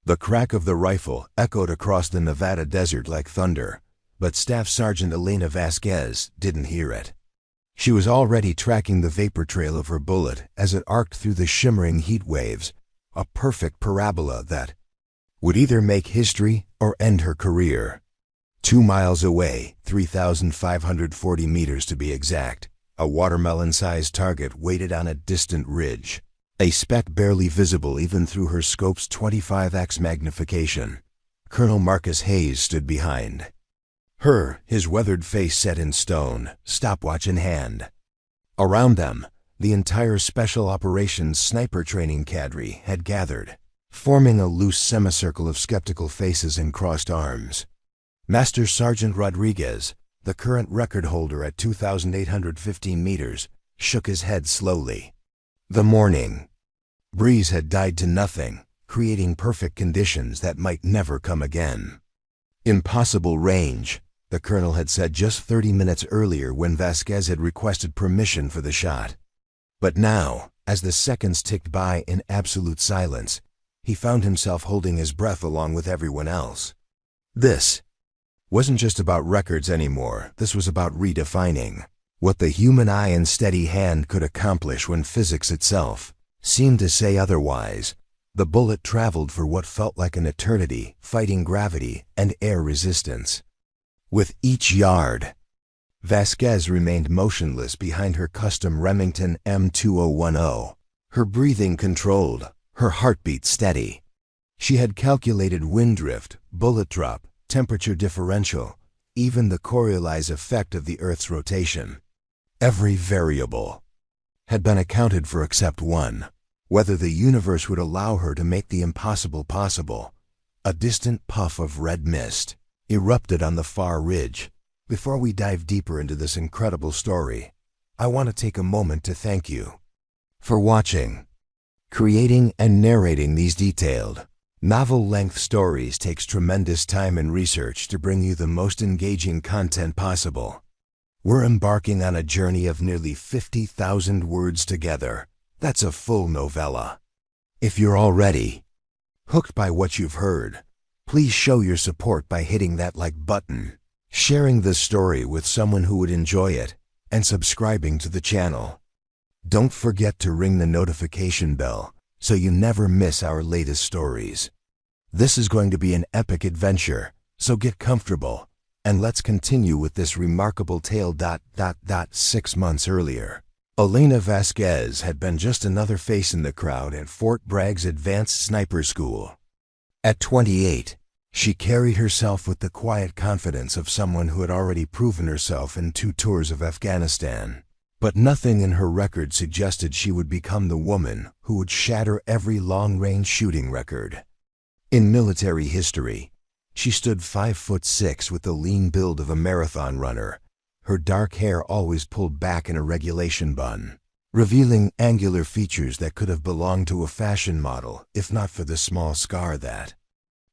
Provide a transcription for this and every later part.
The crack of the rifle echoed across the Nevada desert like thunder, but Staff Sergeant Elena Vasquez didn't hear it. She was already tracking the vapor trail of her bullet as it arced through the shimmering heat waves, a perfect parabola that would either make history or end her career. 2 miles away, 3,540 meters to be exact, a watermelon-sized target waited on a distant ridge, a speck barely visible even through her scope's 25x magnification. Colonel Marcus Hayes stood behind her, his weathered face set in stone, stopwatch in hand. Around them, the entire Special Operations sniper training cadre had gathered, forming a loose semicircle of skeptical faces and crossed arms. Master Sergeant Rodriguez, the current record holder at 2,815 meters, shook his head slowly. The morning breeze had died to nothing, creating perfect conditions that might never come again. Impossible range, the colonel had said just 30 minutes earlier when Vasquez had requested permission for the shot. But now, as the seconds ticked by in absolute silence, he found himself holding his breath along with everyone else. This wasn't just about records anymore. This was about redefining what the human eye and steady hand could accomplish when physics itself seemed to say otherwise. The bullet traveled for what felt like an eternity, fighting gravity and air resistance. With each yard, Vasquez remained motionless behind her custom Remington M2010, her breathing controlled, her heartbeat steady. She had calculated wind drift, bullet drop, temperature differential, even the Coriolis effect of the Earth's rotation. Every variable had been accounted for except one: whether the universe would allow her to make the impossible possible. A distant puff of red mist erupted on the far ridge. Before we dive deeper into this incredible story, I want to take a moment to thank you for watching. Creating and narrating these detailed, novel-length stories takes tremendous time and research to bring you the most engaging content possible. We're embarking on a journey of nearly 50,000 words together. That's a full novella. If you're already hooked by what you've heard, please show your support by hitting that like button, sharing this story with someone who would enjoy it, and subscribing to the channel. Don't forget to ring the notification bell so you never miss our latest stories. This is going to be an epic adventure, so get comfortable, and let's continue with this remarkable tale. 6 months earlier, Elena Vasquez had been just another face in the crowd at Fort Bragg's Advanced Sniper School. At 28, she carried herself with the quiet confidence of someone who had already proven herself in 2 tours of Afghanistan. But nothing in her record suggested she would become the woman who would shatter every long-range shooting record in military history. She stood 5'6" with the lean build of a marathon runner, her dark hair always pulled back in a regulation bun, revealing angular features that could have belonged to a fashion model if not for the small scar that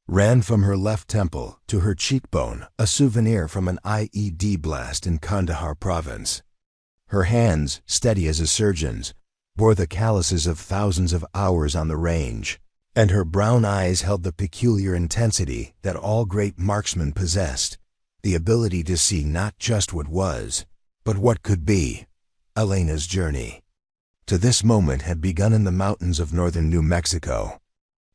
ran from her left temple to her cheekbone, a souvenir from an IED blast in Kandahar province. Her hands, steady as a surgeon's, bore the calluses of thousands of hours on the range, and her brown eyes held the peculiar intensity that all great marksmen possessed, the ability to see not just what was, but what could be. Elena's journey to this moment had begun in the mountains of northern New Mexico,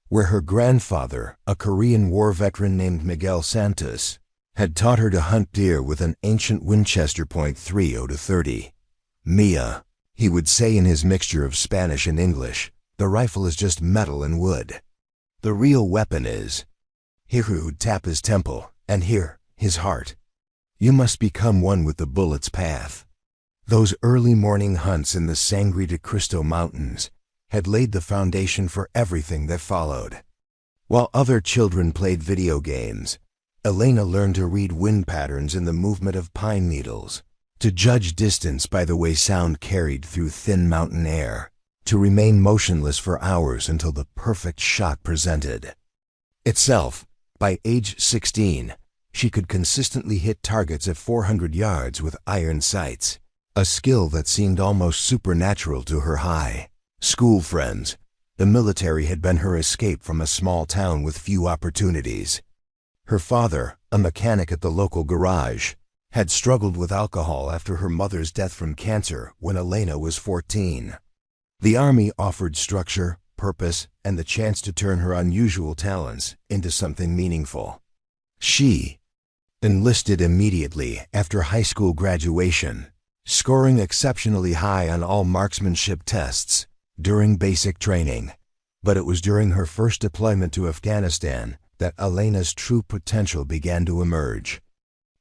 where her grandfather, a Korean War veteran named Miguel Santos, had taught her to hunt deer with an ancient Winchester .30-30. "Mia," he would say in his mixture of Spanish and English, "the rifle is just metal and wood. The real weapon is..." Here he would tap his temple, and here, his heart. "You must become one with the bullet's path." Those early morning hunts in the Sangre de Cristo Mountains had laid the foundation for everything that followed. While other children played video games, Elena learned to read wind patterns in the movement of pine needles, to judge distance by the way sound carried through thin mountain air, to remain motionless for hours until the perfect shot presented itself. By age 16, she could consistently hit targets at 400 yards with iron sights, a skill that seemed almost supernatural to her high school friends, The military had been her escape from a small town with few opportunities. Her father, a mechanic at the local garage, had struggled with alcohol after her mother's death from cancer when Elena was 14. The army offered structure, purpose, and the chance to turn her unusual talents into something meaningful. She enlisted immediately after high school graduation, scoring exceptionally high on all marksmanship tests during basic training. But it was during her first deployment to Afghanistan that Elena's true potential began to emerge.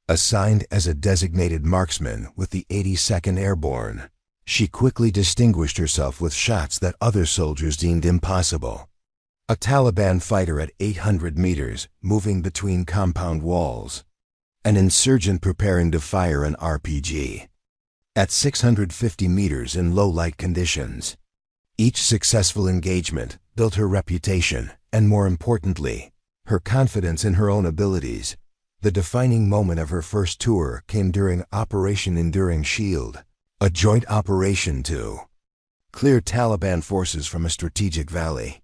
Assigned as a designated marksman with the 82nd Airborne, she quickly distinguished herself with shots that other soldiers deemed impossible. A Taliban fighter at 800 meters, moving between compound walls. An insurgent preparing to fire an RPG. At 650 meters in low light conditions. Each successful engagement built her reputation, and more importantly, her confidence in her own abilities. The defining moment of her first tour came during Operation Enduring Shield, a joint operation to clear Taliban forces from a strategic valley.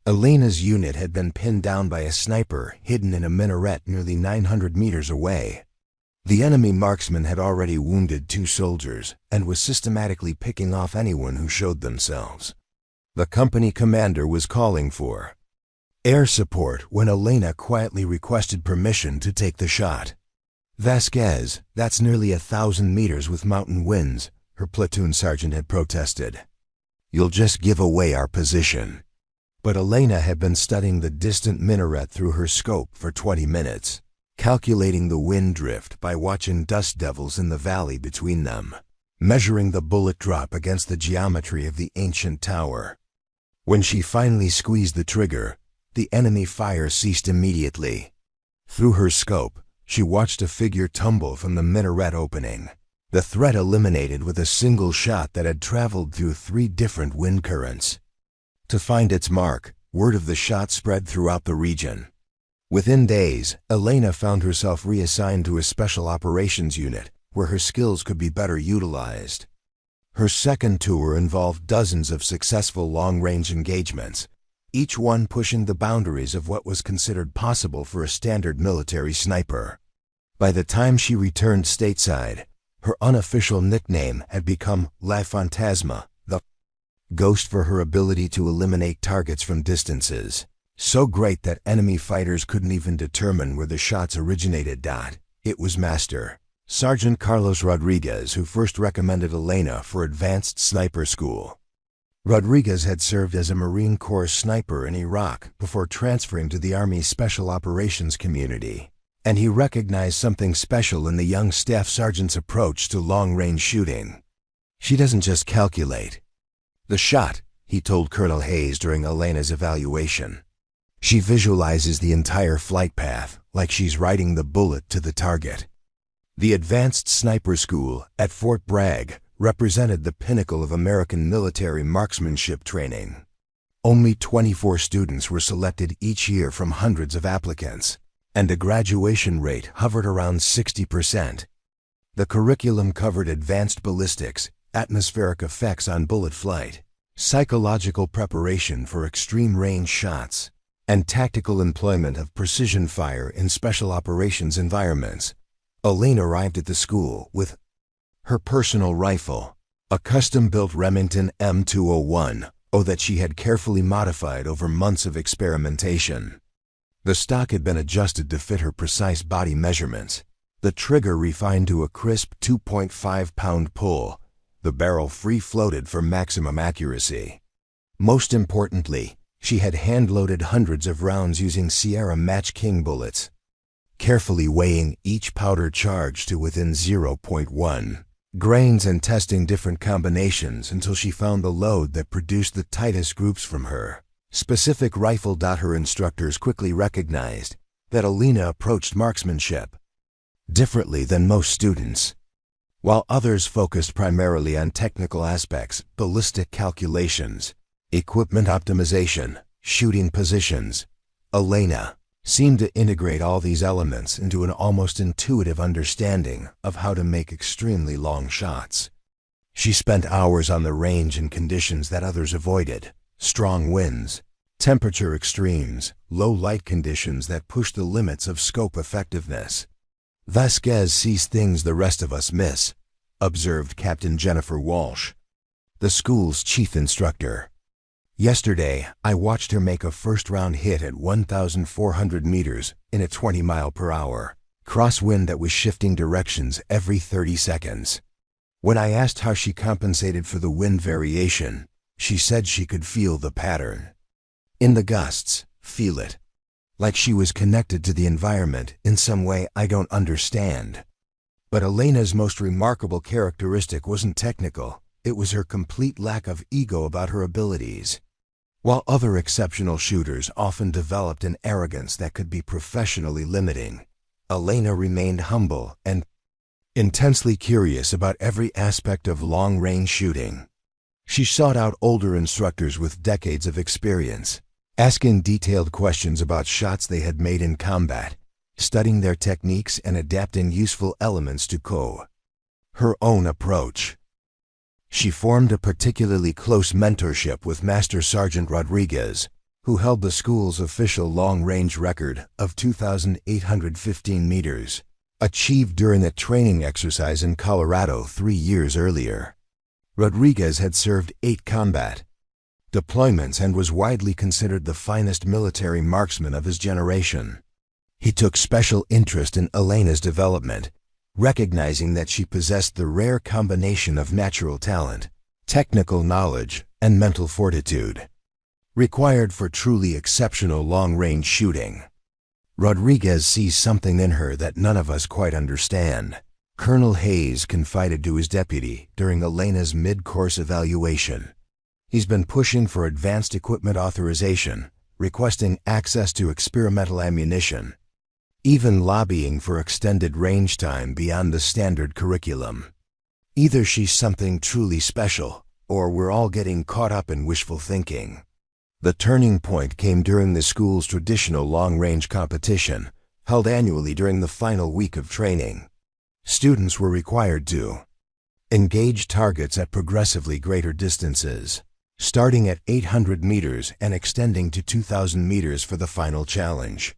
Elena's unit had been pinned down by a sniper hidden in a minaret nearly 900 meters away. The enemy marksman had already wounded 2 soldiers and was systematically picking off anyone who showed themselves. The company commander was calling for air support when Elena quietly requested permission to take the shot. "Vasquez, that's nearly 1,000 meters with mountain winds," her platoon sergeant had protested. "You'll just give away our position." But Elena had been studying the distant minaret through her scope for 20 minutes, calculating the wind drift by watching dust devils in the valley between them, measuring the bullet drop against the geometry of the ancient tower. When she finally squeezed the trigger, the enemy fire ceased immediately. Through her scope, she watched a figure tumble from the minaret opening, the threat eliminated with a single shot that had traveled through 3 different wind currents. To find its mark, word of the shot spread throughout the region. Within days, Elena found herself reassigned to a special operations unit where her skills could be better utilized. Her second tour involved dozens of successful long-range engagements, each one pushing the boundaries of what was considered possible for a standard military sniper. By the time she returned stateside, her unofficial nickname had become La Fantasma, the ghost, for her ability to eliminate targets from distances so great that enemy fighters couldn't even determine where the shots originated. It was Master Sergeant Carlos Rodriguez who first recommended Elena for advanced sniper school. Rodriguez had served as a Marine Corps sniper in Iraq before transferring to the Army's Special Operations community, and he recognized something special in the young staff sergeant's approach to long-range shooting. "She doesn't just calculate the shot," he told Colonel Hayes during Elena's evaluation. "She visualizes the entire flight path, like she's riding the bullet to the target." The Advanced Sniper School at Fort Bragg represented the pinnacle of American military marksmanship training. Only 24 students were selected each year from hundreds of applicants, and the graduation rate hovered around 60%. The curriculum covered advanced ballistics, atmospheric effects on bullet flight, psychological preparation for extreme range shots, and tactical employment of precision fire in special operations environments. Elena arrived at the school with her personal rifle, a custom-built Remington M201, that she had carefully modified over months of experimentation. The stock had been adjusted to fit her precise body measurements, the trigger refined to a crisp 2.5-pound pull, the barrel free-floated for maximum accuracy. Most importantly, she had hand-loaded hundreds of rounds using Sierra Match King bullets, carefully weighing each powder charge to within 0.1 grains and testing different combinations until she found the load that produced the tightest groups from her specific rifle. Her instructors quickly recognized that Elena approached marksmanship differently than most students. While others focused primarily on technical aspects, ballistic calculations, equipment optimization, shooting positions, Elena seemed to integrate all these elements into an almost intuitive understanding of how to make extremely long shots. She spent hours on the range in conditions that others avoided, Strong winds, temperature extremes, low light conditions that push the limits of scope effectiveness. Vasquez sees things the rest of us miss, observed Captain Jennifer Walsh, the school's chief instructor. Yesterday, I watched her make a first-round hit at 1,400 meters in a 20-mile-per-hour crosswind that was shifting directions every 30 seconds. When I asked how she compensated for the wind variation, she said she could feel the pattern. In the gusts, feel it. Like she was connected to the environment in some way I don't understand. But Elena's most remarkable characteristic wasn't technical, it was her complete lack of ego about her abilities. While other exceptional shooters often developed an arrogance that could be professionally limiting, Elena remained humble and intensely curious about every aspect of long-range shooting. She sought out older instructors with decades of experience, asking detailed questions about shots they had made in combat, studying their techniques and adapting useful elements to her own approach. She formed a particularly close mentorship with Master Sergeant Rodriguez, who held the school's official long-range record of 2,815 meters, achieved during a training exercise in Colorado 3 years earlier. Rodriguez had served 8 combat deployments and was widely considered the finest military marksman of his generation. He took special interest in Elena's development, recognizing that she possessed the rare combination of natural talent, technical knowledge, and mental fortitude required for truly exceptional long-range shooting. Rodriguez sees something in her that none of us quite understand, Colonel Hayes confided to his deputy during Elena's mid-course evaluation. He's been pushing for advanced equipment authorization, requesting access to experimental ammunition, even lobbying for extended range time beyond the standard curriculum. Either she's something truly special, or we're all getting caught up in wishful thinking. The turning point came during the school's traditional long-range competition, held annually during the final week of training. Students were required to engage targets at progressively greater distances, starting at 800 meters and extending to 2,000 meters for the final challenge.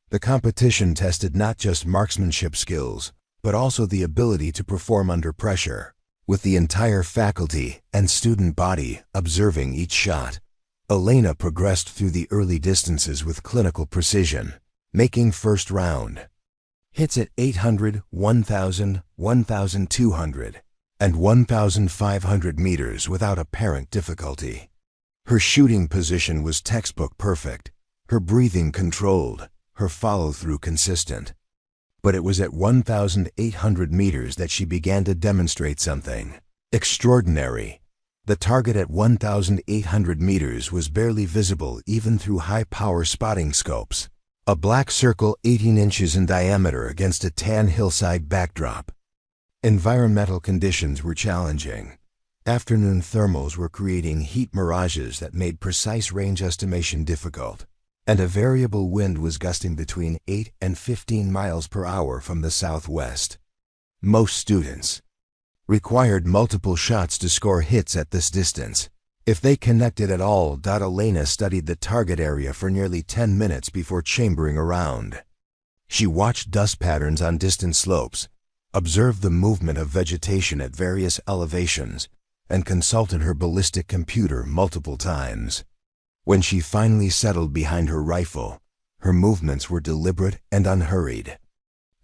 The competition tested not just marksmanship skills, but also the ability to perform under pressure, with the entire faculty and student body observing each shot. Elena progressed through the early distances with clinical precision, making first round hits at 800, 1,000, 1,200, and 1,500 meters without apparent difficulty. Her shooting position was textbook perfect, her breathing controlled, her follow-through consistent. But it was at 1,800 meters that she began to demonstrate something extraordinary. The target at 1,800 meters was barely visible even through high-power spotting scopes, a black circle 18 inches in diameter against a tan hillside backdrop. Environmental conditions were challenging. Afternoon thermals were creating heat mirages that made precise range estimation difficult, and a variable wind was gusting between 8 and 15 miles per hour from the southwest. Most students required multiple shots to score hits at this distance. If they connected at all, Elena studied the target area for nearly 10 minutes before chambering around. She watched dust patterns on distant slopes, observed the movement of vegetation at various elevations, and consulted her ballistic computer multiple times. When she finally settled behind her rifle, her movements were deliberate and unhurried.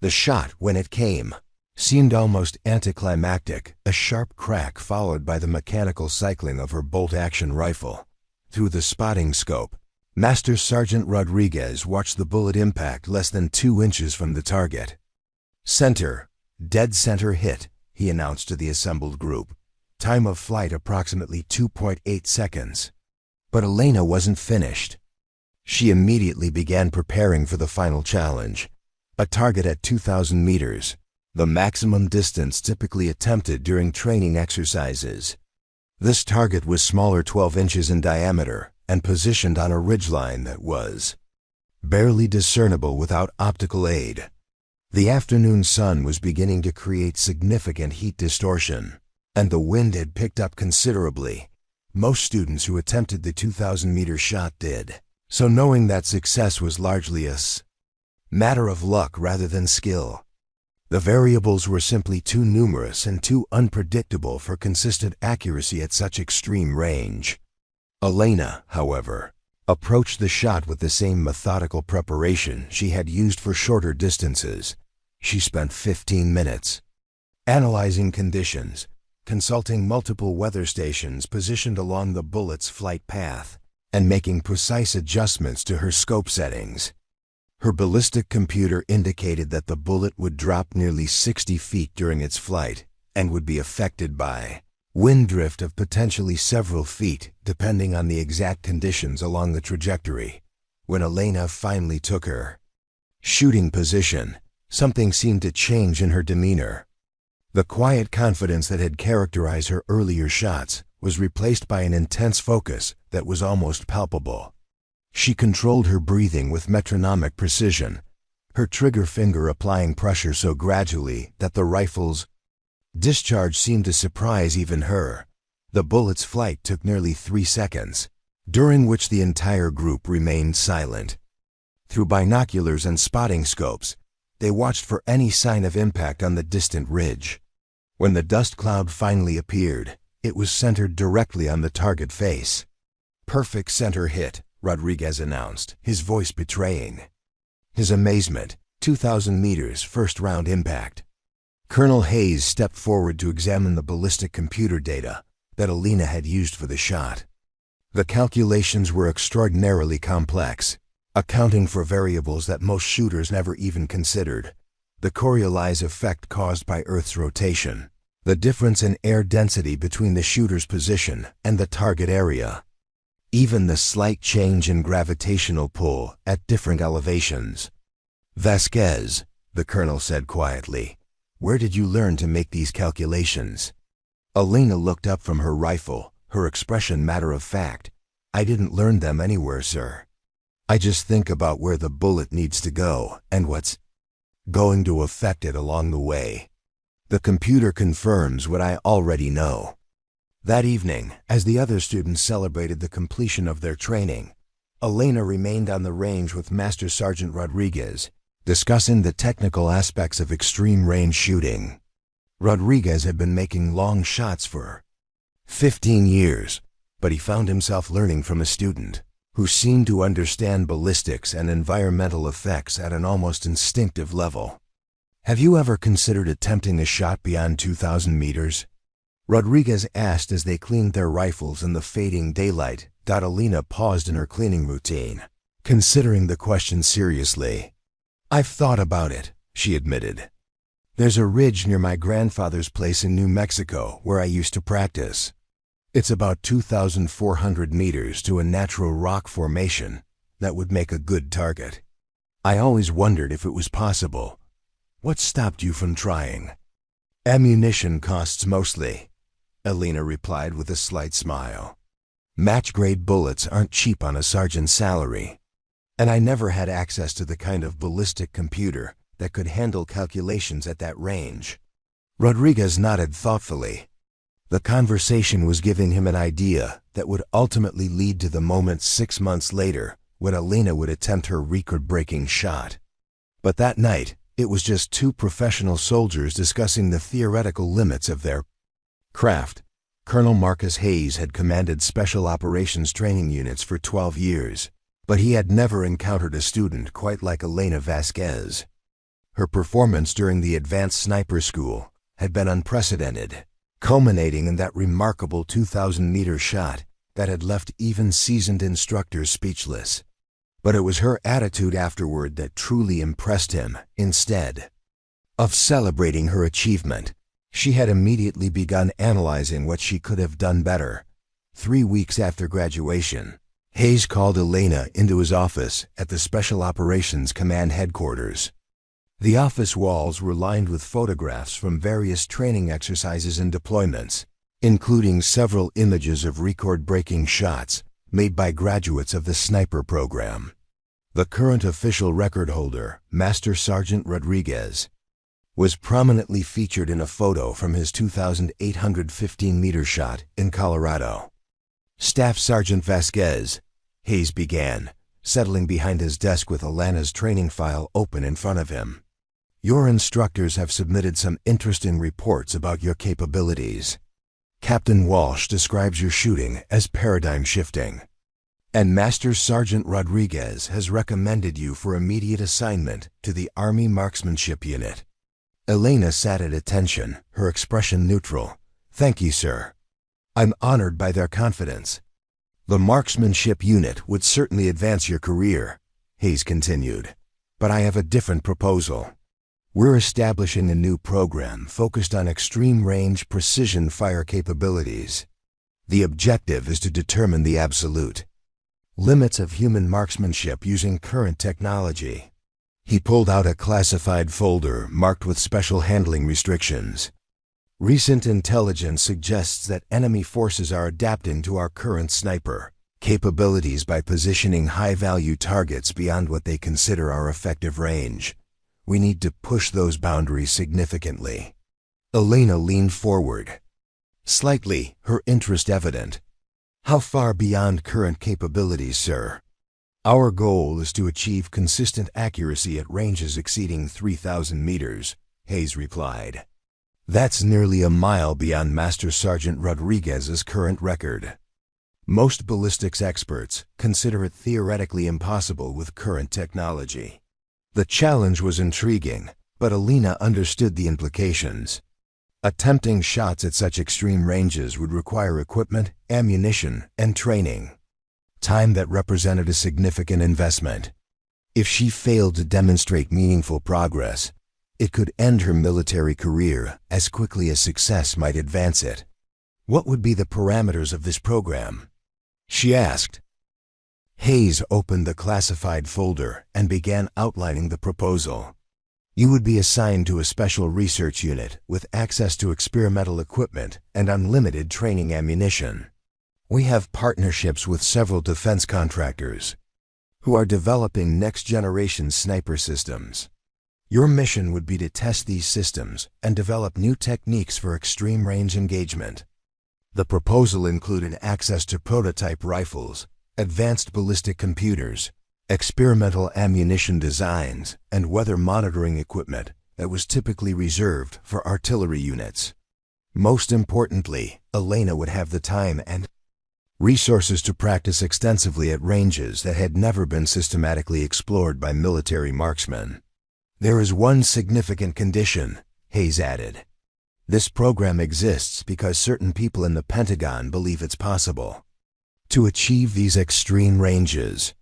The shot, when it came, seemed almost anticlimactic, a sharp crack followed by the mechanical cycling of her bolt-action rifle. Through the spotting scope, Master Sergeant Rodriguez watched the bullet impact less than 2 inches from the target. "Center, dead center hit," he announced to the assembled group. Time of flight approximately 2.8 seconds. But Elena wasn't finished. She immediately began preparing for the final challenge, a target at 2,000 meters, the maximum distance typically attempted during training exercises. This target was smaller 12 inches in diameter and positioned on a ridgeline that was barely discernible without optical aid. The afternoon sun was beginning to create significant heat distortion, and the wind had picked up considerably, Most students who attempted the 2,000-meter shot did, so knowing that success was largely a matter of luck rather than skill. The variables were simply too numerous and too unpredictable for consistent accuracy at such extreme range. Elena, however, approached the shot with the same methodical preparation she had used for shorter distances. She spent 15 minutes analyzing conditions, consulting multiple weather stations positioned along the bullet's flight path, and making precise adjustments to her scope settings. Her ballistic computer indicated that the bullet would drop nearly 60 feet during its flight and would be affected by wind drift of potentially several feet depending on the exact conditions along the trajectory. When Elena finally took her shooting position, something seemed to change in her demeanor. The quiet confidence that had characterized her earlier shots was replaced by an intense focus that was almost palpable. She controlled her breathing with metronomic precision, her trigger finger applying pressure so gradually that the rifle's discharge seemed to surprise even her. The bullet's flight took nearly 3 seconds, during which the entire group remained silent. Through binoculars and spotting scopes, they watched for any sign of impact on the distant ridge. When the dust cloud finally appeared, it was centered directly on the target face. "Perfect center hit," Rodriguez announced, his voice betraying his amazement. 2,000 meters, first-round impact. Colonel Hayes stepped forward to examine the ballistic computer data that Elena had used for the shot. The calculations were extraordinarily complex, accounting for variables that most shooters never even considered. The Coriolis effect caused by Earth's rotation, the difference in air density between the shooter's position and the target area, even the slight change in gravitational pull at different elevations. "Vasquez," the colonel said quietly, "where did you learn to make these calculations?" Elena looked up from her rifle, her expression matter of fact. "I didn't learn them anywhere, sir. I just think about where the bullet needs to go and what's going to affect it along the way. The computer confirms what I already know." That evening, as the other students celebrated the completion of their training, Elena remained on the range with Master Sergeant Rodriguez, discussing the technical aspects of extreme range shooting. Rodriguez had been making long shots for 15 years, but he found himself learning from a student who seemed to understand ballistics and environmental effects at an almost instinctive level. "Have you ever considered attempting a shot beyond 2,000 meters?" Rodriguez asked as they cleaned their rifles in the fading daylight. Elena paused in her cleaning routine, considering the question seriously. "I've thought about it," she admitted. "There's a ridge near my grandfather's place in New Mexico where I used to practice. It's about 2,400 meters to a natural rock formation that would make a good target. I always wondered if it was possible. What stopped you from trying?" "Ammunition costs mostly," Elena replied with a slight smile. "Match-grade bullets aren't cheap on a sergeant's salary. And I never had access to the kind of ballistic computer that could handle calculations at that range." Rodriguez nodded thoughtfully. The conversation was giving him an idea that would ultimately lead to the moment 6 months later when Elena would attempt her record-breaking shot. But that night, it was just two professional soldiers discussing the theoretical limits of their craft. Colonel Marcus Hayes had commanded Special Operations training units for 12 years, but he had never encountered a student quite like Elena Vasquez. Her performance during the Advanced Sniper School had been unprecedented, culminating in that remarkable 2,000-meter shot that had left even seasoned instructors speechless. But it was her attitude afterward that truly impressed him. Instead of celebrating her achievement, she had immediately begun analyzing what she could have done better. 3 weeks after graduation, Hayes called Elena into his office at the Special Operations Command Headquarters. The office walls were lined with photographs from various training exercises and deployments, including several images of record-breaking shots made by graduates of the sniper program. The current official record holder, Master Sergeant Rodriguez, was prominently featured in a photo from his 2,815-meter shot in Colorado. Staff Sergeant Vasquez, Hayes began, settling behind his desk with Elena's training file open in front of him. Your instructors have submitted some interesting reports about your capabilities. Captain Walsh describes your shooting as paradigm shifting. And Master Sergeant Rodriguez has recommended you for immediate assignment to the Army Marksmanship Unit. Elena sat at attention, her expression neutral. Thank you, sir. I'm honored by their confidence. The Marksmanship Unit would certainly advance your career, Hayes continued. But I have a different proposal. We're establishing a new program focused on extreme-range precision fire capabilities. The objective is to determine the absolute limits of human marksmanship using current technology. He pulled out a classified folder marked with special handling restrictions. Recent intelligence suggests that enemy forces are adapting to our current sniper capabilities by positioning high-value targets beyond what they consider our effective range. We need to push those boundaries significantly. Elena leaned forward, slightly, her interest evident. How far beyond current capabilities, sir? Our goal is to achieve consistent accuracy at ranges exceeding 3,000 meters, Hayes replied. That's nearly a mile beyond Master Sergeant Rodriguez's current record. Most ballistics experts consider it theoretically impossible with current technology. The challenge was intriguing, but Elena understood the implications. Attempting shots at such extreme ranges would require equipment, ammunition, and training. Time that represented a significant investment. If she failed to demonstrate meaningful progress, it could end her military career as quickly as success might advance it. What would be the parameters of this program? She asked. Hayes opened the classified folder and began outlining the proposal. You would be assigned to a special research unit with access to experimental equipment and unlimited training ammunition. We have partnerships with several defense contractors who are developing next-generation sniper systems. Your mission would be to test these systems and develop new techniques for extreme-range engagement. The proposal included access to prototype rifles, advanced ballistic computers, experimental ammunition designs, and weather monitoring equipment that was typically reserved for artillery units. Most importantly, Elena would have the time and resources to practice extensively at ranges that had never been systematically explored by military marksmen. There is one significant condition, Hayes added. This program exists because certain people in the Pentagon believe it's possible to achieve these extreme ranges.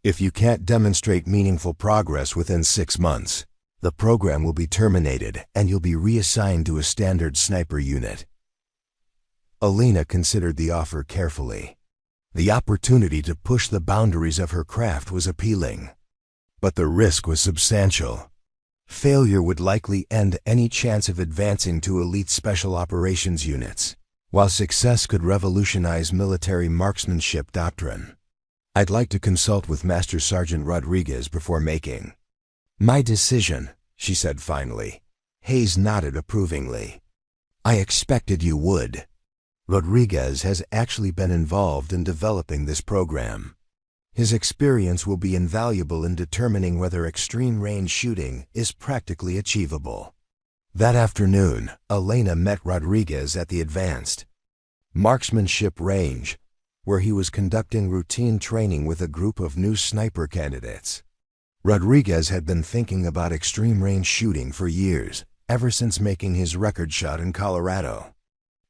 If you can't demonstrate meaningful progress within 6 months, the program will be terminated and you'll be reassigned to a standard sniper unit. Elena considered the offer carefully. The opportunity to push the boundaries of her craft was appealing, but the risk was substantial. Failure would likely end any chance of advancing to elite special operations units, while success could revolutionize military marksmanship doctrine. I'd like to consult with Master Sergeant Rodriguez before making my decision, she said finally. Hayes nodded approvingly. I expected you would. Rodriguez has actually been involved in developing this program. His experience will be invaluable in determining whether extreme-range shooting is practically achievable. That afternoon, Elena met Rodriguez at the advanced marksmanship range, where he was conducting routine training with a group of new sniper candidates. Rodriguez had been thinking about extreme-range shooting for years, ever since making his record shot in Colorado.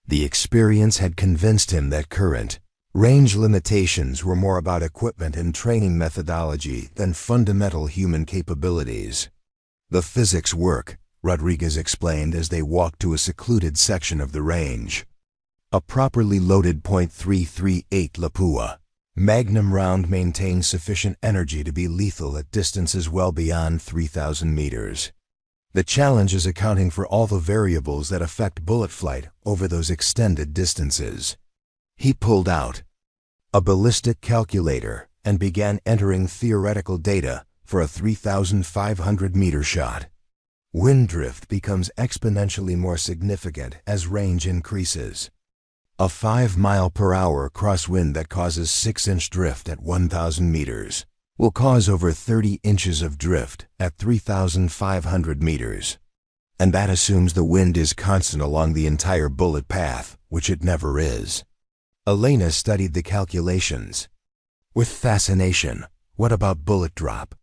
The experience had convinced him that current range limitations were more about equipment and training methodology than fundamental human capabilities. The physics work, Rodriguez explained as they walked to a secluded section of the range. A properly loaded .338 Lapua Magnum round maintains sufficient energy to be lethal at distances well beyond 3,000 meters. The challenge is accounting for all the variables that affect bullet flight over those extended distances. He pulled out a ballistic calculator and began entering theoretical data for a 3,500-meter shot. Wind drift becomes exponentially more significant as range increases. A 5-mile-per-hour crosswind that causes 6-inch drift at 1,000 meters will cause over 30 inches of drift at 3,500 meters. And that assumes the wind is constant along the entire bullet path, which it never is. Elena studied the calculations. With fascination. What about bullet drop?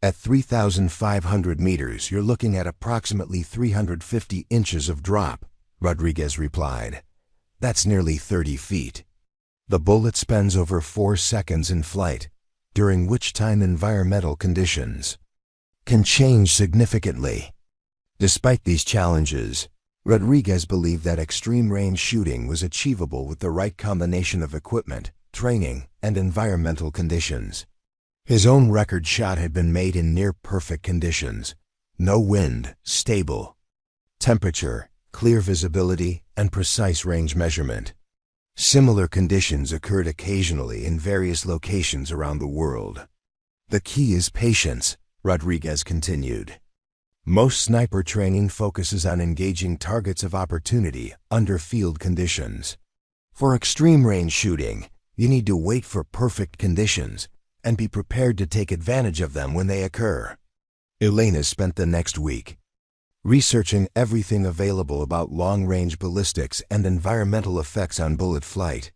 At 3,500 meters, you're looking at approximately 350 inches of drop, Rodriguez replied. That's nearly 30 feet. The bullet spends over 4 seconds in flight, during which time environmental conditions can change significantly. Despite these challenges, Rodriguez believed that extreme-range shooting was achievable with the right combination of equipment, training, and environmental conditions. His own record shot had been made in near-perfect conditions. No wind, stable temperature, clear visibility, and precise range measurement. Similar conditions occurred occasionally in various locations around the world. The key is patience, Rodriguez continued. Most sniper training focuses on engaging targets of opportunity under field conditions. For extreme-range shooting, you need to wait for perfect conditions and be prepared to take advantage of them when they occur. Elena spent the next week researching everything available about long-range ballistics and environmental effects on bullet flight.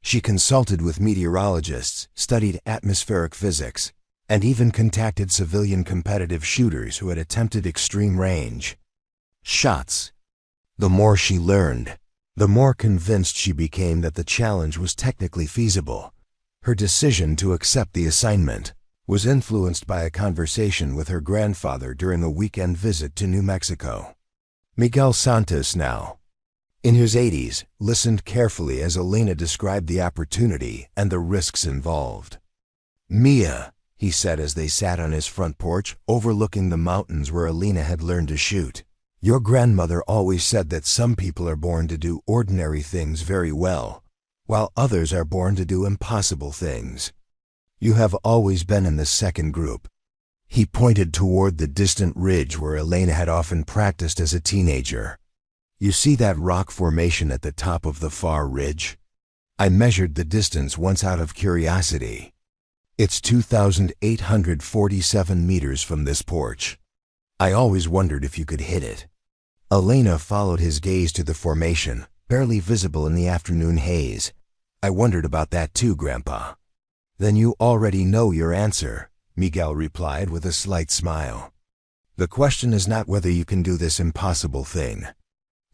She consulted with meteorologists, studied atmospheric physics, and even contacted civilian competitive shooters who had attempted extreme-range shots. The more she learned, the more convinced she became that the challenge was technically feasible. Her decision to accept the assignment was influenced by a conversation with her grandfather during a weekend visit to New Mexico. Miguel Santos, now in his 80s, listened carefully as Elena described the opportunity and the risks involved. "Mia," he said as they sat on his front porch overlooking the mountains where Elena had learned to shoot, "your grandmother always said that some people are born to do ordinary things very well, while others are born to do impossible things. You have always been in the second group." He pointed toward the distant ridge where Elena had often practiced as a teenager. "You see that rock formation at the top of the far ridge? I measured the distance once out of curiosity. It's 2,847 meters from this porch. I always wondered if you could hit it." Elena followed his gaze to the formation, barely visible in the afternoon haze. "I wondered about that too, Grandpa." "Then you already know your answer," Miguel replied with a slight smile. "The question is not whether you can do this impossible thing.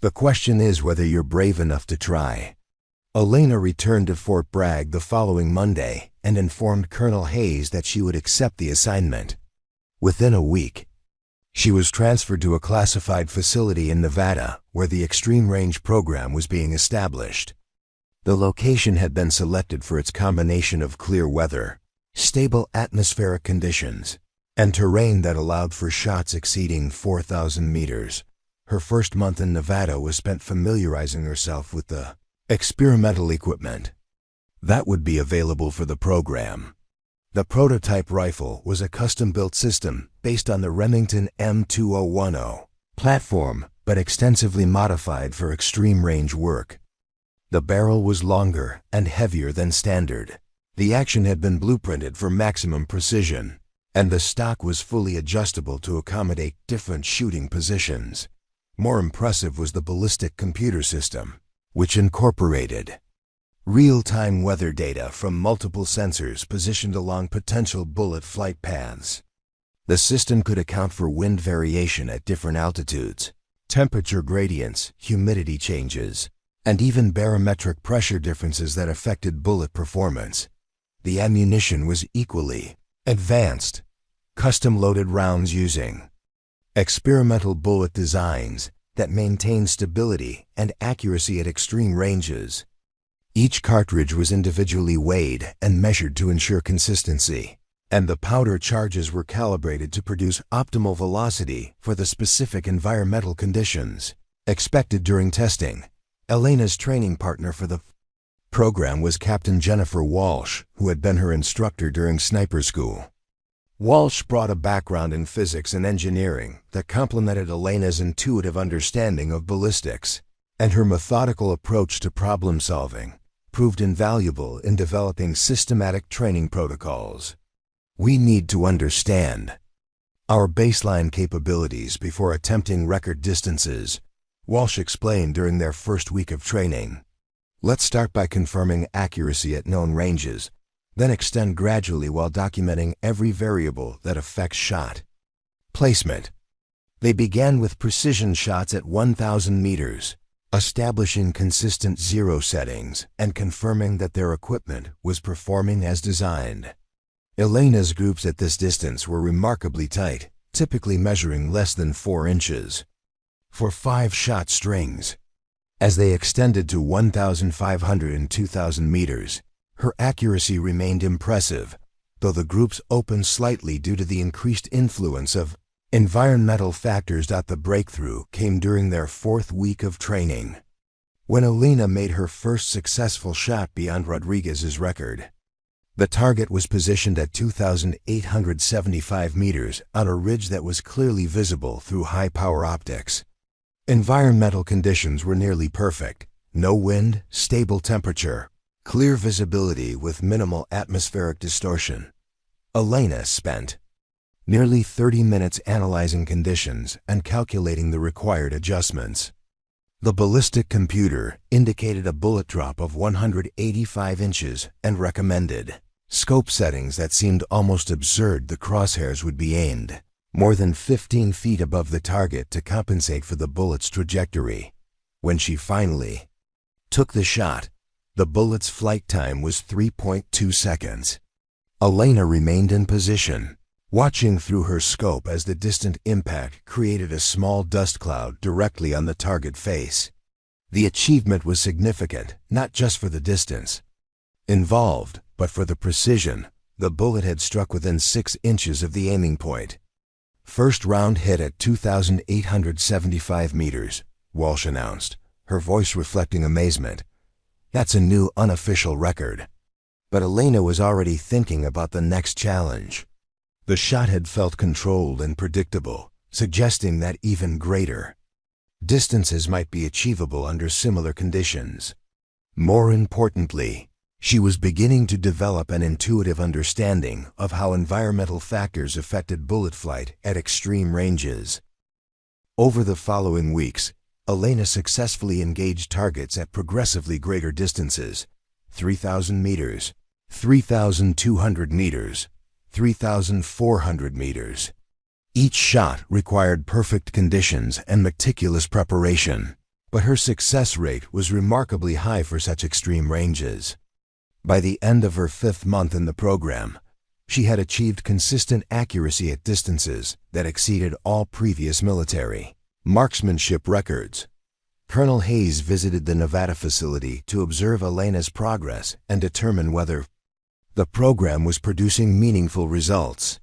The question is whether you're brave enough to try." Elena returned to Fort Bragg the following Monday and informed Colonel Hayes that she would accept the assignment. Within a week, she was transferred to a classified facility in Nevada where the Extreme Range program was being established. The location had been selected for its combination of clear weather, stable atmospheric conditions, and terrain that allowed for shots exceeding 4,000 meters. Her first month in Nevada was spent familiarizing herself with the experimental equipment that would be available for the program. The prototype rifle was a custom-built system based on the Remington M2010 platform, but extensively modified for extreme-range work. The barrel was longer and heavier than standard. The action had been blueprinted for maximum precision, and the stock was fully adjustable to accommodate different shooting positions. More impressive was the ballistic computer system, which incorporated real-time weather data from multiple sensors positioned along potential bullet flight paths. The system could account for wind variation at different altitudes, temperature gradients, humidity changes, and even barometric pressure differences that affected bullet performance. The ammunition was equally advanced, custom-loaded rounds using experimental bullet designs that maintained stability and accuracy at extreme ranges. Each cartridge was individually weighed and measured to ensure consistency, and the powder charges were calibrated to produce optimal velocity for the specific environmental conditions expected during testing. Elena's training partner for the program was Captain Jennifer Walsh, who had been her instructor during sniper school. Walsh brought a background in physics and engineering that complemented Elena's intuitive understanding of ballistics. and her methodical approach to problem-solving proved invaluable in developing systematic training protocols. We need to understand our baseline capabilities before attempting record distances, Walsh explained during their first week of training. Let's start by confirming accuracy at known ranges, then extend gradually while documenting every variable that affects shot. Placement. They began with precision shots at 1,000 meters, establishing consistent zero settings and confirming that their equipment was performing as designed. Elena's groups at this distance were remarkably tight, typically measuring less than 4 inches. For 5-shot strings, as they extended to 1,500 and 2,000 meters, her accuracy remained impressive, though the groups opened slightly due to the increased influence of environmental factors. The breakthrough came during their 4th week of training, when Elena made her first successful shot beyond Rodriguez's record. The target was positioned at 2,875 meters on a ridge that was clearly visible through high-power optics. Environmental conditions were nearly perfect: no wind, stable temperature, clear visibility with minimal atmospheric distortion. Elena spent nearly 30 minutes analyzing conditions and calculating the required adjustments. The ballistic computer indicated a bullet drop of 185 inches and recommended scope settings that seemed almost absurd. The crosshairs would be aimed more than 15 feet above the target to compensate for the bullet's trajectory. When she finally took the shot, the bullet's flight time was 3.2 seconds. Elena remained in position, watching through her scope as the distant impact created a small dust cloud directly on the target face. The achievement was significant, not just for the distance involved, but for the precision. The bullet had struck within 6 inches of the aiming point. First round hit at 2,875 meters, Walsh announced, her voice reflecting amazement. That's a new unofficial record. But Elena was already thinking about the next challenge. The shot had felt controlled and predictable, suggesting that even greater distances might be achievable under similar conditions. More importantly, she was beginning to develop an intuitive understanding of how environmental factors affected bullet flight at extreme ranges. Over the following weeks, Elena successfully engaged targets at progressively greater distances: 3,000 meters, 3,200 meters, 3,400 meters. Each shot required perfect conditions and meticulous preparation, but her success rate was remarkably high for such extreme ranges. By the end of her 5th month in the program, she had achieved consistent accuracy at distances that exceeded all previous military marksmanship records. Colonel Hayes visited the Nevada facility to observe Elena's progress and determine whether the program was producing meaningful results.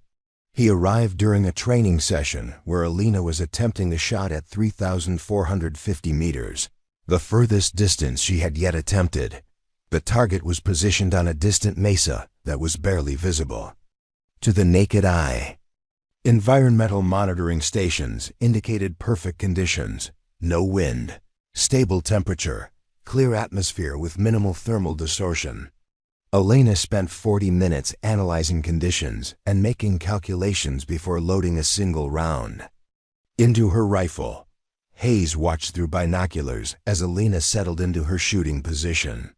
He arrived during a training session where Elena was attempting a shot at 3,450 meters, the furthest distance she had yet attempted. The target was positioned on a distant mesa that was barely visible to the naked eye. Environmental monitoring stations indicated perfect conditions: no wind, stable temperature, clear atmosphere with minimal thermal distortion. Elena spent 40 minutes analyzing conditions and making calculations before loading a single round into her rifle. Hayes watched through binoculars as Elena settled into her shooting position.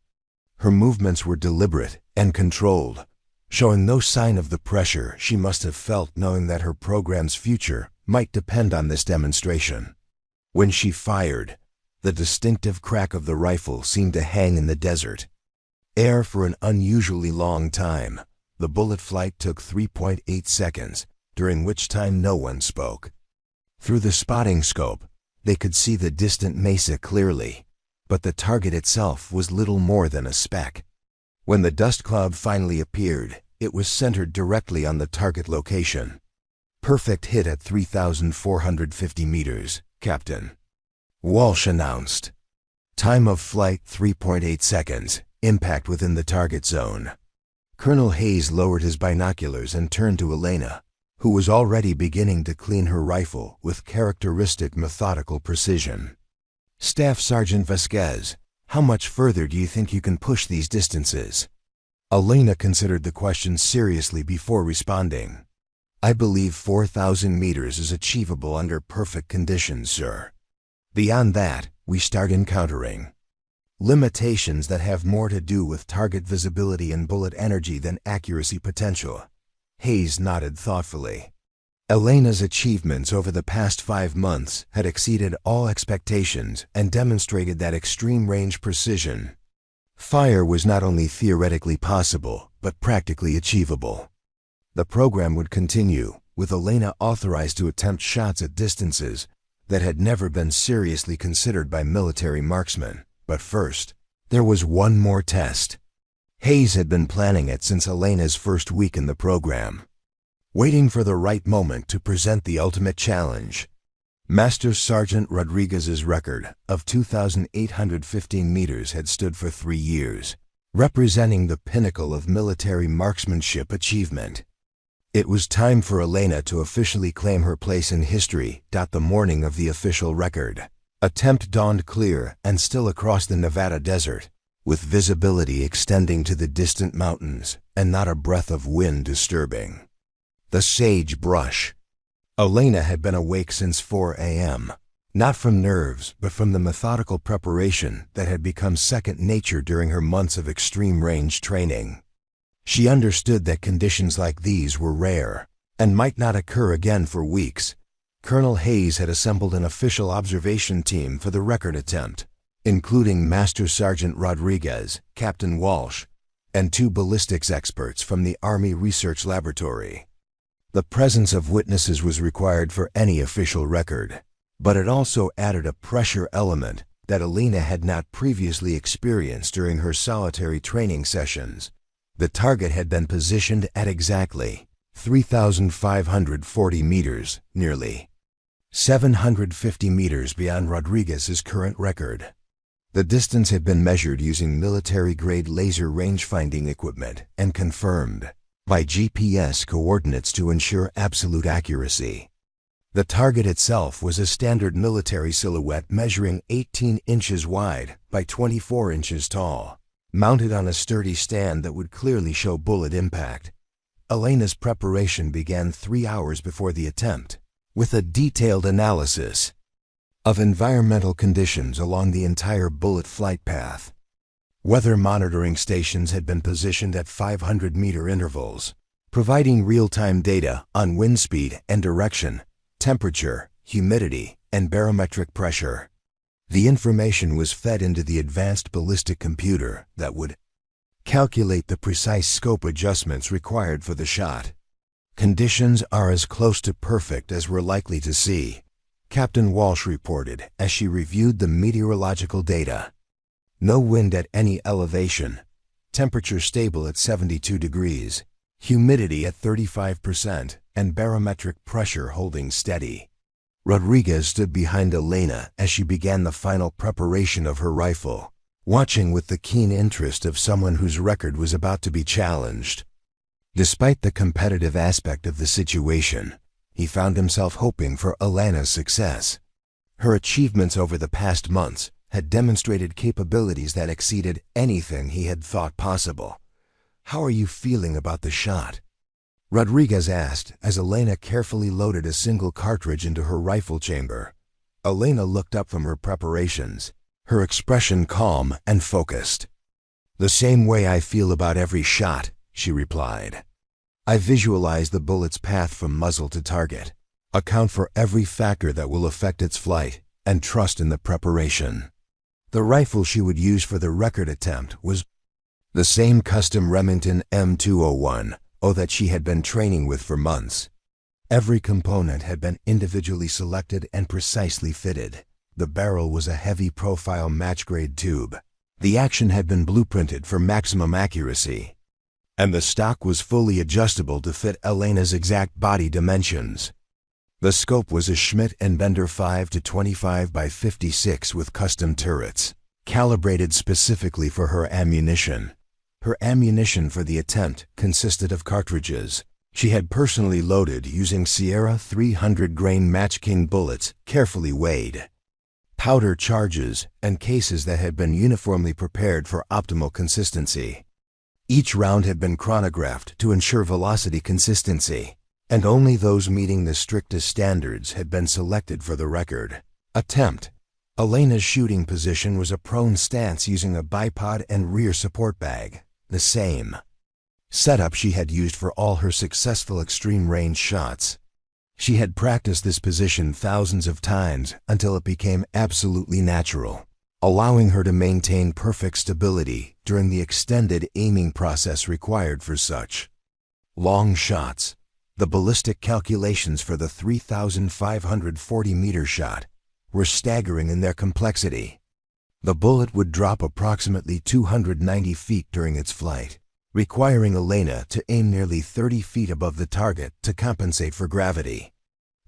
Her movements were deliberate and controlled, showing no sign of the pressure she must have felt knowing that her program's future might depend on this demonstration. When she fired, the distinctive crack of the rifle seemed to hang in the desert air for an unusually long time. The bullet flight took 3.8 seconds, during which time no one spoke. Through the spotting scope, they could see the distant mesa clearly, but the target itself was little more than a speck. When the dust cloud finally appeared, it was centered directly on the target location. Perfect hit at 3,450 meters, Captain, Walsh announced. Time of flight 3.8 seconds, impact within the target zone. Colonel Hayes lowered his binoculars and turned to Elena, who was already beginning to clean her rifle with characteristic methodical precision. Staff Sergeant Vasquez, how much further do you think you can push these distances? Elena considered the question seriously before responding. I believe 4,000 meters is achievable under perfect conditions, sir. Beyond that, we start encountering limitations that have more to do with target visibility and bullet energy than accuracy potential. Hayes nodded thoughtfully. Elena's achievements over the past 5 months had exceeded all expectations and demonstrated that extreme range precision. Fire was not only theoretically possible, but practically achievable. The program would continue, with Elena authorized to attempt shots at distances that had never been seriously considered by military marksmen. But first, there was one more test. Hayes had been planning it since Elena's first week in the program, waiting for the right moment to present the ultimate challenge. Master Sergeant Rodriguez's record of 2,815 meters had stood for 3 years, representing the pinnacle of military marksmanship achievement. It was time for Elena to officially claim her place in history. The morning of the official record attempt dawned clear and still across the Nevada desert, with visibility extending to the distant mountains and not a breath of wind disturbing the sagebrush. Elena had been awake since 4 a.m., not from nerves, but from the methodical preparation that had become second nature during her months of extreme range training. She understood that conditions like these were rare and might not occur again for weeks. Colonel Hayes had assembled an official observation team for the record attempt, including Master Sergeant Rodriguez, Captain Walsh, and 2 ballistics experts from the Army Research Laboratory. The presence of witnesses was required for any official record, but it also added a pressure element that Elena had not previously experienced during her solitary training sessions. The target had been positioned at exactly 3,540 meters, nearly 750 meters beyond Rodriguez's current record. The distance had been measured using military-grade laser range-finding equipment and confirmed by GPS coordinates to ensure absolute accuracy. The target itself was a standard military silhouette measuring 18 inches wide by 24 inches tall, mounted on a sturdy stand that would clearly show bullet impact. Elena's preparation began 3 hours before the attempt, with a detailed analysis of environmental conditions along the entire bullet flight path. Weather monitoring stations had been positioned at 500-meter intervals, providing real-time data on wind speed and direction, temperature, humidity, and barometric pressure. The information was fed into the advanced ballistic computer that would calculate the precise scope adjustments required for the shot. Conditions are as close to perfect as we're likely to see, Captain Walsh reported as she reviewed the meteorological data. No wind at any elevation, temperature stable at 72 degrees, humidity at 35%, and barometric pressure holding steady. Rodriguez stood behind Elena as she began the final preparation of her rifle, watching with the keen interest of someone whose record was about to be challenged. Despite the competitive aspect of the situation, he found himself hoping for Elena's success. Her achievements over the past months had demonstrated capabilities that exceeded anything he had thought possible. "How are you feeling about the shot?" Rodriguez asked as Elena carefully loaded a single cartridge into her rifle chamber. Elena looked up from her preparations, her expression calm and focused. "The same way I feel about every shot," she replied. "I visualize the bullet's path from muzzle to target, account for every factor that will affect its flight, and trust in the preparation." The rifle she would use for the record attempt was the same custom Remington M201 that she had been training with for months. Every component had been individually selected and precisely fitted. The barrel was a heavy profile match-grade tube. The action had been blueprinted for maximum accuracy, and the stock was fully adjustable to fit Elena's exact body dimensions. The scope was a Schmidt & Bender 5-25 by 56 with custom turrets, calibrated specifically for her ammunition. Her ammunition for the attempt consisted of cartridges she had personally loaded using Sierra 300-grain Match King bullets, carefully weighed. powder charges, and cases that had been uniformly prepared for optimal consistency. Each round had been chronographed to ensure velocity consistency, and only those meeting the strictest standards had been selected for the record. Attempt. Elena's shooting position was a prone stance using a bipod and rear support bag, the same setup she had used for all her successful extreme-range shots. She had practiced this position thousands of times until it became absolutely natural, allowing her to maintain perfect stability during the extended aiming process required for such long shots. The ballistic calculations for the 3,540-meter shot were staggering in their complexity. The bullet would drop approximately 290 feet during its flight, requiring Elena to aim nearly 30 feet above the target to compensate for gravity.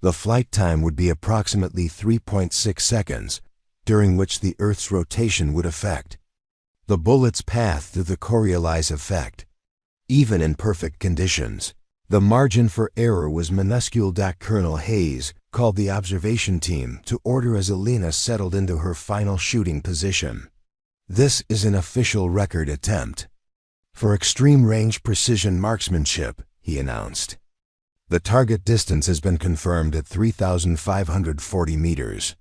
The flight time would be approximately 3.6 seconds, during which the Earth's rotation would affect the bullet's path through the Coriolis effect. Even in perfect conditions, the margin for error was minuscule. Colonel Hayes called the observation team to order as Elena settled into her final shooting position. "This is an official record attempt for extreme-range precision marksmanship," he announced. "The target distance has been confirmed at 3,540 meters.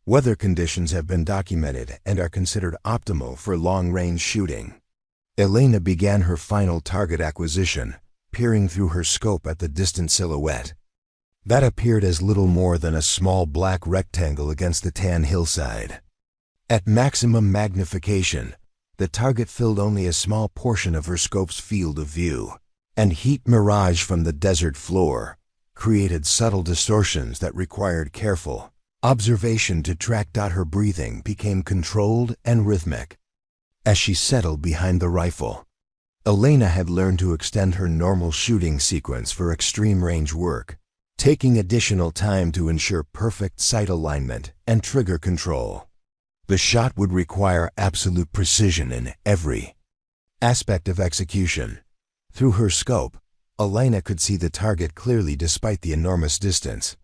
Weather conditions have been documented and are considered optimal for long-range shooting." Elena began her final target acquisition, peering through her scope at the distant silhouette. That appeared as little more than a small black rectangle against the tan hillside. At maximum magnification, the target filled only a small portion of her scope's field of view, and heat mirage from the desert floor created subtle distortions that required careful observation to track. Her breathing became controlled and rhythmic as she settled behind the rifle. Elena had learned to extend her normal shooting sequence for extreme-range work, taking additional time to ensure perfect sight alignment and trigger control. The shot would require absolute precision in every aspect of execution. Through her scope, Elena could see the target clearly despite the enormous distance.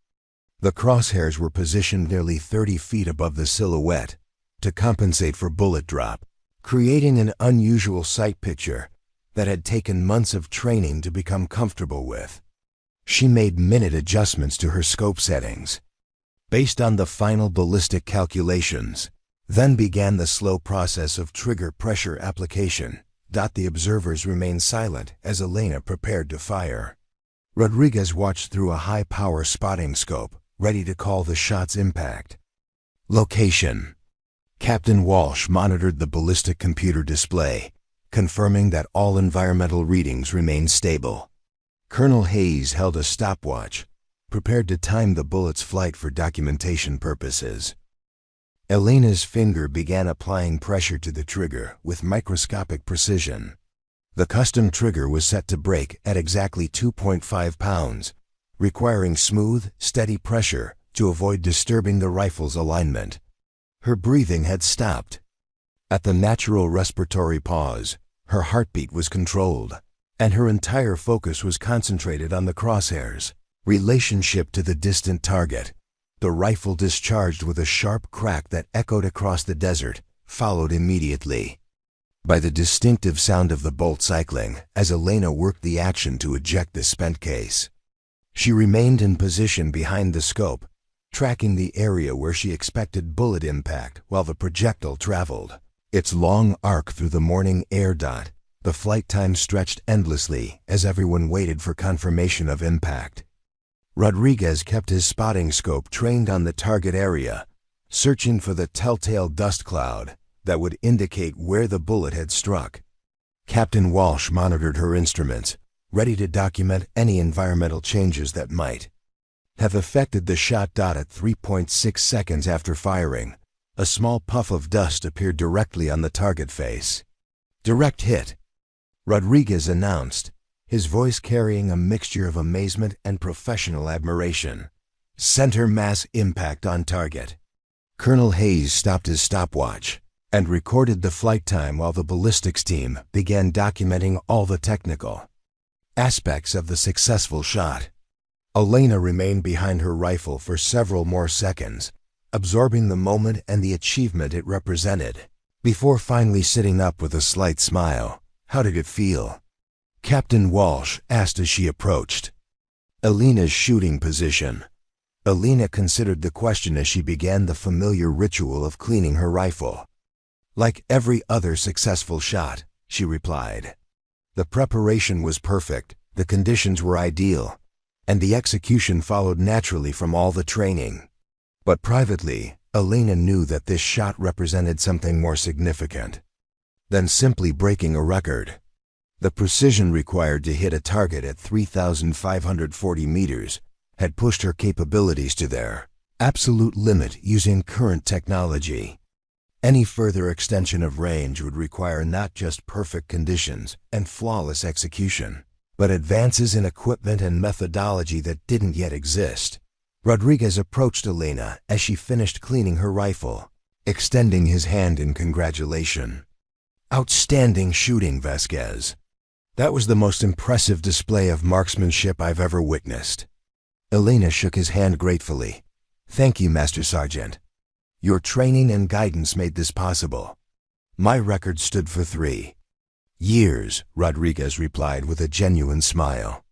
The crosshairs were positioned nearly 30 feet above the silhouette to compensate for bullet drop, creating an unusual sight picture that had taken months of training to become comfortable with. She made minute adjustments to her scope settings based on the final ballistic calculations, then began the slow process of trigger pressure application. The observers remained silent as Elena prepared to fire. Rodriguez watched through a high-power spotting scope, ready to call the shot's impact. Location. Captain Walsh monitored the ballistic computer display, confirming that all environmental readings remained stable. Colonel Hayes held a stopwatch, prepared to time the bullet's flight for documentation purposes. Elena's finger began applying pressure to the trigger with microscopic precision. The custom trigger was set to break at exactly 2.5 pounds, requiring smooth, steady pressure to avoid disturbing the rifle's alignment. Her breathing had stopped. At the natural respiratory pause, her heartbeat was controlled, and her entire focus was concentrated on the crosshairs' relationship to the distant target. The rifle discharged with a sharp crack that echoed across the desert, followed immediately by the distinctive sound of the bolt cycling as Elena worked the action to eject the spent case. She remained in position behind the scope, tracking the area where she expected bullet impact while the projectile traveled its long arc through the morning air. The flight time stretched endlessly as everyone waited for confirmation of impact. Rodriguez kept his spotting scope trained on the target area, searching for the telltale dust cloud that would indicate where the bullet had struck. Captain Walsh monitored her instruments, ready to document any environmental changes that might have affected the shot. At 3.6 seconds after firing, a small puff of dust appeared directly on the target face. "Direct hit," Rodriguez announced, his voice carrying a mixture of amazement and professional admiration. "Center mass impact on target." Colonel Hayes stopped his stopwatch and recorded the flight time while the ballistics team began documenting all the technical aspects of the successful shot. Elena remained behind her rifle for several more seconds, absorbing the moment and the achievement it represented. Before finally sitting up with a slight smile, "How did it feel?" Captain Walsh asked as she approached. Elena's shooting position. Elena considered the question as she began the familiar ritual of cleaning her rifle. "Like every other successful shot," she replied. "The preparation was perfect, the conditions were ideal, and the execution followed naturally from all the training." But privately, Elena knew that this shot represented something more significant than simply breaking a record. The precision required to hit a target at 3,540 meters had pushed her capabilities to their absolute limit using current technology. Any further extension of range would require not just perfect conditions and flawless execution, but advances in equipment and methodology that didn't yet exist. Rodriguez approached Elena as she finished cleaning her rifle, extending his hand in congratulation. "Outstanding shooting, Vasquez. That was the most impressive display of marksmanship I've ever witnessed." Elena shook his hand gratefully. "Thank you, Master Sergeant. Your training and guidance made this possible." "My record stood for 3 years," Rodriguez replied with a genuine smile.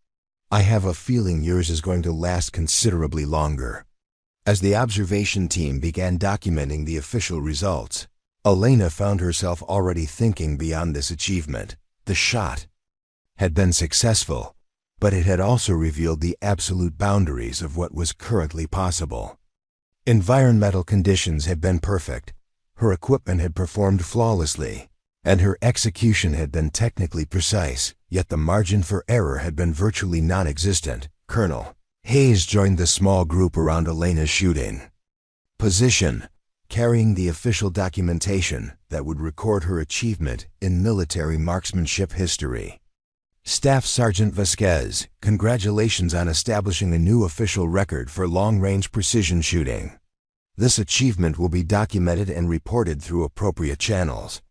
"I have a feeling yours is going to last considerably longer." As the observation team began documenting the official results, Elena found herself already thinking beyond this achievement. The shot had been successful, but it had also revealed the absolute boundaries of what was currently possible. Environmental conditions had been perfect, her equipment had performed flawlessly, and her execution had been technically precise, yet the margin for error had been virtually non-existent. Colonel Hayes joined the small group around Elena's shooting position, carrying the official documentation that would record her achievement in military marksmanship history. "Staff Sergeant Vasquez, congratulations on establishing a new official record for long-range precision shooting. This achievement will be documented and reported through appropriate channels."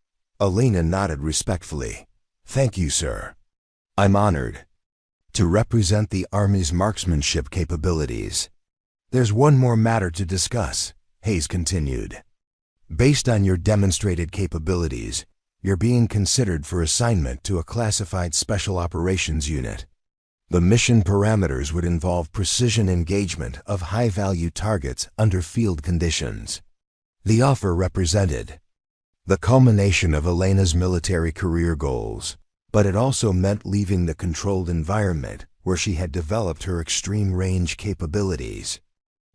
Elena nodded respectfully. "Thank you, sir. I'm honored to represent the Army's marksmanship capabilities." "There's one more matter to discuss," Hayes continued. "Based on your demonstrated capabilities, you're being considered for assignment to a classified special operations unit. The mission parameters would involve precision engagement of high-value targets under field conditions." The offer represented the culmination of Elena's military career goals, but it also meant leaving the controlled environment where she had developed her extreme range capabilities.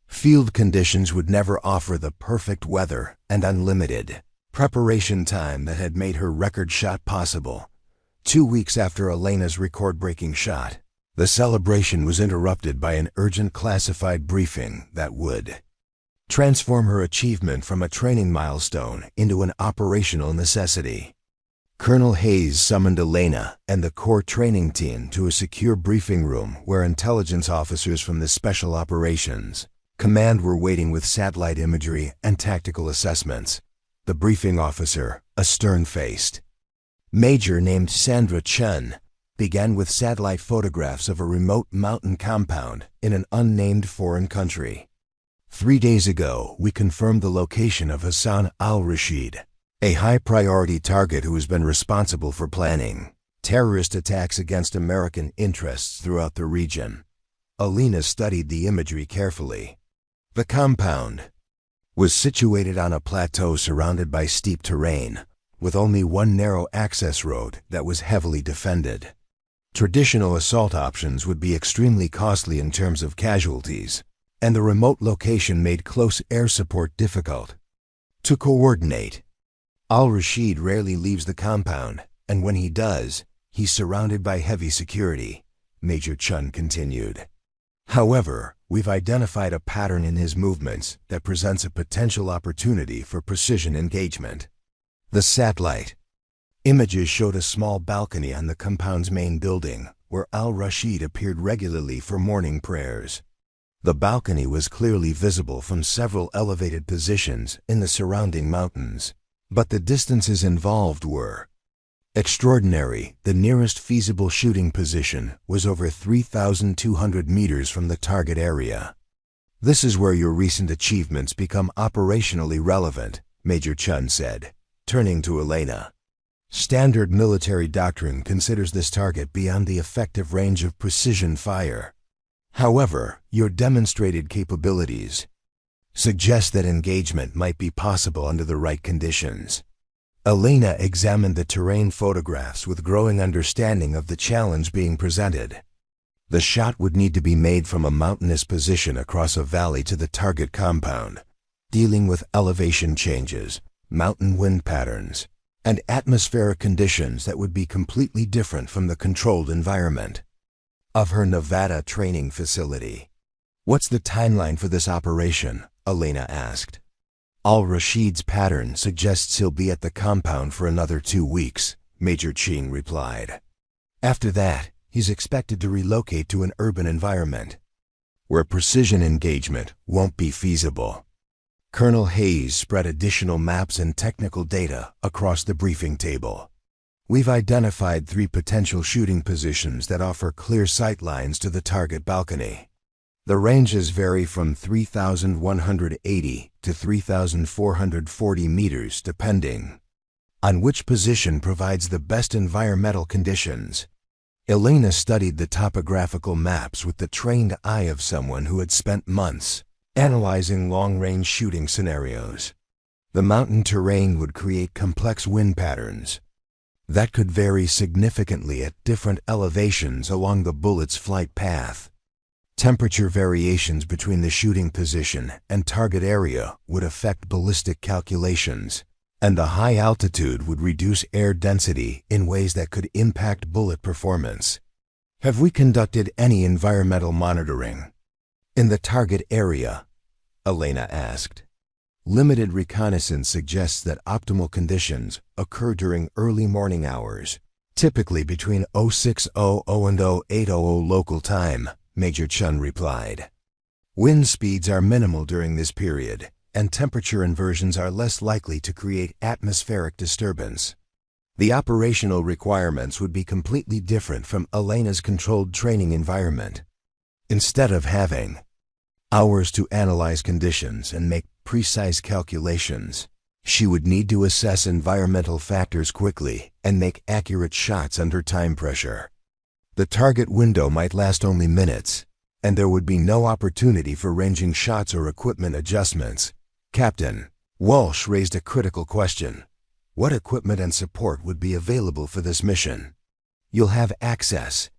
Field conditions would never offer the perfect weather and unlimited preparation time that had made her record shot possible. 2 weeks after Elena's record-breaking shot, the celebration was interrupted by an urgent classified briefing that would transform her achievement from a training milestone into an operational necessity. Colonel Hayes summoned Elena and the core training team to a secure briefing room where intelligence officers from the Special Operations Command were waiting with satellite imagery and tactical assessments. The briefing officer, a stern-faced major named Sandra Chen, began with satellite photographs of a remote mountain compound in an unnamed foreign country. 3 days ago, we confirmed the location of Hassan al-Rashid, a high-priority target who has been responsible for planning terrorist attacks against American interests throughout the region. Elena studied the imagery carefully. The compound was situated on a plateau surrounded by steep terrain, with only one narrow access road that was heavily defended. Traditional assault options would be extremely costly in terms of casualties, and the remote location made close air support difficult to coordinate. Al-Rashid rarely leaves the compound, and when he does, he's surrounded by heavy security, Major Chun continued. However, we've identified a pattern in his movements that presents a potential opportunity for precision engagement. The satellite images showed a small balcony on the compound's main building, where al-Rashid appeared regularly for morning prayers. The balcony was clearly visible from several elevated positions in the surrounding mountains, but the distances involved were extraordinary. The nearest feasible shooting position was over 3,200 meters from the target area. This is where your recent achievements become operationally relevant, Major Chun said, turning to Elena. Standard military doctrine considers this target beyond the effective range of precision fire. However, your demonstrated capabilities suggest that engagement might be possible under the right conditions. Elena examined the terrain photographs with growing understanding of the challenge being presented. The shot would need to be made from a mountainous position across a valley to the target compound, dealing with elevation changes, mountain wind patterns, and atmospheric conditions that would be completely different from the controlled environment of her Nevada training facility. "What's the timeline for this operation?" Elena asked. "Al-Rashid's pattern suggests he'll be at the compound for another 2 weeks," Major Ching replied. "After that, he's expected to relocate to an urban environment where precision engagement won't be feasible." Colonel Hayes spread additional maps and technical data across the briefing table. "We've identified 3 potential shooting positions that offer clear sight lines to the target balcony. The ranges vary from 3,180 to 3,440 meters depending on which position provides the best environmental conditions." Elena studied the topographical maps with the trained eye of someone who had spent months analyzing long-range shooting scenarios. The mountain terrain would create complex wind patterns that could vary significantly at different elevations along the bullet's flight path. Temperature variations between the shooting position and target area would affect ballistic calculations, and the high altitude would reduce air density in ways that could impact bullet performance. "Have we conducted any environmental monitoring in the target area?" Elena asked. "Limited reconnaissance suggests that optimal conditions occur during early morning hours, typically between 0600 and 0800 local time," Major Chun replied. "Wind speeds are minimal during this period, and temperature inversions are less likely to create atmospheric disturbance." The operational requirements would be completely different from Elena's controlled training environment. Instead of having hours to analyze conditions and make precise calculations, she would need to assess environmental factors quickly and make accurate shots under time pressure. The target window might last only minutes, and there would be no opportunity for ranging shots or equipment adjustments. Captain Walsh raised a critical question. "What equipment and support would be available for this mission?" "You'll have access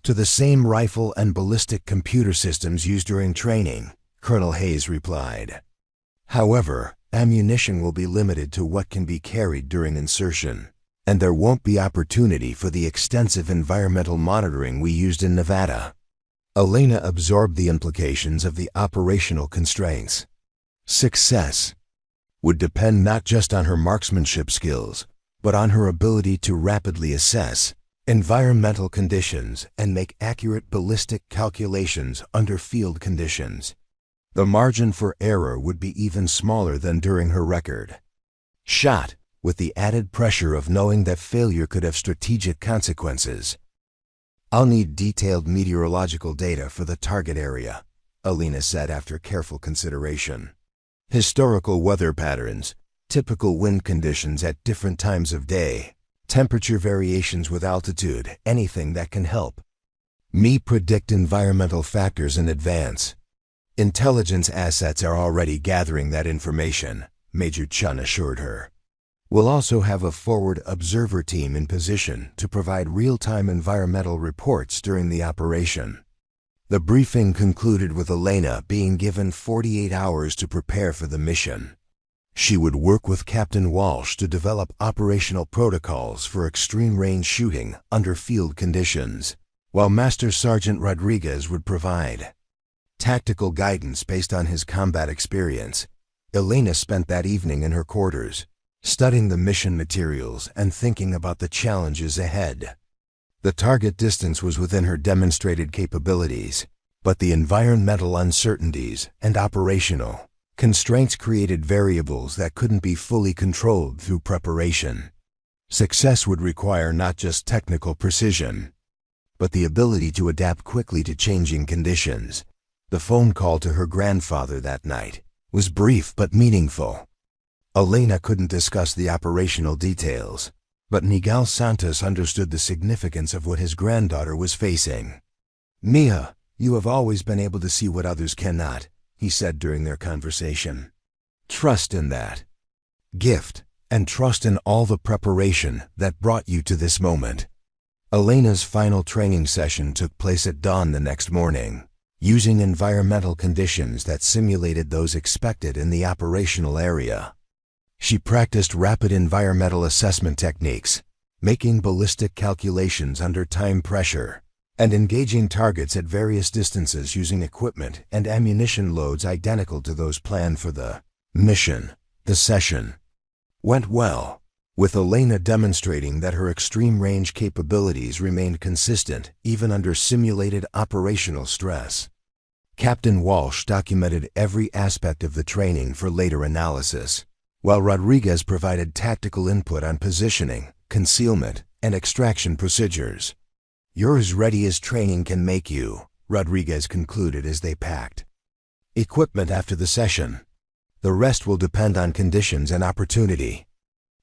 to the same rifle and ballistic computer systems used during training," Colonel Hayes replied. "However, ammunition will be limited to what can be carried during insertion, and there won't be opportunity for the extensive environmental monitoring we used in Nevada." Elena absorbed the implications of the operational constraints. Success would depend not just on her marksmanship skills, but on her ability to rapidly assess environmental conditions and make accurate ballistic calculations under field conditions. The margin for error would be even smaller than during her record shot, with the added pressure of knowing that failure could have strategic consequences. "I'll need detailed meteorological data for the target area," Elena said after careful consideration. "Historical weather patterns, typical wind conditions at different times of day, temperature variations with altitude, anything that can help me predict environmental factors in advance." "Intelligence assets are already gathering that information," Major Chun assured her. "We'll also have a forward observer team in position to provide real-time environmental reports during the operation." The briefing concluded with Elena being given 48 hours to prepare for the mission. She would work with Captain Walsh to develop operational protocols for extreme-range shooting under field conditions, while Master Sergeant Rodriguez would provide tactical guidance based on his combat experience. Elena spent that evening in her quarters, studying the mission materials and thinking about the challenges ahead. The target distance was within her demonstrated capabilities, but the environmental uncertainties and operational constraints created variables that couldn't be fully controlled through preparation. Success would require not just technical precision, but the ability to adapt quickly to changing conditions. The phone call to her grandfather that night was brief but meaningful. Elena couldn't discuss the operational details, but Miguel Santos understood the significance of what his granddaughter was facing. "Mia, you have always been able to see what others cannot," he said during their conversation. "Trust in that gift, and trust in all the preparation that brought you to this moment." Elena's final training session took place at dawn the next morning, using environmental conditions that simulated those expected in the operational area. She practiced rapid environmental assessment techniques, making ballistic calculations under time pressure, and engaging targets at various distances using equipment and ammunition loads identical to those planned for the mission. The session went well, with Elena demonstrating that her extreme range capabilities remained consistent even under simulated operational stress. Captain Walsh documented every aspect of the training for later analysis, while Rodriguez provided tactical input on positioning, concealment, and extraction procedures. "You're as ready as training can make you," Rodriguez concluded as they packed equipment after the session. "The rest will depend on conditions and opportunity."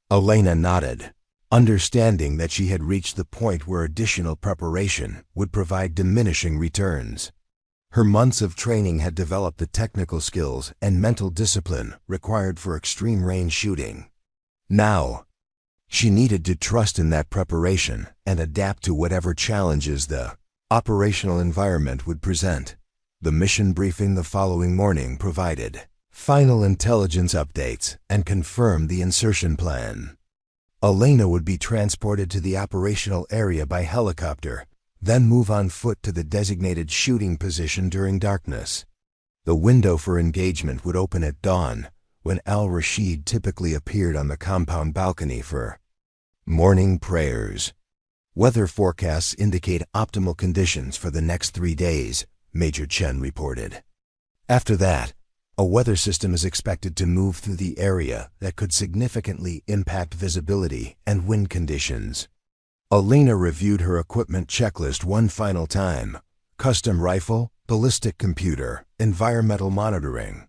Elena nodded, understanding that she had reached the point where additional preparation would provide diminishing returns. Her months of training had developed the technical skills and mental discipline required for extreme range shooting. Now, she needed to trust in that preparation and adapt to whatever challenges the operational environment would present. The mission briefing the following morning provided final intelligence updates and confirmed the insertion plan. Elena would be transported to the operational area by helicopter, then move on foot to the designated shooting position during darkness. The window for engagement would open at dawn, when Al-Rashid typically appeared on the compound balcony for morning prayers. "Weather forecasts indicate optimal conditions for the next 3 days," Major Chen reported. "After that, a weather system is expected to move through the area that could significantly impact visibility and wind conditions." Elena reviewed her equipment checklist one final time: custom rifle, ballistic computer, environmental monitoring,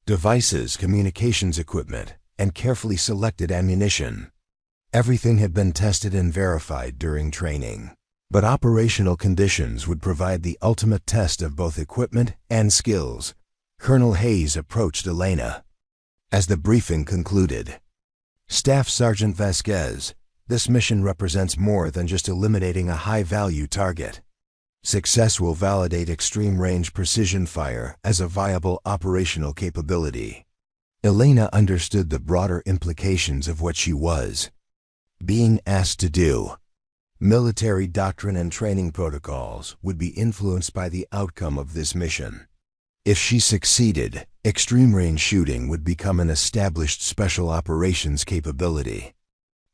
devices, communications equipment, and carefully selected ammunition. Everything had been tested and verified during training, but operational conditions would provide the ultimate test of both equipment and skills. Colonel Hayes approached Elena as the briefing concluded. "Staff Sergeant Vasquez, this mission represents more than just eliminating a high-value target. Success will validate extreme-range precision fire as a viable operational capability." Elena understood the broader implications of what she was being asked to do. Military doctrine and training protocols would be influenced by the outcome of this mission. If she succeeded, extreme-range shooting would become an established special operations capability.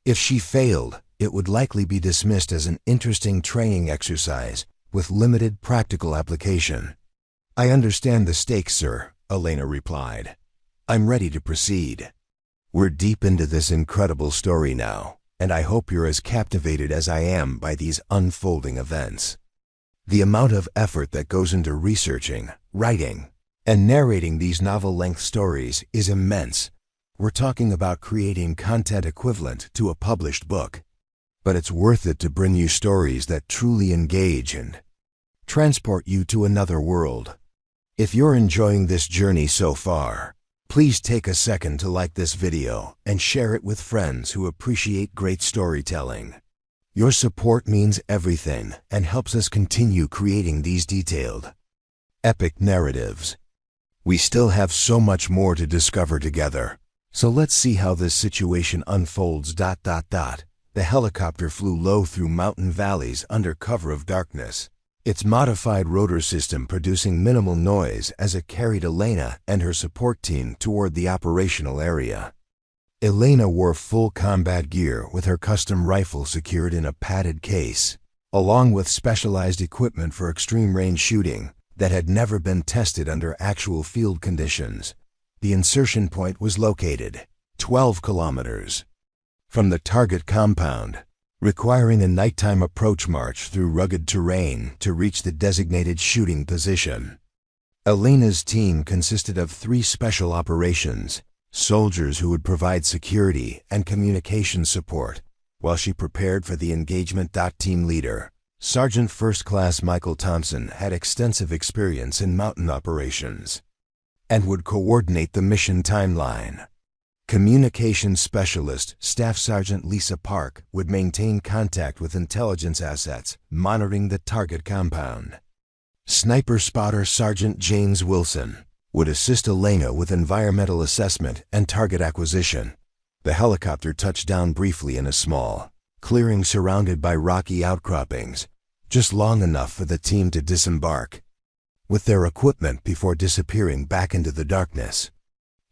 If she failed, it would likely be dismissed as an interesting training exercise with limited practical application. "I understand the stakes, sir," Elena replied. "I'm ready to proceed. We're deep into this incredible story now, and I hope you're as captivated as I am by these unfolding events. The amount of effort that goes into researching, writing, and narrating these novel-length stories is immense. We're talking about creating content equivalent to a published book. But it's worth it to bring you stories that truly engage and transport you to another world. If you're enjoying this journey so far, please take a second to like this video and share it with friends who appreciate great storytelling. Your support means everything and helps us continue creating these detailed, epic narratives. We still have so much more to discover together. So let's see how this situation unfolds. The helicopter flew low through mountain valleys under cover of darkness, its modified rotor system producing minimal noise as it carried Elena and her support team toward the operational area. Elena wore full combat gear with her custom rifle secured in a padded case, along with specialized equipment for extreme-range shooting that had never been tested under actual field conditions. The insertion point was located 12 kilometers from the target compound, requiring a nighttime approach march through rugged terrain to reach the designated shooting position. Elena's team consisted of 3 special operations soldiers who would provide security and communication support, while she prepared for the engagement. Team leader, Sergeant First Class Michael Thompson, had extensive experience in mountain operations and would coordinate the mission timeline. Communications Specialist Staff Sergeant Lisa Park would maintain contact with intelligence assets, monitoring the target compound. Sniper Spotter Sergeant James Wilson would assist Elena with environmental assessment and target acquisition. The helicopter touched down briefly in a small clearing surrounded by rocky outcroppings, just long enough for the team to disembark with their equipment before disappearing back into the darkness.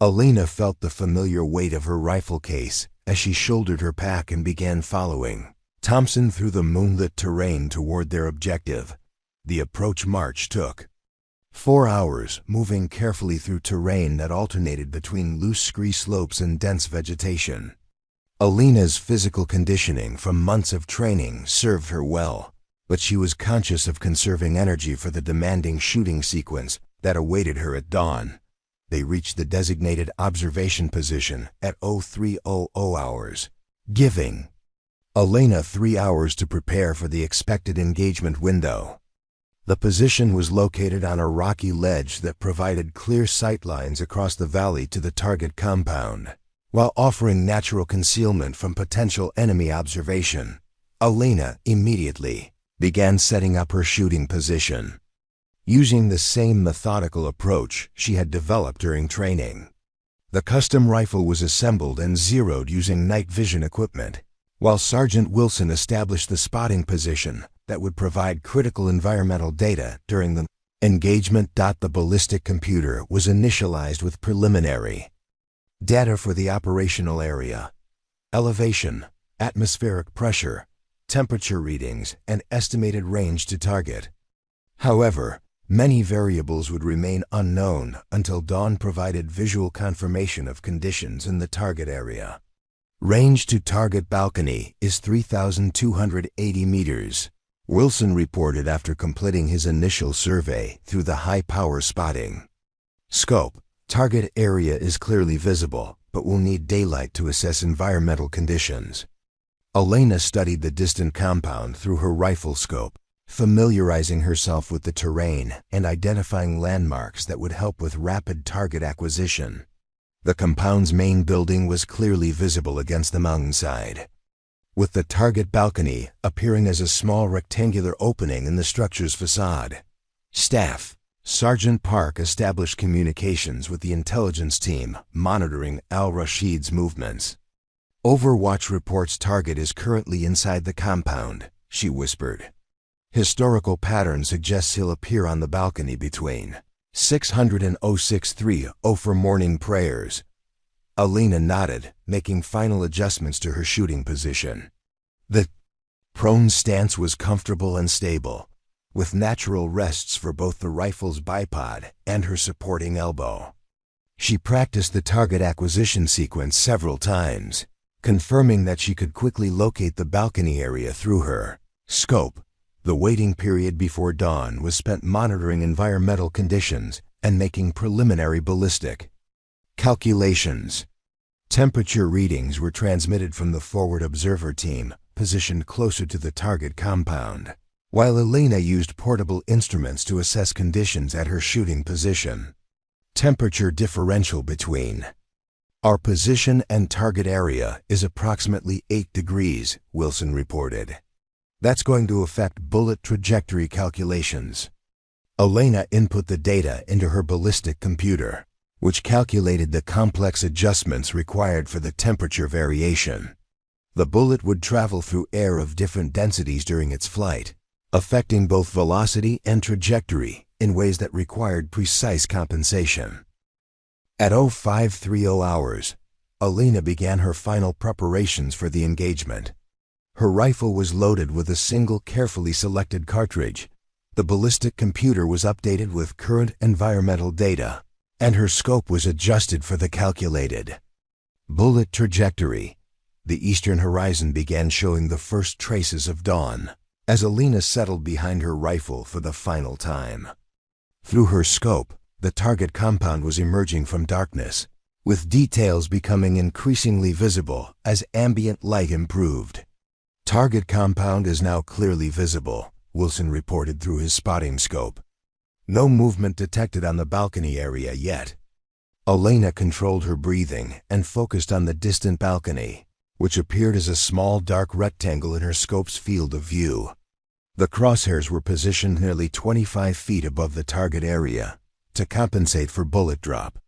Elena felt the familiar weight of her rifle case as she shouldered her pack and began following Thompson through the moonlit terrain toward their objective. The approach march took 4 hours, moving carefully through terrain that alternated between loose scree slopes and dense vegetation. Elena's physical conditioning from months of training served her well, but she was conscious of conserving energy for the demanding shooting sequence that awaited her at dawn. They reached the designated observation position at 0300 hours, giving Elena 3 hours to prepare for the expected engagement window. The position was located on a rocky ledge that provided clear sight lines across the valley to the target compound, while offering natural concealment from potential enemy observation. Elena immediately began setting up her shooting position, using the same methodical approach she had developed during training. The custom rifle was assembled and zeroed using night vision equipment, while Sergeant Wilson established the spotting position that would provide critical environmental data during the engagement. The ballistic computer was initialized with preliminary data for the operational area, elevation, atmospheric pressure, temperature readings, and estimated range to target. However, many variables would remain unknown until dawn provided visual confirmation of conditions in the target area. Range to target balcony is 3,280 meters. Wilson reported after completing his initial survey through the high-power spotting scope. Target area is clearly visible, but will need daylight to assess environmental conditions. Elena studied the distant compound through her rifle scope, familiarizing herself with the terrain and identifying landmarks that would help with rapid target acquisition. The compound's main building was clearly visible against the mountainside, with the target balcony appearing as a small rectangular opening in the structure's facade. Staff Sergeant Park established communications with the intelligence team, monitoring al-Rashid's movements. Overwatch reports target is currently inside the compound, she whispered. Historical pattern suggests he'll appear on the balcony between 600 and 0630 for morning prayers. Elena nodded, making final adjustments to her shooting position. The prone stance was comfortable and stable, with natural rests for both the rifle's bipod and her supporting elbow. She practiced the target acquisition sequence several times, confirming that she could quickly locate the balcony area through her scope. The waiting period before dawn was spent monitoring environmental conditions and making preliminary ballistic calculations. Temperature readings were transmitted from the forward observer team, positioned closer to the target compound, while Elena used portable instruments to assess conditions at her shooting position. Temperature differential between our position and target area is approximately 8 degrees, Wilson reported. That's going to affect bullet trajectory calculations. Elena input the data into her ballistic computer, which calculated the complex adjustments required for the temperature variation. The bullet would travel through air of different densities during its flight, affecting both velocity and trajectory in ways that required precise compensation. At 0530 hours, Elena began her final preparations for the engagement. Her rifle was loaded with a single carefully selected cartridge. The ballistic computer was updated with current environmental data, and her scope was adjusted for the calculated bullet trajectory. The eastern horizon began showing the first traces of dawn as Elena settled behind her rifle for the final time. Through her scope, The target compound was emerging from darkness, with details becoming increasingly visible as ambient light improved. Target compound is now clearly visible, Wilson reported through his spotting scope. No movement detected on the balcony area yet. Elena controlled her breathing and focused on the distant balcony, which appeared as a small dark rectangle in her scope's field of view. The crosshairs were positioned nearly 25 feet above the target area to compensate for bullet drop,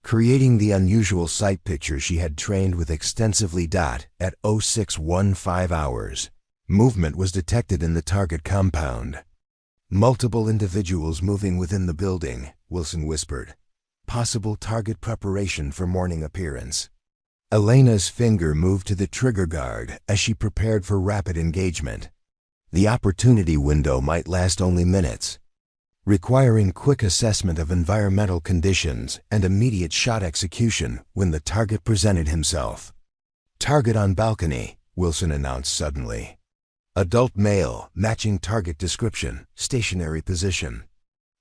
creating the unusual sight picture she had trained with extensively. At 0615 hours, movement was detected in the target compound. Multiple individuals moving within the building, Wilson whispered. Possible target preparation for morning appearance. Elena's finger moved to the trigger guard as she prepared for rapid engagement. The opportunity window might last only minutes, requiring quick assessment of environmental conditions and immediate shot execution when the target presented himself. Target on balcony, Wilson announced suddenly. Adult male, matching target description, stationary position.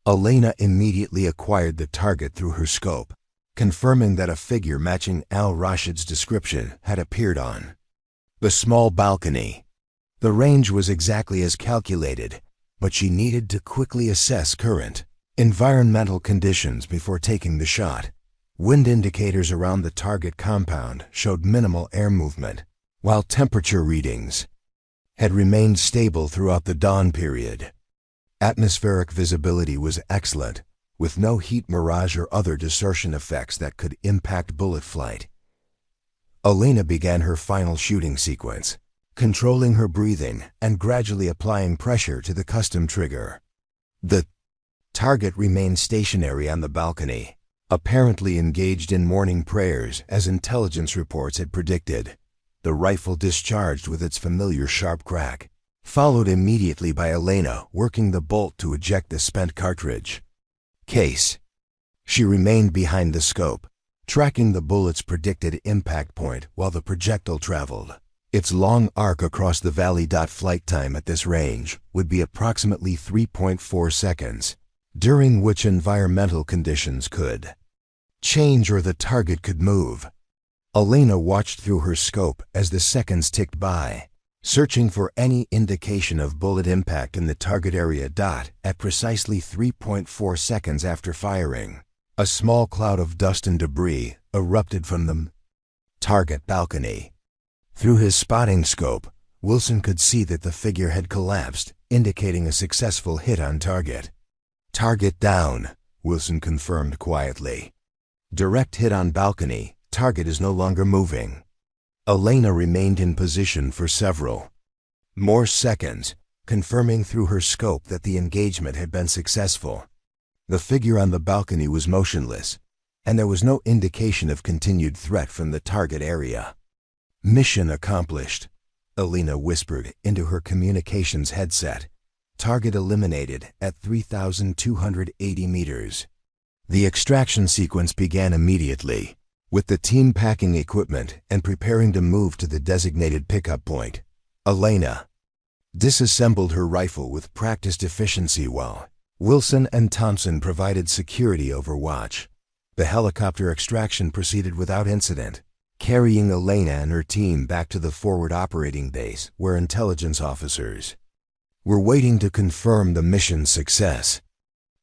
Elena immediately acquired the target through her scope, confirming that a figure matching al-Rashid's description had appeared on the small balcony. The range was exactly as calculated, but she needed to quickly assess current environmental conditions before taking the shot. Wind indicators around the target compound showed minimal air movement, while temperature readings had remained stable throughout the dawn period. Atmospheric visibility was excellent, with no heat mirage or other distortion effects that could impact bullet flight. Elena began her final shooting sequence, controlling her breathing and gradually applying pressure to the custom trigger. The target remained stationary on the balcony, apparently engaged in morning prayers as intelligence reports had predicted. The rifle discharged with its familiar sharp crack, followed immediately by Elena working the bolt to eject the spent cartridge case. She remained behind the scope, tracking the bullet's predicted impact point while the projectile traveled. Its long arc across the valley. Flight time at this range would be approximately 3.4 seconds, during which environmental conditions could change or the target could move. Elena watched through her scope as the seconds ticked by, searching for any indication of bullet impact in the target area. At precisely 3.4 seconds after firing, a small cloud of dust and debris erupted from the target balcony. Through his spotting scope, Wilson could see that the figure had collapsed, indicating a successful hit on target. Target down, Wilson confirmed quietly. Direct hit on balcony, target is no longer moving. Elena remained in position for several more seconds, confirming through her scope that the engagement had been successful. The figure on the balcony was motionless, and there was no indication of continued threat from the target area. Mission accomplished, Elena whispered into her communications headset. Target eliminated at 3,280 meters. The extraction sequence began immediately, with the team packing equipment and preparing to move to the designated pickup point. Elena disassembled her rifle with practiced efficiency while Wilson and Thompson provided security overwatch. The helicopter extraction proceeded without incident, carrying Elena and her team back to the forward operating base where intelligence officers were waiting to confirm the mission's success.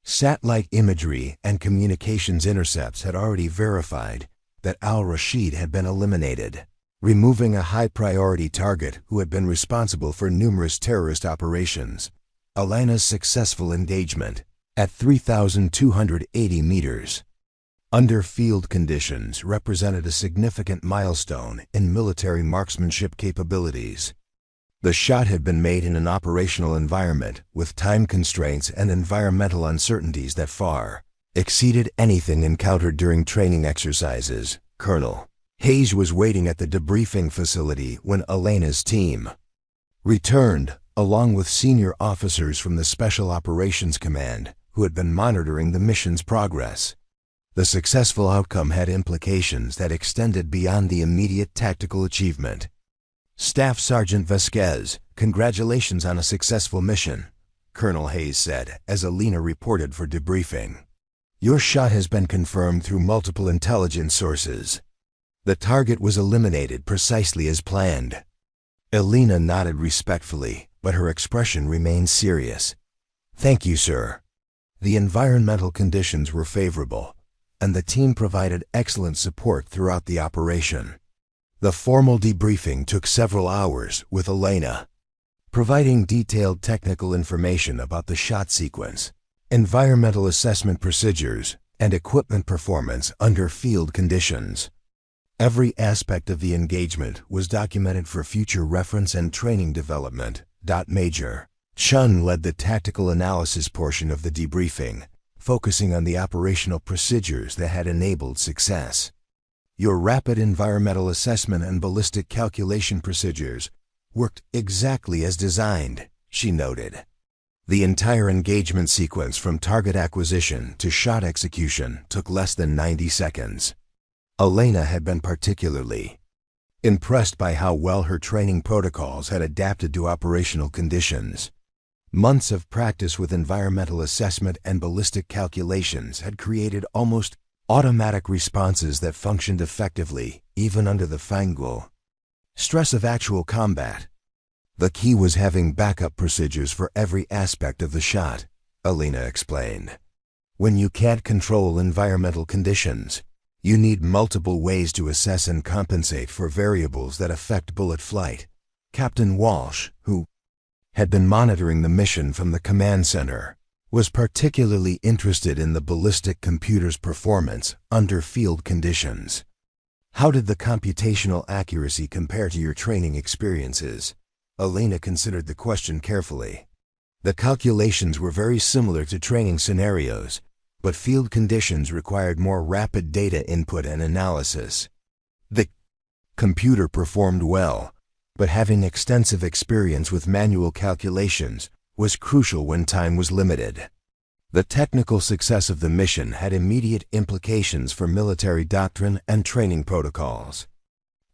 Satellite imagery and communications intercepts had already verified that al-Rashid had been eliminated, removing a high-priority target who had been responsible for numerous terrorist operations. Elena's successful engagement at 3,280 meters under field conditions represented a significant milestone in military marksmanship capabilities. The shot had been made in an operational environment with time constraints and environmental uncertainties that far exceeded anything encountered during training exercises. Colonel Hayes was waiting at the debriefing facility when Elena's team returned, along with senior officers from the Special Operations Command who had been monitoring the mission's progress. The successful outcome had implications that extended beyond the immediate tactical achievement. Staff Sergeant Vasquez, congratulations on a successful mission, Colonel Hayes said as Elena reported for debriefing. Your shot has been confirmed through multiple intelligence sources. The target was eliminated precisely as planned. Elena nodded respectfully, but her expression remained serious. Thank you, sir. The environmental conditions were favorable, and the team provided excellent support throughout the operation. The formal debriefing took several hours with Elena, providing detailed technical information about the shot sequence, environmental assessment procedures, and equipment performance under field conditions. Every aspect of the engagement was documented for future reference and training development. Major Chun led the tactical analysis portion of the debriefing, focusing on the operational procedures that had enabled success. Your rapid environmental assessment and ballistic calculation procedures worked exactly as designed, she noted. The entire engagement sequence from target acquisition to shot execution took less than 90 seconds. Elena had been particularly impressed by how well her training protocols had adapted to operational conditions. Months of practice with environmental assessment and ballistic calculations had created almost automatic responses that functioned effectively, even under the fangual stress of actual combat. The key was having backup procedures for every aspect of the shot, Elena explained. When you can't control environmental conditions, you need multiple ways to assess and compensate for variables that affect bullet flight. Captain Walsh, who had been monitoring the mission from the command center, was particularly interested in the ballistic computer's performance under field conditions. How did the computational accuracy compare to your training experiences? Elena considered the question carefully. The calculations were very similar to training scenarios, but field conditions required more rapid data input and analysis. The computer performed well, but having extensive experience with manual calculations was crucial when time was limited. The technical success of the mission had immediate implications for military doctrine and training protocols.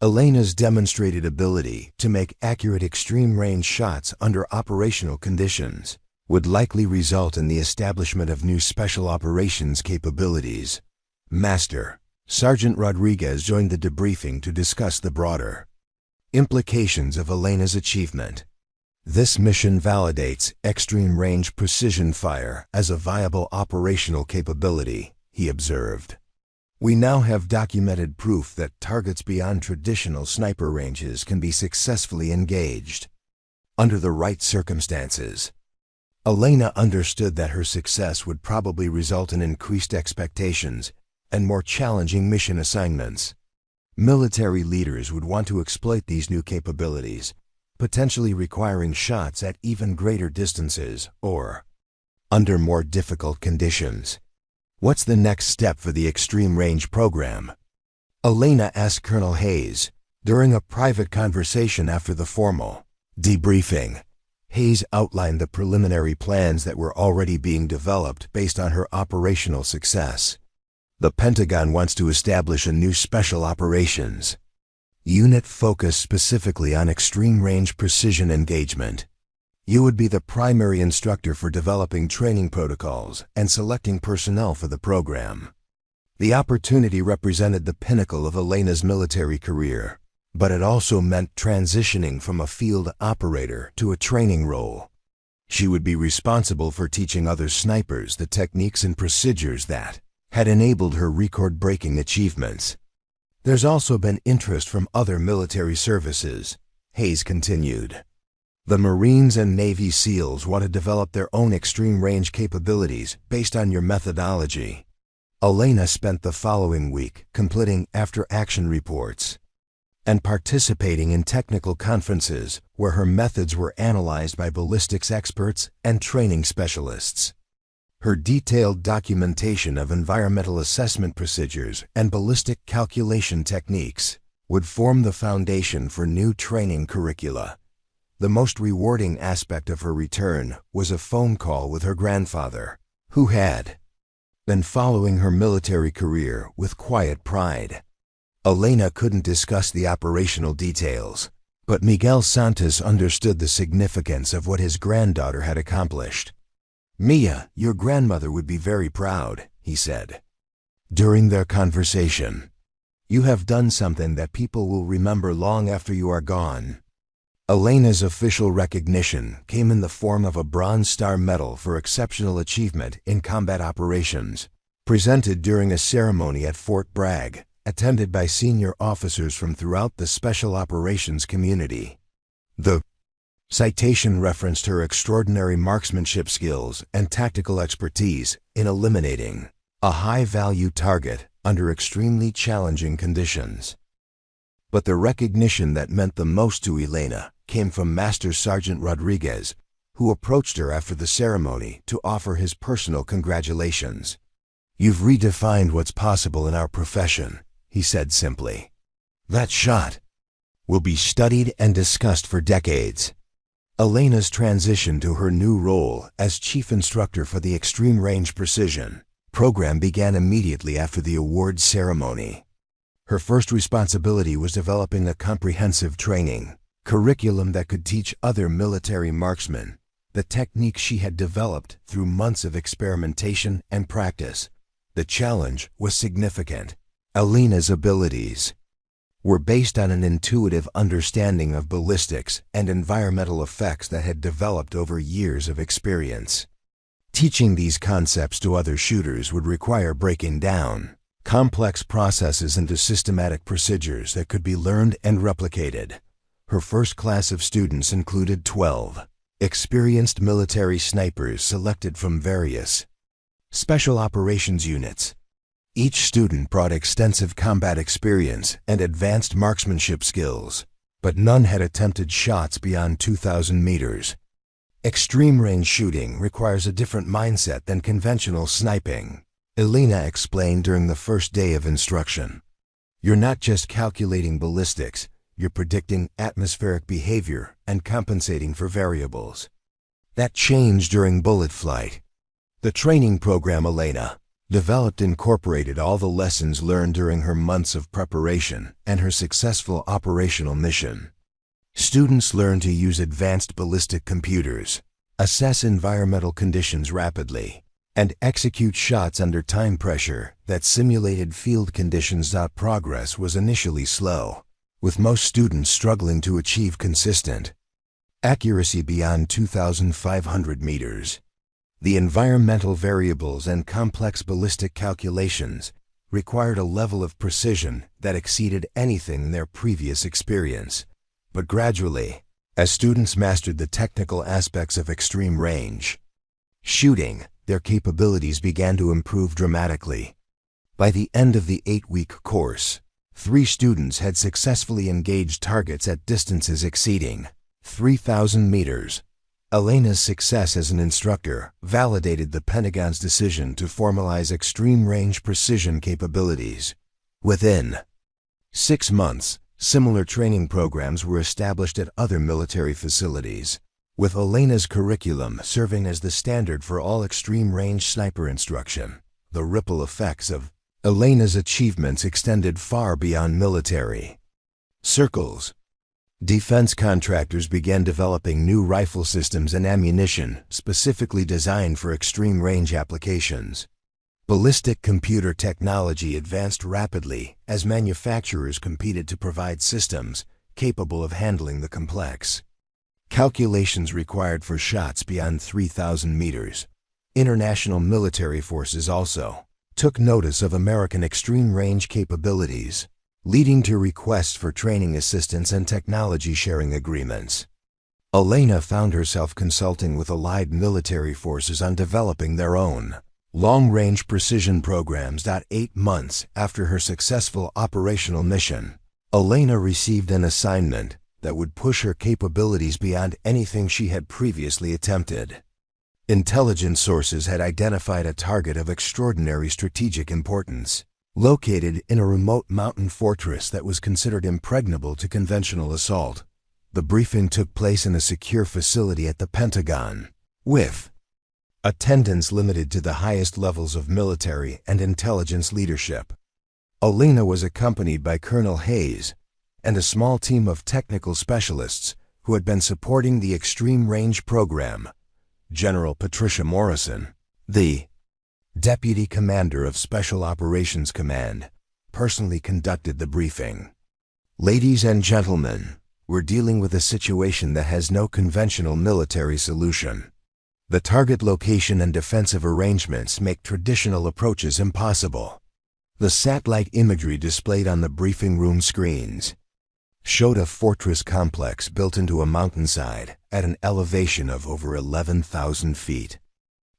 Elena's demonstrated ability to make accurate extreme-range shots under operational conditions would likely result in the establishment of new special operations capabilities. Master Sergeant Rodriguez joined the debriefing to discuss the broader implications of Elena's achievement. This mission validates extreme-range precision fire as a viable operational capability, he observed. We now have documented proof that targets beyond traditional sniper ranges can be successfully engaged under the right circumstances. Elena understood that her success would probably result in increased expectations and more challenging mission assignments. Military leaders would want to exploit these new capabilities, potentially requiring shots at even greater distances or under more difficult conditions. What's the next step for the Extreme Range program? Elena asked Colonel Hayes during a private conversation after the formal debriefing. Hayes outlined the preliminary plans that were already being developed based on her operational success. The Pentagon wants to establish a new special operations unit focused specifically on extreme-range precision engagement. You would be the primary instructor for developing training protocols and selecting personnel for the program. The opportunity represented the pinnacle of Elena's military career, but it also meant transitioning from a field operator to a training role. She would be responsible for teaching other snipers the techniques and procedures that had enabled her record-breaking achievements. There's also been interest from other military services, Hayes continued. The Marines and Navy SEALs want to develop their own extreme-range capabilities based on your methodology. Elena spent the following week completing after-action reports and participating in technical conferences where her methods were analyzed by ballistics experts and training specialists. Her detailed documentation of environmental assessment procedures and ballistic calculation techniques would form the foundation for new training curricula. The most rewarding aspect of her return was a phone call with her grandfather, who had been following her military career with quiet pride. Elena couldn't discuss the operational details, but Miguel Santos understood the significance of what his granddaughter had accomplished. "Mia, your grandmother would be very proud," he said. During their conversation, "You have done something that people will remember long after you are gone." Elena's official recognition came in the form of a Bronze Star Medal for exceptional achievement in combat operations, presented during a ceremony at Fort Bragg, attended by senior officers from throughout the special operations community. The citation referenced her extraordinary marksmanship skills and tactical expertise in eliminating a high-value target under extremely challenging conditions. But the recognition that meant the most to Elena came from Master Sergeant Rodriguez, who approached her after the ceremony to offer his personal congratulations. "You've redefined what's possible in our profession," he said simply. "That shot will be studied and discussed for decades." Elena's transition to her new role as chief instructor for the Extreme Range Precision program began immediately after the awards ceremony. Her first responsibility was developing a comprehensive training curriculum that could teach other military marksmen the techniques she had developed through months of experimentation and practice. The challenge was significant. Elena's abilities were based on an intuitive understanding of ballistics and environmental effects that had developed over years of experience. Teaching these concepts to other shooters would require breaking down complex processes into systematic procedures that could be learned and replicated. Her first class of students included 12 experienced military snipers selected from various special operations units. Each student brought extensive combat experience and advanced marksmanship skills, but none had attempted shots beyond 2,000 meters. Extreme range shooting requires a different mindset than conventional sniping, Elena explained during the first day of instruction. "You're not just calculating ballistics, you're predicting atmospheric behavior and compensating for variables that change during bullet flight." The training program Elena developed incorporated all the lessons learned during her months of preparation and her successful operational mission. Students learned to use advanced ballistic computers, assess environmental conditions rapidly, and execute shots under time pressure that simulated field conditions. Progress was initially slow, with most students struggling to achieve consistent accuracy beyond 2,500 meters. The environmental variables and complex ballistic calculations required a level of precision that exceeded anything in their previous experience. But gradually, as students mastered the technical aspects of extreme range shooting, their capabilities began to improve dramatically. By the end of the 8-week course, 3 students had successfully engaged targets at distances exceeding 3,000 meters. Elena's success as an instructor validated the Pentagon's decision to formalize extreme range precision capabilities. Within 6 months, similar training programs were established at other military facilities, with Elena's curriculum serving as the standard for all extreme range sniper instruction. The ripple effects of Elena's achievements extended far beyond military circles. Defense contractors began developing new rifle systems and ammunition specifically designed for extreme range applications. Ballistic computer technology advanced rapidly as manufacturers competed to provide systems capable of handling the complex calculations required for shots beyond 3,000 meters. International military forces also took notice of American extreme range capabilities, leading to requests for training assistance and technology sharing agreements. Elena found herself consulting with allied military forces on developing their own long-range precision programs. 8 months after her successful operational mission, Elena received an assignment that would push her capabilities beyond anything she had previously attempted. Intelligence sources had identified a target of extraordinary strategic importance, located in a remote mountain fortress that was considered impregnable to conventional assault. The briefing took place in a secure facility at the Pentagon, with attendance limited to the highest levels of military and intelligence leadership. Elena was accompanied by Colonel Hayes and a small team of technical specialists who had been supporting the Extreme Range program. General Patricia Morrison, the Deputy Commander of Special Operations Command, personally conducted the briefing. Ladies and gentlemen, we're dealing with a situation that has no conventional military solution. The target location and defensive arrangements make traditional approaches impossible. The satellite imagery displayed on the briefing room screens showed a fortress complex built into a mountainside at an elevation of over 11,000 feet.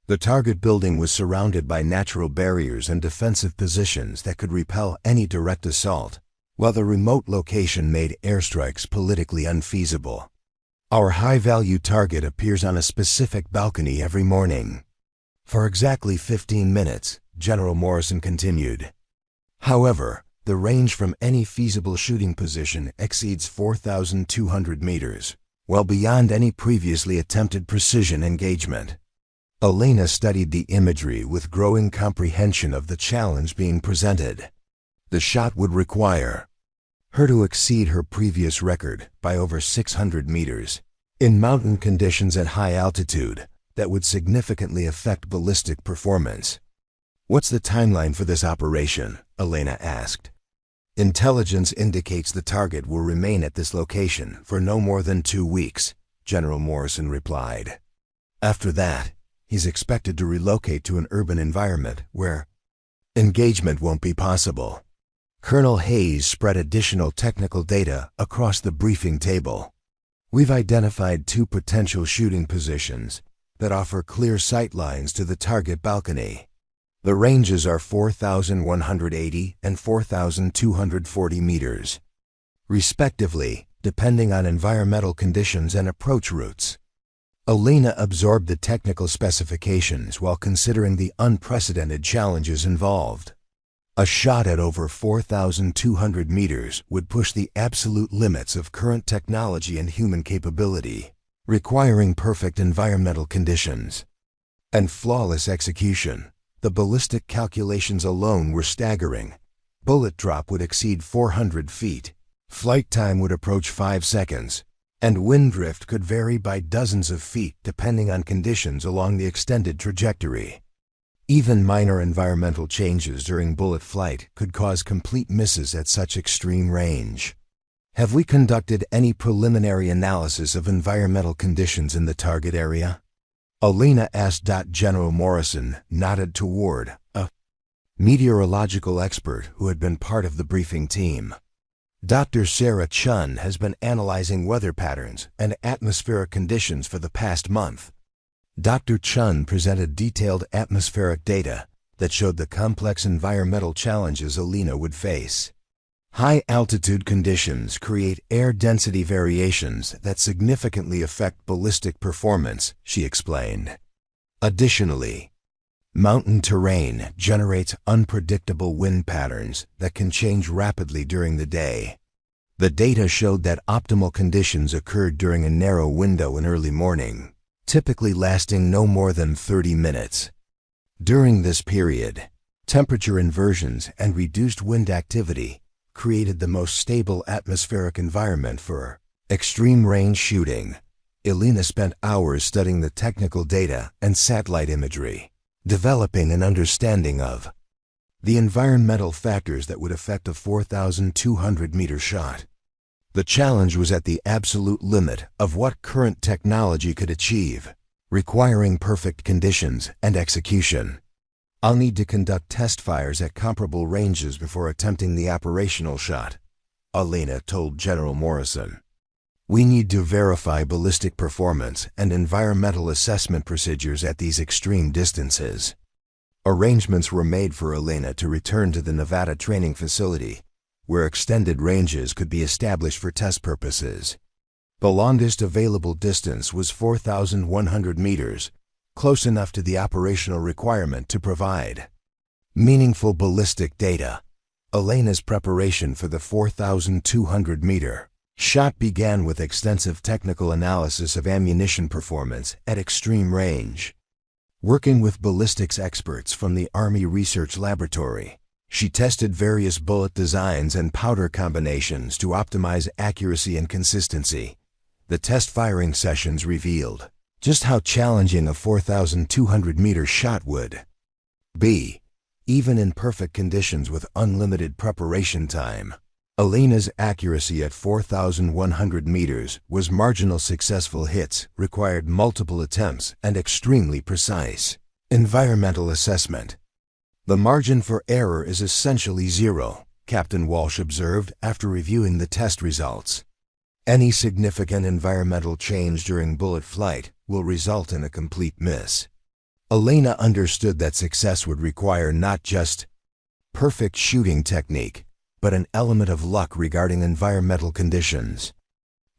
The target building was surrounded by natural barriers and defensive positions that could repel any direct assault, while the remote location made airstrikes politically unfeasible. Our high-value target appears on a specific balcony every morning. For exactly 15 minutes, General Morrison continued. However, the range from any feasible shooting position exceeds 4,200 meters, well beyond any previously attempted precision engagement. Elena studied the imagery with growing comprehension of the challenge being presented. The shot would require her to exceed her previous record by over 600 meters. In mountain conditions at high altitude, that would significantly affect ballistic performance. "What's the timeline for this operation?" Elena asked. "Intelligence indicates the target will remain at this location for no more than 2 weeks, General Morrison replied. After that, he's expected to relocate to an urban environment where engagement won't be possible. Colonel Hayes spread additional technical data across the briefing table. We've identified 2 potential shooting positions that offer clear sight lines to the target balcony. The ranges are 4,180 and 4,240 meters, respectively, depending on environmental conditions and approach routes." Elena absorbed the technical specifications while considering the unprecedented challenges involved. A shot at over 4,200 meters would push the absolute limits of current technology and human capability, requiring perfect environmental conditions and flawless execution. The ballistic calculations alone were staggering. Bullet drop would exceed 400 feet, flight time would approach 5 seconds, and wind drift could vary by dozens of feet depending on conditions along the extended trajectory. Even minor environmental changes during bullet flight could cause complete misses at such extreme range. "Have we conducted any preliminary analysis of environmental conditions in the target area?" Elena asked. General Morrison nodded toward a meteorological expert who had been part of the briefing team. "Dr. Sarah Chun has been analyzing weather patterns and atmospheric conditions for the past month." Dr. Chun presented detailed atmospheric data that showed the complex environmental challenges Elena would face. "High-altitude conditions create air density variations that significantly affect ballistic performance," she explained. "Additionally, mountain terrain generates unpredictable wind patterns that can change rapidly during the day. The data showed that optimal conditions occurred during a narrow window in early morning, typically lasting no more than 30 minutes. During this period, temperature inversions and reduced wind activity created the most stable atmospheric environment for extreme-range shooting." Elena spent hours studying the technical data and satellite imagery, developing an understanding of the environmental factors that would affect a 4,200-meter shot. The challenge was at the absolute limit of what current technology could achieve, requiring perfect conditions and execution. "I'll need to conduct test fires at comparable ranges before attempting the operational shot," Elena told General Morrison. "We need to verify ballistic performance and environmental assessment procedures at these extreme distances." Arrangements were made for Elena to return to the Nevada training facility, where extended ranges could be established for test purposes. The longest available distance was 4,100 meters, close enough to the operational requirement to provide meaningful ballistic data. Elena's preparation for the 4,200-meter shot began with extensive technical analysis of ammunition performance at extreme range. Working with ballistics experts from the Army Research Laboratory, she tested various bullet designs and powder combinations to optimize accuracy and consistency. The test firing sessions revealed just how challenging a 4,200-meter shot would B. Even in perfect conditions with unlimited preparation time, Elena's accuracy at 4,100 meters was marginal. Successful hits required multiple attempts and extremely precise. Environmental assessment. The margin for error is essentially zero, Captain Walsh observed after reviewing the test results. Any significant environmental change during bullet flight will result in a complete miss. Elena understood that success would require not just perfect shooting technique, but an element of luck regarding environmental conditions.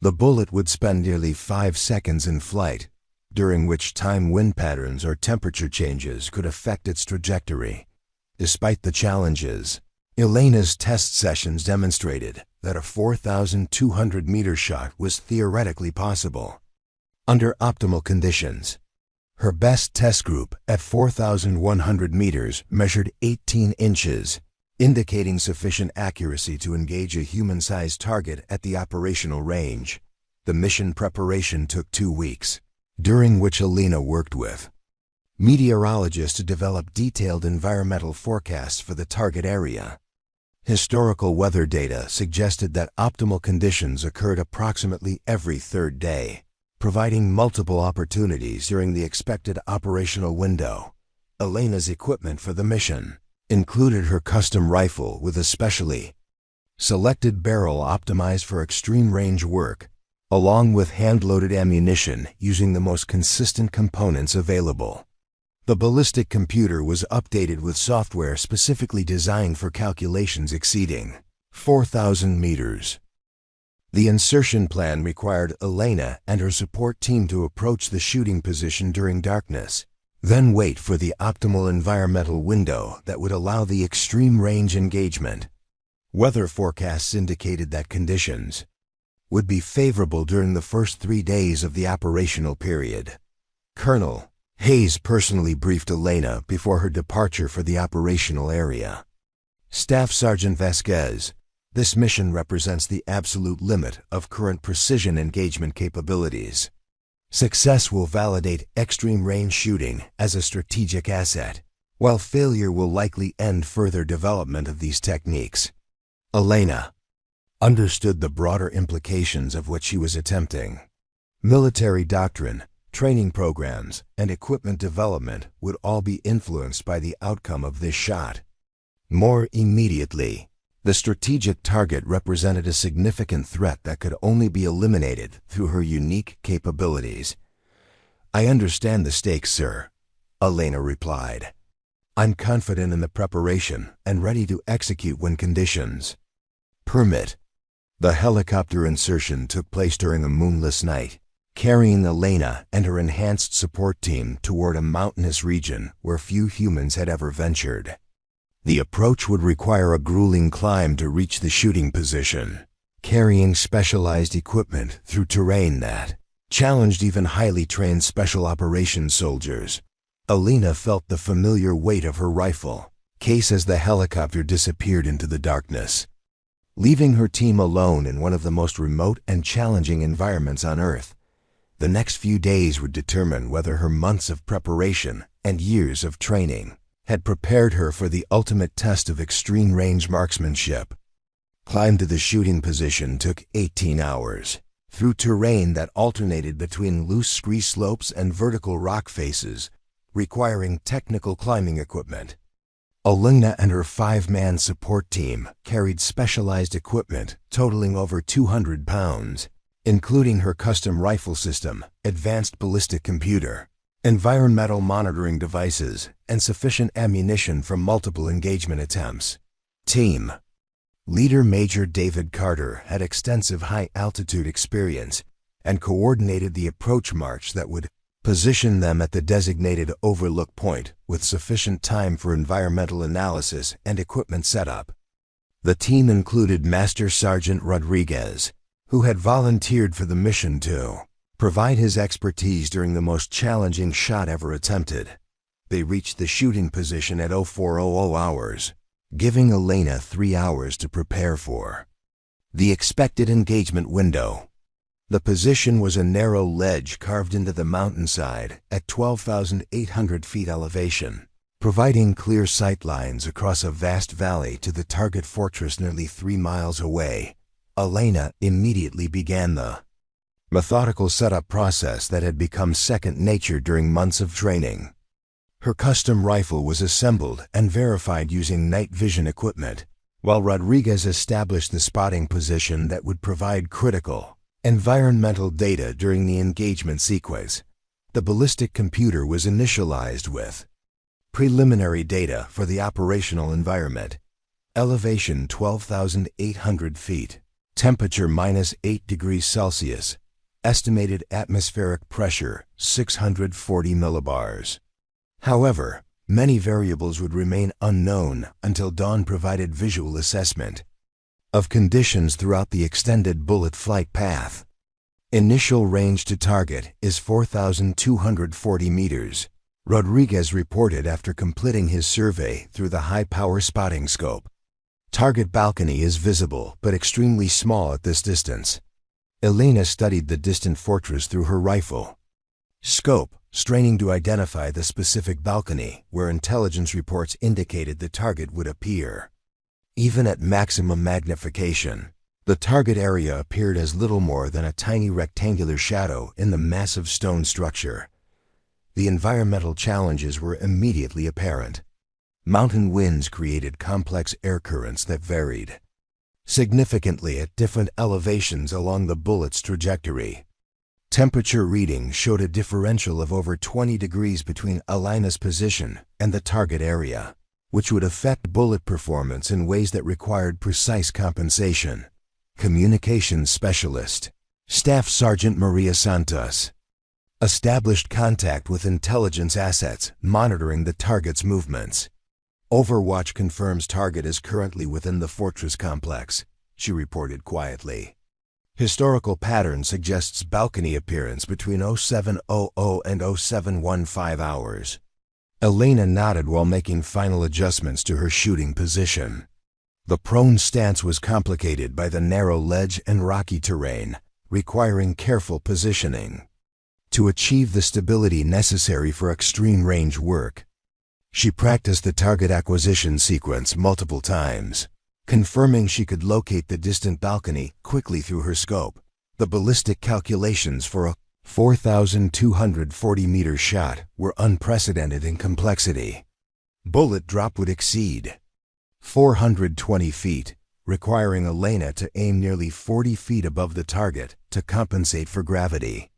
The bullet would spend nearly 5 seconds in flight, during which time wind patterns or temperature changes could affect its trajectory. Despite the challenges, Elena's test sessions demonstrated that a 4,200-meter shot was theoretically possible. Under optimal conditions, her best test group at 4,100 meters measured 18 inches, indicating sufficient accuracy to engage a human-sized target at the operational range. The mission preparation took 2 weeks, during which Elena worked with meteorologists to develop detailed environmental forecasts for the target area. Historical weather data suggested that optimal conditions occurred approximately every 3rd day, providing multiple opportunities during the expected operational window. Elena's equipment for the mission included her custom rifle with a specially selected barrel optimized for extreme range work, along with hand-loaded ammunition using the most consistent components available. The ballistic computer was updated with software specifically designed for calculations exceeding 4,000 meters. The insertion plan required Elena and her support team to approach the shooting position during darkness, then wait for the optimal environmental window that would allow the extreme range engagement. Weather forecasts indicated that conditions would be favorable during the first 3 days of the operational period. Colonel Hayes personally briefed Elena before her departure for the operational area. Staff Sergeant Vasquez, this mission represents the absolute limit of current precision engagement capabilities. Success will validate extreme range shooting as a strategic asset, while failure will likely end further development of these techniques. Elena understood the broader implications of what she was attempting. Military doctrine, training programs, and equipment development would all be influenced by the outcome of this shot. More immediately, the strategic target represented a significant threat that could only be eliminated through her unique capabilities. "I understand the stakes, sir," Elena replied. "I'm confident in the preparation and ready to execute when conditions permit." The helicopter insertion took place during a moonless night, carrying Elena and her enhanced support team toward a mountainous region where few humans had ever ventured. The approach would require a grueling climb to reach the shooting position, carrying specialized equipment through terrain that challenged even highly trained special operations soldiers. Elena felt the familiar weight of her rifle case as the helicopter disappeared into the darkness, leaving her team alone in one of the most remote and challenging environments on Earth. The next few days would determine whether her months of preparation and years of training had prepared her for the ultimate test of extreme-range marksmanship. Climb to the shooting position took 18 hours, through terrain that alternated between loose scree slopes and vertical rock faces, requiring technical climbing equipment. Elena and her 5-man support team carried specialized equipment totaling over 200 pounds, including her custom rifle system, advanced ballistic computer, environmental monitoring devices, and sufficient ammunition for multiple engagement attempts. Team leader Major David Carter had extensive high-altitude experience and coordinated the approach march that would position them at the designated overlook point with sufficient time for environmental analysis and equipment setup. The team included Master Sergeant Rodriguez, who had volunteered for the mission to provide his expertise during the most challenging shot ever attempted. They reached the shooting position at 0400 hours, giving Elena 3 hours to prepare for the expected engagement window. The position was a narrow ledge carved into the mountainside at 12,800 feet elevation, providing clear sight lines across a vast valley to the target fortress nearly 3 miles away. Elena immediately began the methodical setup process that had become second nature during months of training. Her custom rifle was assembled and verified using night vision equipment, while Rodriguez established the spotting position that would provide critical environmental data during the engagement sequence. The ballistic computer was initialized with preliminary data for the operational environment: elevation 12,800 feet, temperature -8 degrees Celsius, estimated atmospheric pressure 640 millibars. However, many variables would remain unknown until Dawn provided visual assessment of conditions throughout the extended bullet flight path. Initial range to target is 4,240 meters, Rodriguez reported after completing his survey through the high-power spotting scope. Target balcony is visible but extremely small at this distance. Elena studied the distant fortress through her rifle scope, straining to identify the specific balcony where intelligence reports indicated the target would appear. Even at maximum magnification, the target area appeared as little more than a tiny rectangular shadow in the massive stone structure. The environmental challenges were immediately apparent. Mountain winds created complex air currents that varied significantly at different elevations along the bullet's trajectory. Temperature readings showed a differential of over 20 degrees between Elena's position and the target area, which would affect bullet performance in ways that required precise compensation. Communications Specialist, Staff Sergeant Maria Santos, established contact with intelligence assets monitoring the target's movements. Overwatch confirms target is currently within the fortress complex, she reported quietly. Historical pattern suggests balcony appearance between 0700 and 0715 hours. Elena nodded while making final adjustments to her shooting position. The prone stance was complicated by the narrow ledge and rocky terrain, requiring careful positioning to achieve the stability necessary for extreme range work. She practiced the target acquisition sequence multiple times, confirming she could locate the distant balcony quickly through her scope. The ballistic calculations for a 4,240-meter shot were unprecedented in complexity. Bullet drop would exceed 420 feet, requiring Elena to aim nearly 40 feet above the target to compensate for gravity.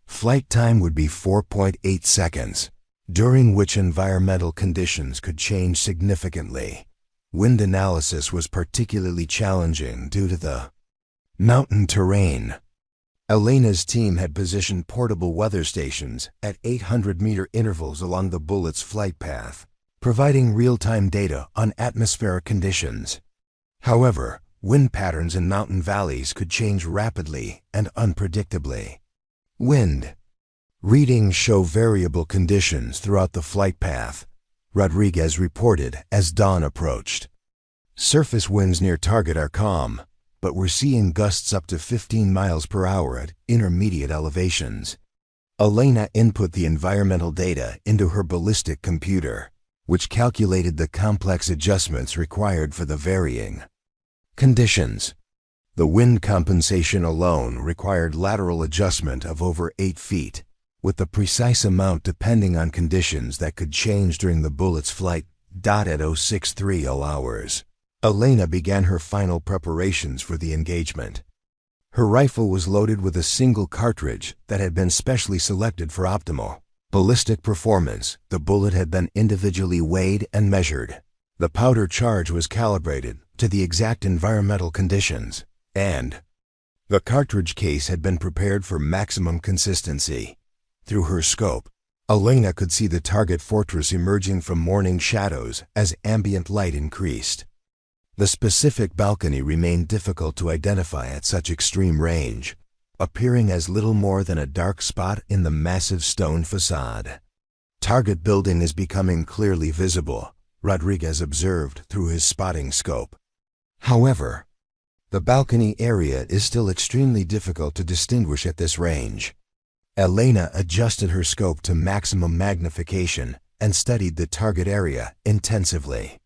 Flight time would be 4.8 seconds, during which environmental conditions could change significantly. Wind analysis was particularly challenging due to the mountain terrain. Elena's team had positioned portable weather stations at 800-meter intervals along the bullet's flight path, providing real-time data on atmospheric conditions. However, wind patterns in mountain valleys could change rapidly and unpredictably. Wind readings show variable conditions throughout the flight path, Rodriguez reported as dawn approached. Surface winds near target are calm, but we're seeing gusts up to 15 miles per hour at intermediate elevations. Elena input the environmental data into her ballistic computer, which calculated the complex adjustments required for the varying conditions. The wind compensation alone required lateral adjustment of over 8 feet, with the precise amount depending on conditions that could change during the bullet's flight. At 0630 hours, Elena began her final preparations for the engagement. Her rifle was loaded with a single cartridge that had been specially selected for optimal ballistic performance. The bullet had been individually weighed and measured. The powder charge was calibrated to the exact environmental conditions, and the cartridge case had been prepared for maximum consistency. Through her scope, Elena could see the target fortress emerging from morning shadows as ambient light increased. The specific balcony remained difficult to identify at such extreme range, appearing as little more than a dark spot in the massive stone facade. Target building is becoming clearly visible, Rodriguez observed through his spotting scope. However, the balcony area is still extremely difficult to distinguish at this range. Elena adjusted her scope to maximum magnification and studied the target area intensively.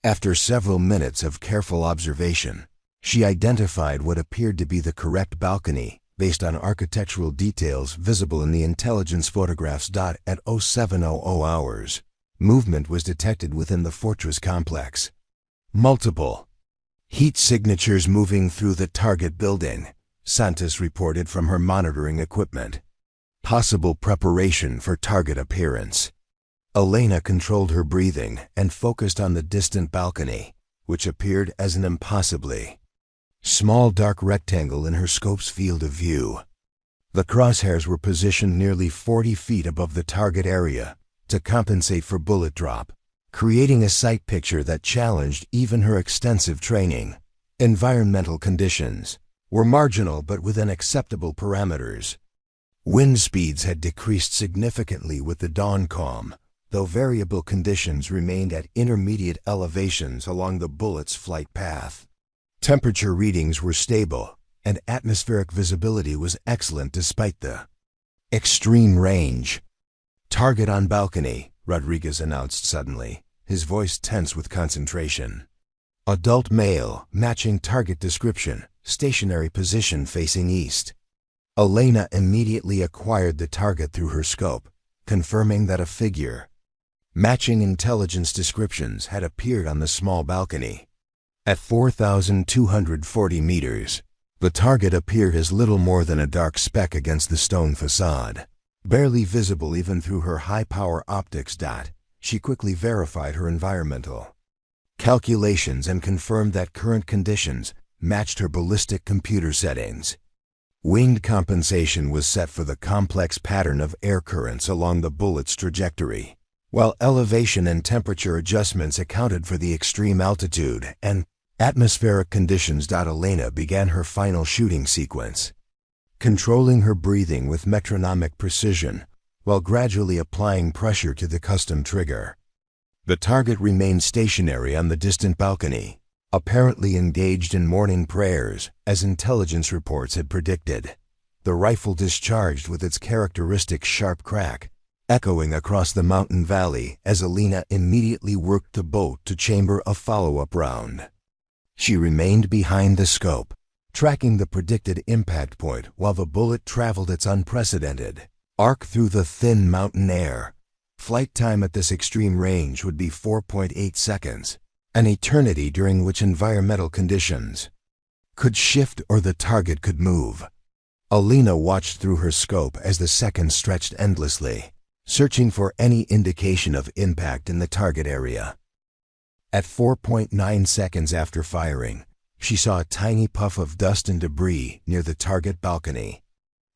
After several minutes of careful observation, she identified what appeared to be the correct balcony based on architectural details visible in the intelligence photographs. At 0700 hours, movement was detected within the fortress complex. Multiple heat signatures moving through the target building, Santos reported from her monitoring equipment. Possible preparation for target appearance. Elena controlled her breathing and focused on the distant balcony, which appeared as an impossibly small dark rectangle in her scope's field of view. The crosshairs were positioned nearly 40 feet above the target area to compensate for bullet drop, creating a sight picture that challenged even her extensive training. Environmental conditions were marginal but within acceptable parameters. Wind speeds had decreased significantly with the dawn calm, though variable conditions remained at intermediate elevations along the bullet's flight path. Temperature readings were stable, and atmospheric visibility was excellent despite the extreme range. Target on balcony, Rodriguez announced suddenly, his voice tense with concentration. Adult male, matching target description, stationary position facing east. Elena immediately acquired the target through her scope, confirming that a figure matching intelligence descriptions had appeared on the small balcony. At 4,240 meters, the target appeared as little more than a dark speck against the stone facade, barely visible even through her high-power optics. She quickly verified her environmental calculations and confirmed that current conditions matched her ballistic computer settings. Wind compensation was set for the complex pattern of air currents along the bullet's trajectory, while elevation and temperature adjustments accounted for the extreme altitude and atmospheric conditions. Elena began her final shooting sequence, controlling her breathing with metronomic precision while gradually applying pressure to the custom trigger. The target remained stationary on the distant balcony, apparently engaged in morning prayers, as intelligence reports had predicted. The rifle discharged with its characteristic sharp crack, echoing across the mountain valley as Elena immediately worked the bolt to chamber a follow-up round. She remained behind the scope, tracking the predicted impact point while the bullet traveled its unprecedented arc through the thin mountain air. Flight time at this extreme range would be 4.8 seconds, an eternity during which environmental conditions could shift or the target could move. Elena watched through her scope as the seconds stretched endlessly, searching for any indication of impact in the target area. At 4.9 seconds after firing, she saw a tiny puff of dust and debris near the target balcony.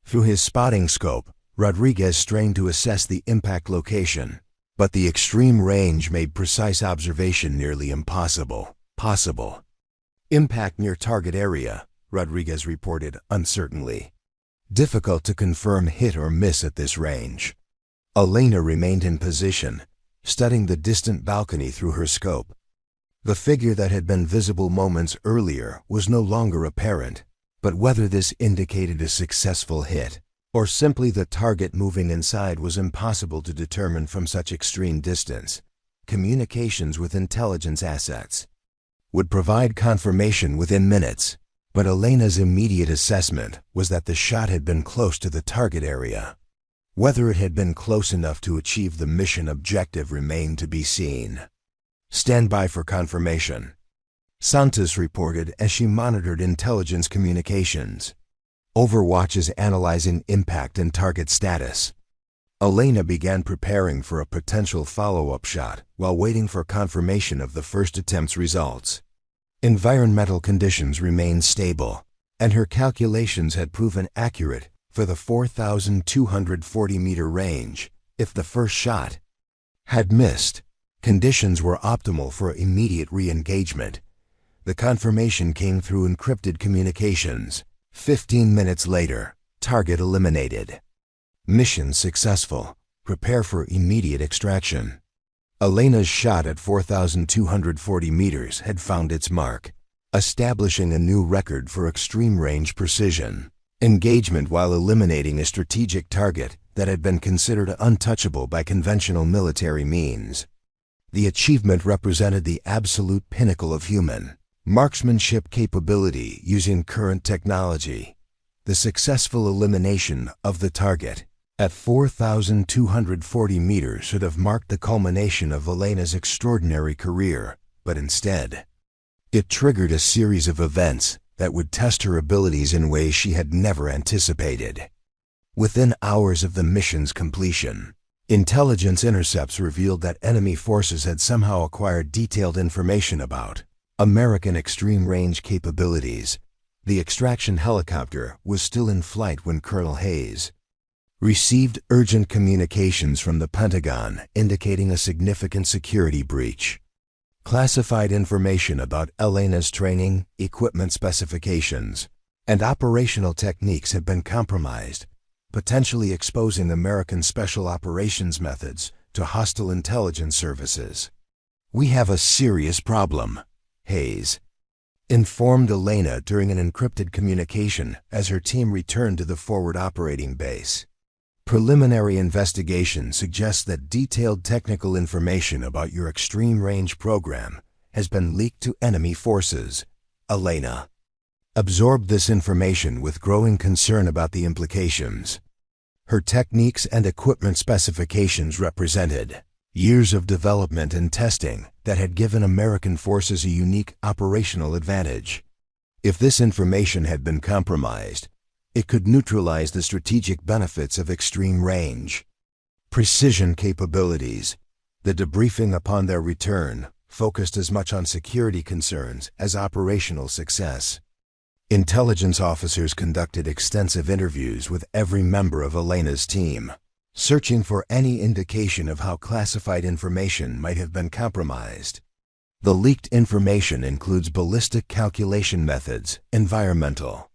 Through his spotting scope, Rodriguez strained to assess the impact location, but the extreme range made precise observation nearly impossible. Impact near target area, Rodriguez reported uncertainly. Difficult to confirm hit or miss at this range. Elena remained in position, studying the distant balcony through her scope. The figure that had been visible moments earlier was no longer apparent, but whether this indicated a successful hit or simply the target moving inside was impossible to determine from such extreme distance. Communications with intelligence assets would provide confirmation within minutes, but Elena's immediate assessment was that the shot had been close to the target area. Whether it had been close enough to achieve the mission objective remained to be seen. Stand by for confirmation, Santos reported as she monitored intelligence communications. Overwatch is analyzing impact and target status. Elena began preparing for a potential follow-up shot while waiting for confirmation of the first attempt's results. Environmental conditions remained stable, and her calculations had proven accurate for the 4,240-meter range. If the first shot had missed, conditions were optimal for immediate re-engagement. The confirmation came through encrypted communications. 15 minutes later, target eliminated. Mission successful. Prepare for immediate extraction. Elena's shot at 4,240 meters had found its mark, establishing a new record for extreme range precision. Engagement while eliminating a strategic target that had been considered untouchable by conventional military means. The achievement represented the absolute pinnacle of human marksmanship capability using current technology. The successful elimination of the target at 4,240 meters should have marked the culmination of Elena's extraordinary career, but instead, it triggered a series of events that would test her abilities in ways she had never anticipated. Within hours of the mission's completion, intelligence intercepts revealed that enemy forces had somehow acquired detailed information about American extreme-range capabilities. The extraction helicopter was still in flight when Colonel Hayes received urgent communications from the Pentagon indicating a significant security breach. Classified information about Elena's training, equipment specifications, and operational techniques had been compromised, potentially exposing American special operations methods to hostile intelligence services. "We have a serious problem," Hayes informed Elena during an encrypted communication as her team returned to the forward operating base. "Preliminary investigation suggests that detailed technical information about your extreme-range program has been leaked to enemy forces." Elena absorbed this information with growing concern about the implications. Her techniques and equipment specifications represented years of development and testing that had given American forces a unique operational advantage. If this information had been compromised, it could neutralize the strategic benefits of extreme range precision capabilities. The debriefing upon their return focused as much on security concerns as operational success. Intelligence officers conducted extensive interviews with every member of Elena's team, searching for any indication of how classified information might have been compromised. The leaked information includes ballistic calculation methods, environmental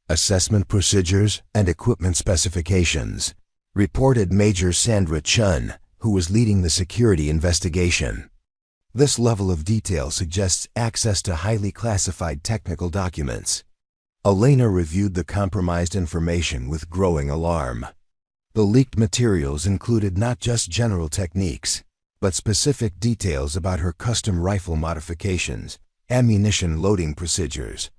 assessment procedures, and equipment specifications, reported Major Sandra Chun, who was leading the security investigation. This level of detail suggests access to highly classified technical documents. Elena reviewed the compromised information with growing alarm. The leaked materials included not just general techniques, but specific details about her custom rifle modifications, ammunition loading procedures,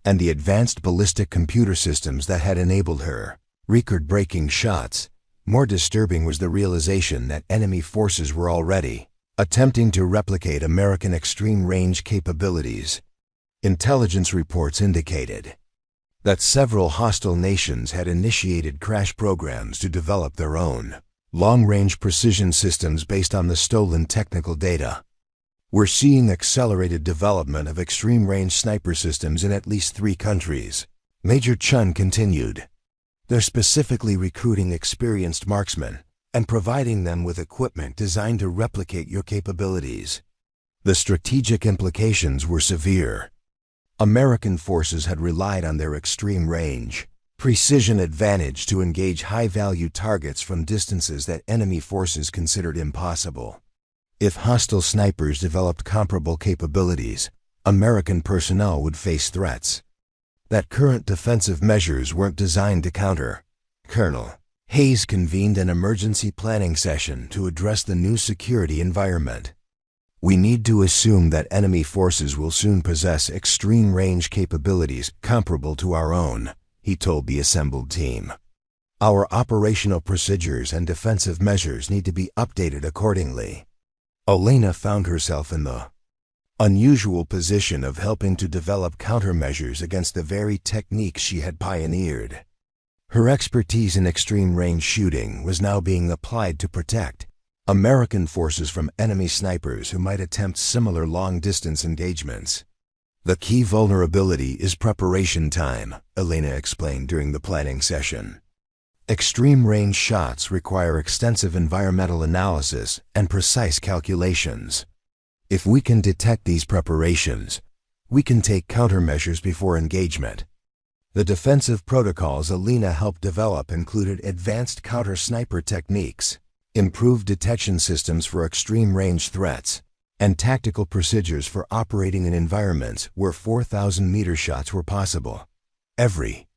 and the advanced ballistic computer systems that had enabled her record-breaking shots. More disturbing was the realization that enemy forces were already attempting to replicate American extreme-range capabilities. Intelligence reports indicated that several hostile nations had initiated crash programs to develop their own long-range precision systems based on the stolen technical data. "We're seeing accelerated development of extreme-range sniper systems in at least 3 countries," Major Chun continued. "They're specifically recruiting experienced marksmen and providing them with equipment designed to replicate your capabilities." The strategic implications were severe. American forces had relied on their extreme-range precision advantage to engage high-value targets from distances that enemy forces considered impossible. If hostile snipers developed comparable capabilities, American personnel would face threats that current defensive measures weren't designed to counter. Colonel Hayes convened an emergency planning session to address the new security environment. "We need to assume that enemy forces will soon possess extreme-range capabilities comparable to our own," he told the assembled team. "Our operational procedures and defensive measures need to be updated accordingly." Elena found herself in the unusual position of helping to develop countermeasures against the very techniques she had pioneered. Her expertise in extreme-range shooting was now being applied to protect American forces from enemy snipers who might attempt similar long-distance engagements. "The key vulnerability is preparation time," Elena explained during the planning session. "Extreme-range shots require extensive environmental analysis and precise calculations. If we can detect these preparations, we can take countermeasures before engagement." The defensive protocols Elena helped develop included advanced counter-sniper techniques, improved detection systems for extreme-range threats, and tactical procedures for operating in environments where 4,000-meter shots were possible. Every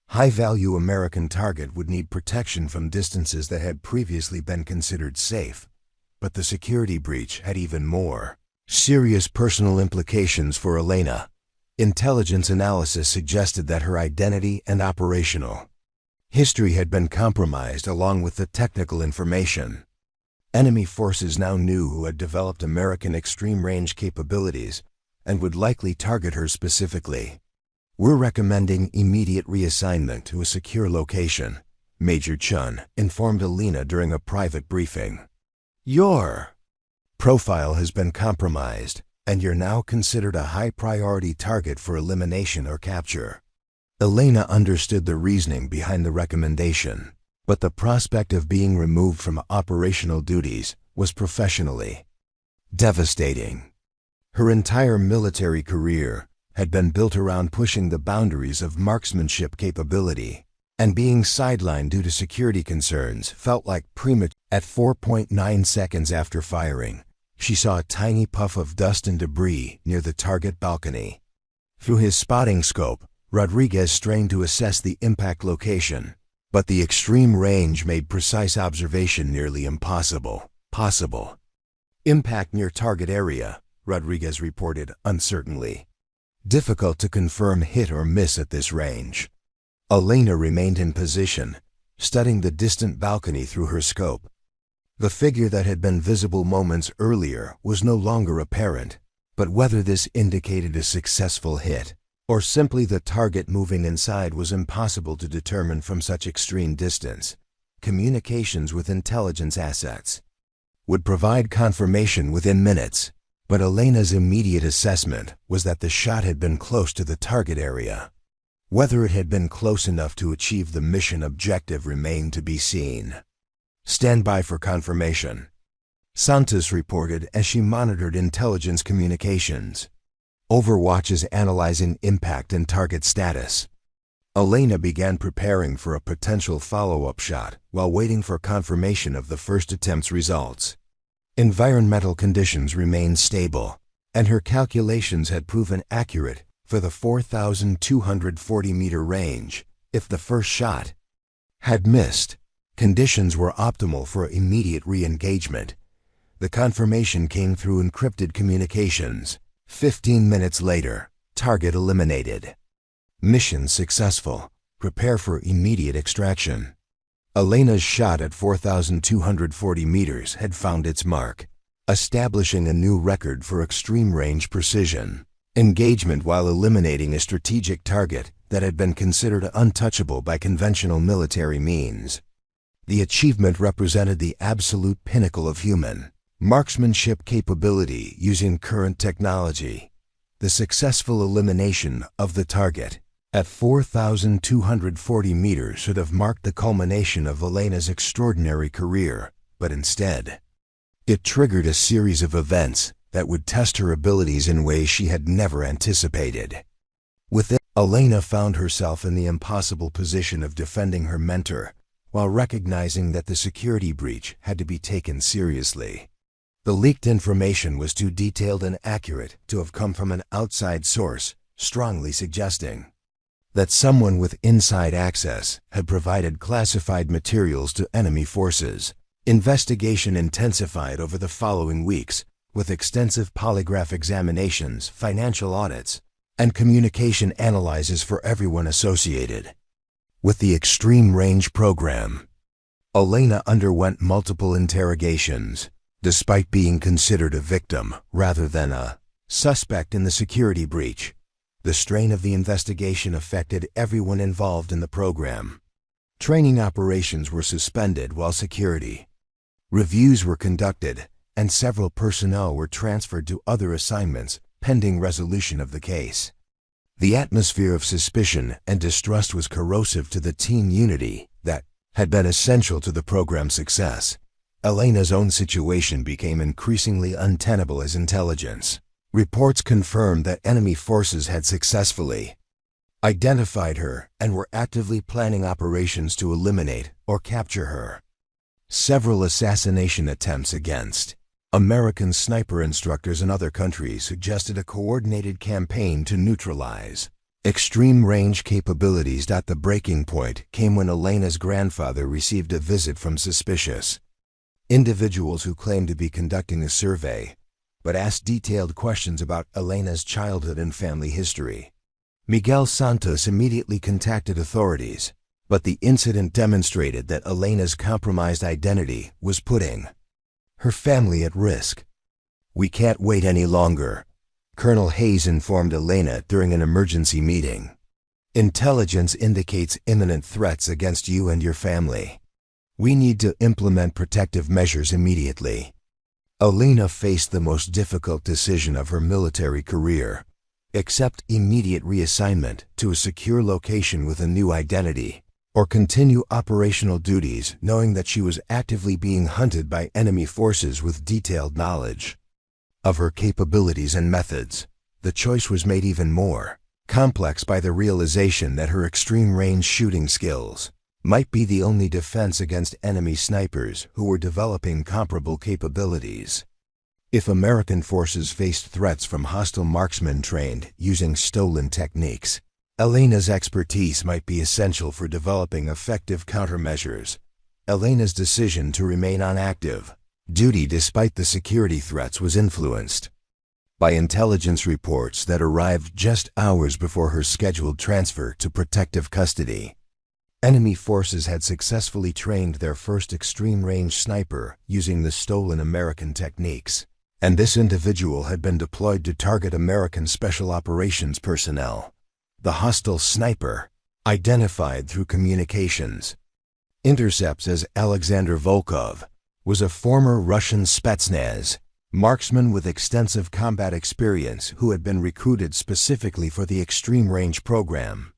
High-value American target would need protection from distances that had previously been considered safe. But the security breach had even more serious personal implications for Elena. Intelligence analysis suggested that her identity and operational history had been compromised along with the technical information. Enemy forces now knew who had developed American extreme-range capabilities and would likely target her specifically. "We're recommending immediate reassignment to a secure location," Major Chun informed Elena during a private briefing. "Your profile has been compromised, and you're now considered a high-priority target for elimination or capture." Elena understood the reasoning behind the recommendation, but the prospect of being removed from operational duties was professionally devastating. Her entire military career had been built around pushing the boundaries of marksmanship capability, and being sidelined due to security concerns felt like premature. At 4.9 seconds after firing, she saw a tiny puff of dust and debris near the target balcony. Through his spotting scope, Rodriguez strained to assess the impact location, but the extreme range made precise observation nearly impossible. "Impact near target area," Rodriguez reported uncertainly. "Difficult to confirm hit or miss at this range." Elena remained in position, studying the distant balcony through her scope. The figure that had been visible moments earlier was no longer apparent, but whether this indicated a successful hit or simply the target moving inside was impossible to determine from such extreme distance. Communications with intelligence assets would provide confirmation within minutes, but Elena's immediate assessment was that the shot had been close to the target area. Whether it had been close enough to achieve the mission objective remained to be seen. "Stand by for confirmation," Santos reported as she monitored intelligence communications. "Overwatch is analyzing impact and target status." Elena began preparing for a potential follow-up shot while waiting for confirmation of the first attempt's results. Environmental conditions remained stable, and her calculations had proven accurate for the 4,240-meter range. If the first shot had missed, conditions were optimal for immediate re-engagement. The confirmation came through encrypted communications. 15 minutes later, target eliminated. Mission successful. Prepare for immediate extraction. Elena's shot at 4,240 meters had found its mark, establishing a new record for extreme-range precision engagement while eliminating a strategic target that had been considered untouchable by conventional military means. The achievement represented the absolute pinnacle of human marksmanship capability using current technology. The successful elimination of the target at 4,240 meters should have marked the culmination of Elena's extraordinary career, but instead, it triggered a series of events that would test her abilities in ways she had never anticipated. With it, Elena found herself in the impossible position of defending her mentor while recognizing that the security breach had to be taken seriously. The leaked information was too detailed and accurate to have come from an outside source, strongly suggesting that someone with inside access had provided classified materials to enemy forces. Investigation intensified over the following weeks, with extensive polygraph examinations, financial audits, and communication analyses for everyone associated with the Extreme Range program. Elena underwent multiple interrogations, despite being considered a victim rather than a suspect in the security breach. The strain of the investigation affected everyone involved in the program. Training operations were suspended while security reviews were conducted, and several personnel were transferred to other assignments pending resolution of the case. The atmosphere of suspicion and distrust was corrosive to the team unity that had been essential to the program's success. Elena's own situation became increasingly untenable as intelligence reports confirmed that enemy forces had successfully identified her and were actively planning operations to eliminate or capture her. Several assassination attempts against American sniper instructors in other countries suggested a coordinated campaign to neutralize Extreme range capabilities. The breaking point came when Elena's grandfather received a visit from suspicious individuals who claimed to be conducting a survey, but asked detailed questions about Elena's childhood and family history. Miguel Santos immediately contacted authorities, but the incident demonstrated that Elena's compromised identity was putting her family at risk. "We can't wait any longer," Colonel Hayes informed Elena during an emergency meeting. "Intelligence indicates imminent threats against you and your family. We need to implement protective measures immediately." Elena faced the most difficult decision of her military career: accept immediate reassignment to a secure location with a new identity, or continue operational duties knowing that she was actively being hunted by enemy forces with detailed knowledge of her capabilities and methods. The choice was made even more complex by the realization that her extreme-range shooting skills might be the only defense against enemy snipers who were developing comparable capabilities. If American forces faced threats from hostile marksmen trained using stolen techniques, Elena's expertise might be essential for developing effective countermeasures. Elena's decision to remain on active duty despite the security threats was influenced by intelligence reports that arrived just hours before her scheduled transfer to protective custody. Enemy forces had successfully trained their first extreme-range sniper using the stolen American techniques, and this individual had been deployed to target American Special Operations personnel. The hostile sniper, identified through communications intercepts as Alexander Volkov, was a former Russian Spetsnaz marksman with extensive combat experience who had been recruited specifically for the extreme-range program.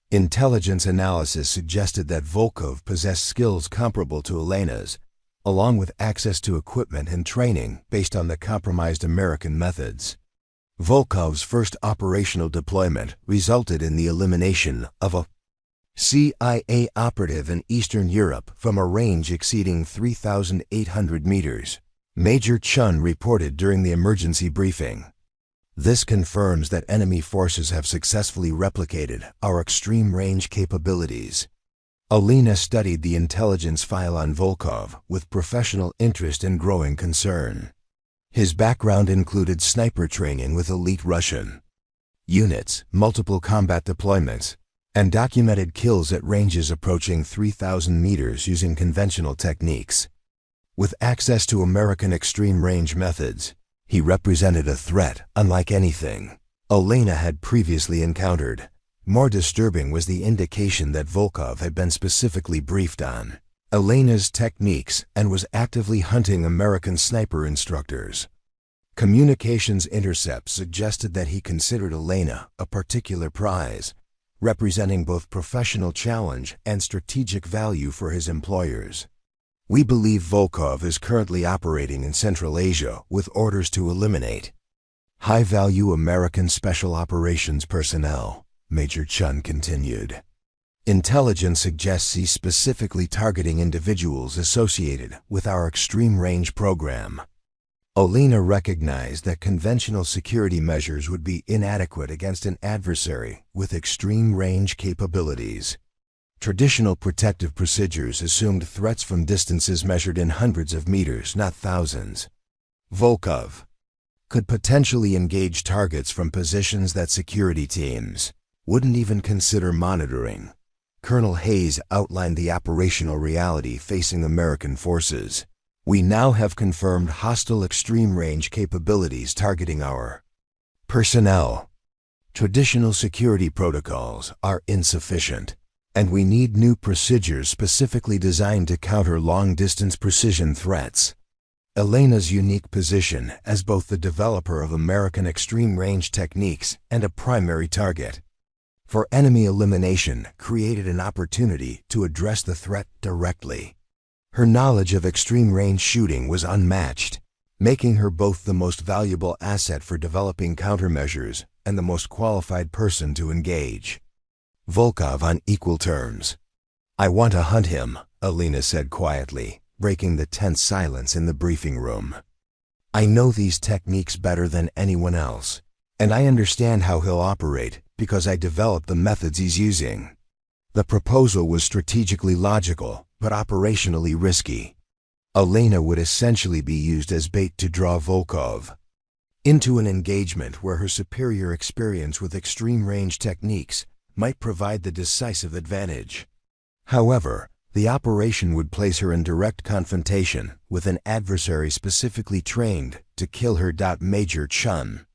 Intelligence analysis suggested that Volkov possessed skills comparable to Elena's, along with access to equipment and training based on the compromised American methods. Volkov's first operational deployment resulted in the elimination of a CIA operative in Eastern Europe from a range exceeding 3,800 meters, Major Chun reported during the emergency briefing. This confirms that enemy forces have successfully replicated our extreme-range capabilities. Elena studied the intelligence file on Volkov with professional interest and growing concern. His background included sniper training with elite Russian units, multiple combat deployments, and documented kills at ranges approaching 3,000 meters using conventional techniques. With access to American extreme-range methods, he represented a threat unlike anything Elena had previously encountered. More disturbing was the indication that Volkov had been specifically briefed on Elena's techniques and was actively hunting American sniper instructors. Communications intercepts suggested that he considered Elena a particular prize, representing both professional challenge and strategic value for his employers. "We believe Volkov is currently operating in Central Asia with orders to eliminate high-value American Special Operations personnel," Major Chun continued. "Intelligence suggests he's specifically targeting individuals associated with our extreme-range program." Elena recognized that conventional security measures would be inadequate against an adversary with extreme-range capabilities. Traditional protective procedures assumed threats from distances measured in hundreds of meters, not thousands. Volkov could potentially engage targets from positions that security teams wouldn't even consider monitoring. Colonel Hayes outlined the operational reality facing American forces. "We now have confirmed hostile extreme-range capabilities targeting our personnel. Traditional security protocols are insufficient, and we need new procedures specifically designed to counter long-distance precision threats." Elena's unique position as both the developer of American extreme-range techniques and a primary target for enemy elimination created an opportunity to address the threat directly. Her knowledge of extreme-range shooting was unmatched, making her both the most valuable asset for developing countermeasures and the most qualified person to engage Volkov on equal terms. "I want to hunt him," Elena said quietly, breaking the tense silence in the briefing room. "I know these techniques better than anyone else, and I understand how he'll operate because I developed the methods he's using. The proposal was strategically logical, but operationally risky. Elena would essentially be used as bait to draw Volkov into an engagement where her superior experience with extreme-range techniques might provide the decisive advantage. However, the operation would place her in direct confrontation with an adversary specifically trained to kill her. Major Chun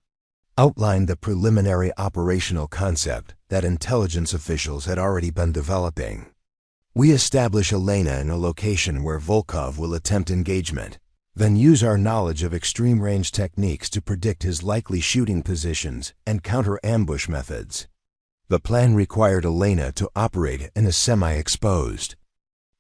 outlined the preliminary operational concept that intelligence officials had already been developing. We establish Elena in a location where Volkov will attempt engagement, then use our knowledge of extreme-range techniques to predict his likely shooting positions and counter-ambush methods. The plan required Elena to operate in a semi-exposed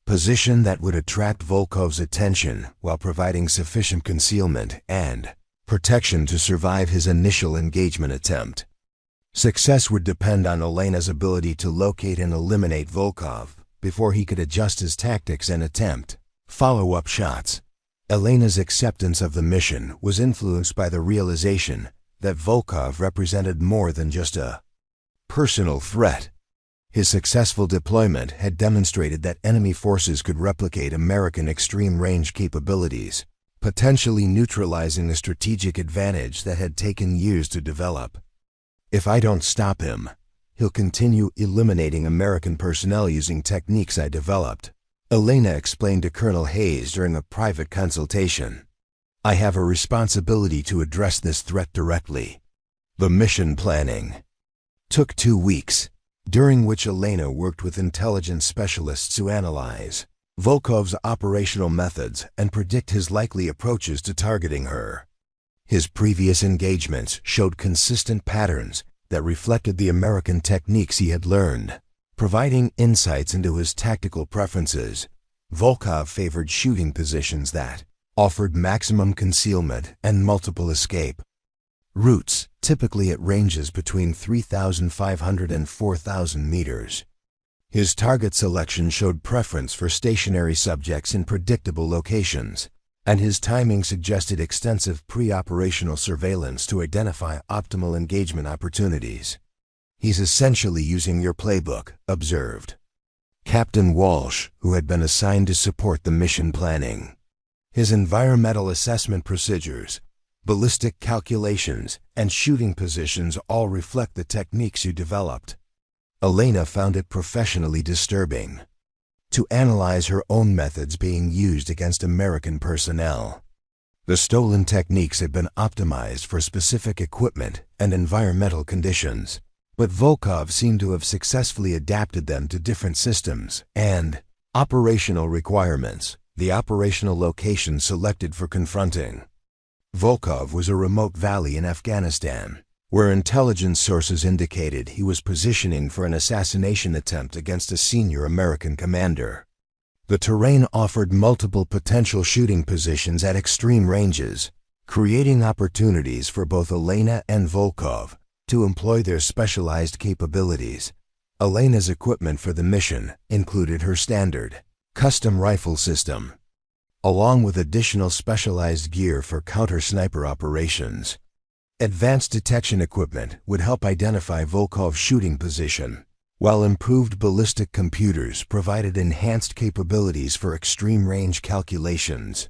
position that would attract Volkov's attention while providing sufficient concealment and protection to survive his initial engagement attempt. Success would depend on Elena's ability to locate and eliminate Volkov before he could adjust his tactics and attempt follow-up shots. Elena's acceptance of the mission was influenced by the realization that Volkov represented more than just a personal threat. His successful deployment had demonstrated that enemy forces could replicate American extreme-range capabilities, potentially neutralizing the strategic advantage that had taken years to develop. If I don't stop him, he'll continue eliminating American personnel using techniques I developed, Elena explained to Colonel Hayes during a private consultation. I have a responsibility to address this threat directly. The mission planning took 2 weeks, during which Elena worked with intelligence specialists to analyze Volkov's operational methods and predict his likely approaches to targeting her. His previous engagements showed consistent patterns that reflected the American techniques he had learned, providing insights into his tactical preferences. Volkov favored shooting positions that offered maximum concealment and multiple escape routes, typically at ranges between 3,500 and 4,000 meters. His target selection showed preference for stationary subjects in predictable locations, and his timing suggested extensive pre-operational surveillance to identify optimal engagement opportunities. He's essentially using your playbook, observed Captain Walsh, who had been assigned to support the mission planning. His environmental assessment procedures, ballistic calculations, and shooting positions all reflect the techniques you developed. Elena found it professionally disturbing to analyze her own methods being used against American personnel. The stolen techniques had been optimized for specific equipment and environmental conditions, but Volkov seemed to have successfully adapted them to different systems and operational requirements. The operational location selected for confronting Volkov was a remote valley in Afghanistan, where intelligence sources indicated he was positioning for an assassination attempt against a senior American commander. The terrain offered multiple potential shooting positions at extreme ranges, creating opportunities for both Elena and Volkov to employ their specialized capabilities. Elena's equipment for the mission included her standard custom rifle system, along with additional specialized gear for counter-sniper operations. Advanced detection equipment would help identify Volkov's shooting position, while improved ballistic computers provided enhanced capabilities for extreme-range calculations.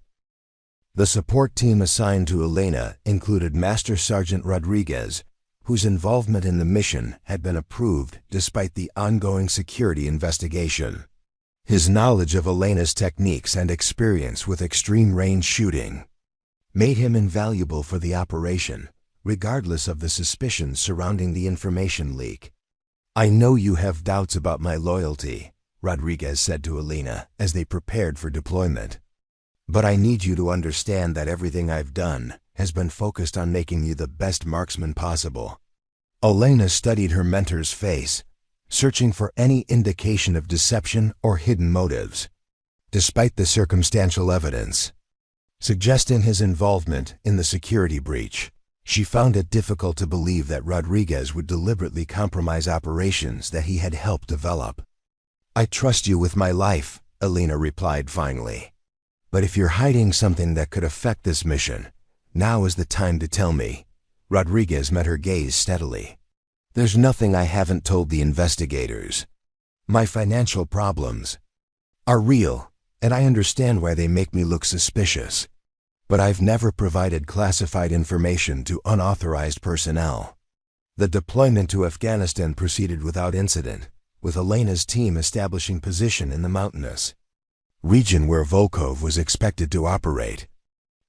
The support team assigned to Elena included Master Sergeant Rodriguez, whose involvement in the mission had been approved despite the ongoing security investigation. His knowledge of Elena's techniques and experience with extreme-range shooting made him invaluable for the operation, regardless of the suspicions surrounding the information leak. I know you have doubts about my loyalty, Rodriguez said to Elena as they prepared for deployment. But I need you to understand that everything I've done has been focused on making you the best marksman possible. Elena studied her mentor's face, searching for any indication of deception or hidden motives, despite the circumstantial evidence suggesting his involvement in the security breach. She found it difficult to believe that Rodriguez would deliberately compromise operations that he had helped develop. I trust you with my life, Elena replied finally. But if you're hiding something that could affect this mission, now is the time to tell me. Rodriguez met her gaze steadily. There's nothing I haven't told the investigators. My financial problems are real, and I understand why they make me look suspicious. But I've never provided classified information to unauthorized personnel. The deployment to Afghanistan proceeded without incident, with Elena's team establishing position in the mountainous region where Volkov was expected to operate.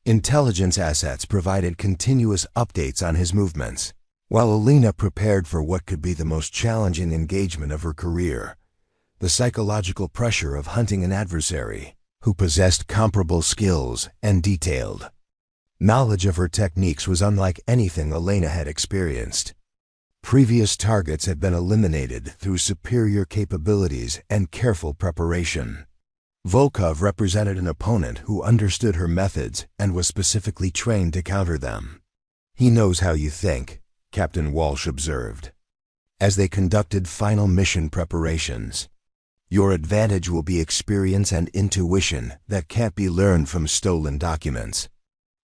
Intelligence assets provided continuous updates on his movements, while Elena prepared for what could be the most challenging engagement of her career: the psychological pressure of hunting an adversary who possessed comparable skills and detailed knowledge of her techniques was unlike anything Elena had experienced. Previous targets had been eliminated through superior capabilities and careful preparation. Volkov represented an opponent who understood her methods and was specifically trained to counter them. "He knows how you think," Captain Walsh observed, as they conducted final mission preparations. "Your advantage will be experience and intuition that can't be learned from stolen documents."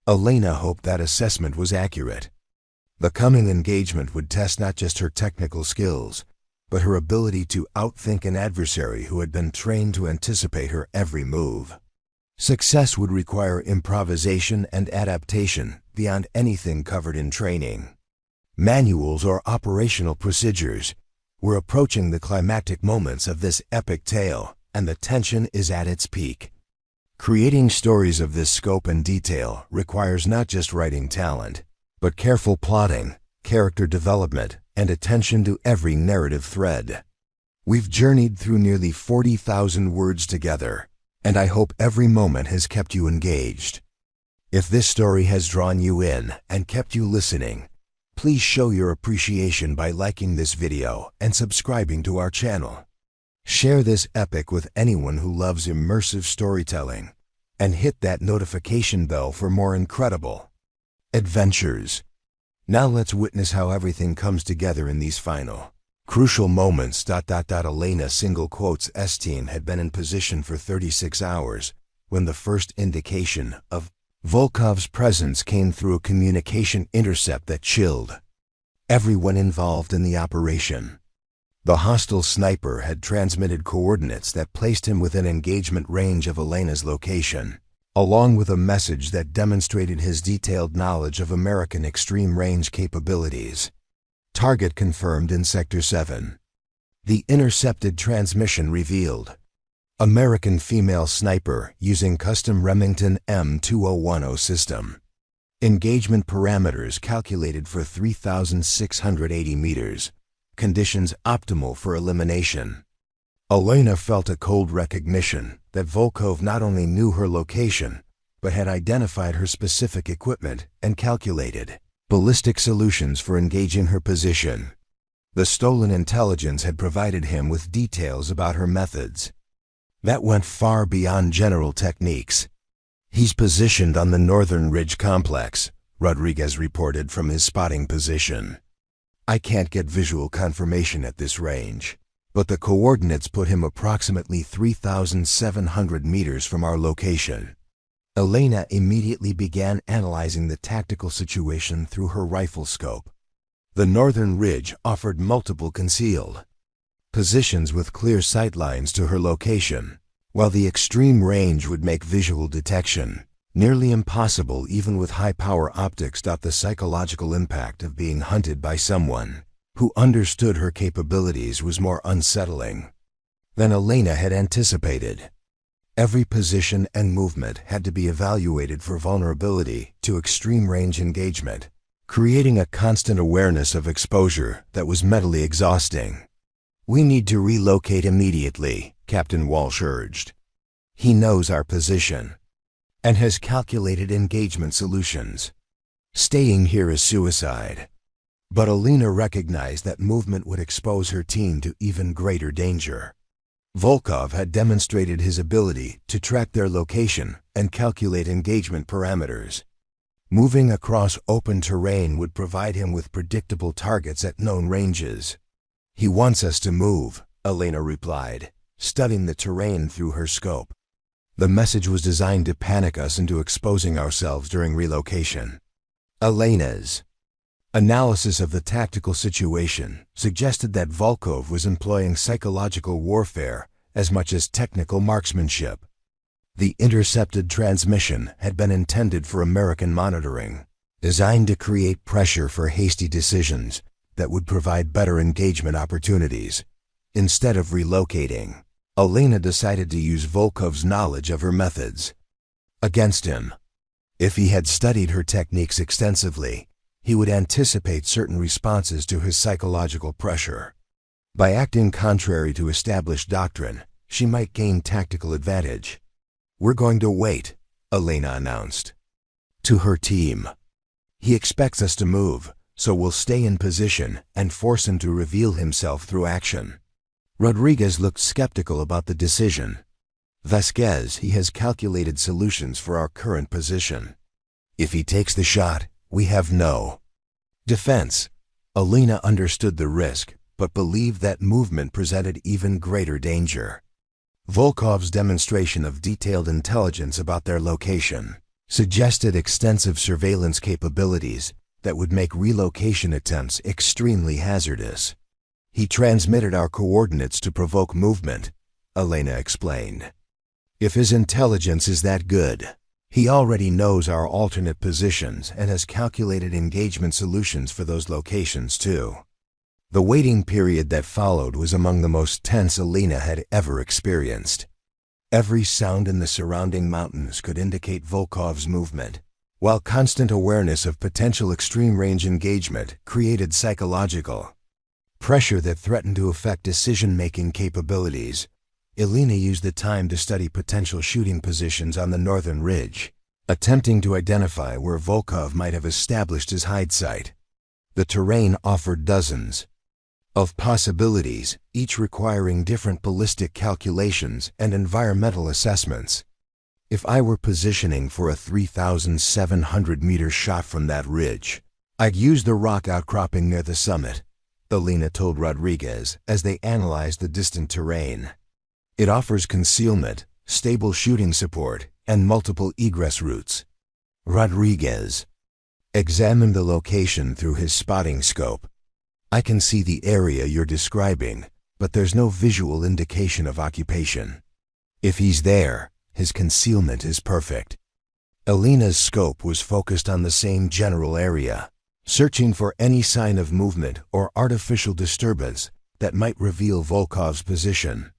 Elena hoped that assessment was accurate. The coming engagement would test not just her technical skills, but her ability to outthink an adversary who had been trained to anticipate her every move. Success would require improvisation and adaptation beyond anything covered in training. Manuals or operational procedures. We're approaching the climactic moments of this epic tale, and the tension is at its peak. Creating stories of this scope and detail requires not just writing talent, but careful plotting, character development, and attention to every narrative thread. We've journeyed through nearly 40,000 words together, and I hope every moment has kept you engaged. If this story has drawn you in and kept you listening, please show your appreciation by liking this video and subscribing to our channel. Share this epic with anyone who loves immersive storytelling, and hit that notification bell for more incredible adventures. Now let's witness how everything comes together in these final, crucial moments. Elena S team had been in position for 36 hours when the first indication of Volkov's presence came through a communication intercept that chilled everyone involved in the operation. The hostile sniper had transmitted coordinates that placed him within engagement range of Elena's location, along with a message that demonstrated his detailed knowledge of American extreme-range capabilities. Target confirmed in Sector 7. The intercepted transmission revealed American female sniper using custom Remington M2010 system. Engagement parameters calculated for 3,680 meters. Conditions optimal for elimination. Elena felt a cold recognition that Volkov not only knew her location, but had identified her specific equipment and calculated ballistic solutions for engaging her position. The stolen intelligence had provided him with details about her methods that went far beyond general techniques. "He's positioned on the Northern Ridge Complex," Rodriguez reported from his spotting position. "I can't get visual confirmation at this range, but the coordinates put him approximately 3,700 meters from our location." Elena immediately began analyzing the tactical situation through her rifle scope. The Northern Ridge offered multiple concealed positions with clear sight lines to her location, while the extreme range would make visual detection nearly impossible even with high-power optics. The psychological impact of being hunted by someone who understood her capabilities was more unsettling than Elena had anticipated. Every position and movement had to be evaluated for vulnerability to extreme-range engagement, creating a constant awareness of exposure that was mentally exhausting. "We need to relocate immediately," Captain Walsh urged. "He knows our position and has calculated engagement solutions. Staying here is suicide." But Elena recognized that movement would expose her team to even greater danger. Volkov had demonstrated his ability to track their location and calculate engagement parameters. Moving across open terrain would provide him with predictable targets at known ranges. "He wants us to move," Elena replied, studying the terrain through her scope. The message was designed to panic us into exposing ourselves during relocation. Elena's Analysis of the tactical situation suggested that Volkov was employing psychological warfare as much as technical marksmanship. The intercepted transmission had been intended for American monitoring, designed to create pressure for hasty decisions that would provide better engagement opportunities. Instead of relocating, Elena decided to use Volkov's knowledge of her methods against him. If he had studied her techniques extensively, he would anticipate certain responses to his psychological pressure. By acting contrary to established doctrine, she might gain tactical advantage. "We're going to wait," Elena announced to her team. "He expects us to move, so we'll stay in position and force him to reveal himself through action." Rodriguez looked skeptical about the decision. "Vasquez, he has calculated solutions for our current position. If he takes the shot, we have no defense." Elena understood the risk, but believed that movement presented even greater danger. Volkov's demonstration of detailed intelligence about their location suggested extensive surveillance capabilities that would make relocation attempts extremely hazardous. "He transmitted our coordinates to provoke movement," Elena explained. "If his intelligence is that good, he already knows our alternate positions and has calculated engagement solutions for those locations too." The waiting period that followed was among the most tense Elena had ever experienced. Every sound in the surrounding mountains could indicate Volkov's movement, while constant awareness of potential extreme-range engagement created psychological pressure that threatened to affect decision-making capabilities. Elena used the time to study potential shooting positions on the northern ridge, attempting to identify where Volkov might have established his hide site. The terrain offered dozens of possibilities, each requiring different ballistic calculations and environmental assessments. "If I were positioning for a 3,700-meter shot from that ridge, I'd use the rock outcropping near the summit," Elena told Rodriguez as they analyzed the distant terrain. "It offers concealment, stable shooting support, and multiple egress routes." Rodriguez examined the location through his spotting scope. "I can see the area you're describing, but there's no visual indication of occupation. If he's there, his concealment is perfect." Elena's scope was focused on the same general area, searching for any sign of movement or artificial disturbance that might reveal Volkov's position.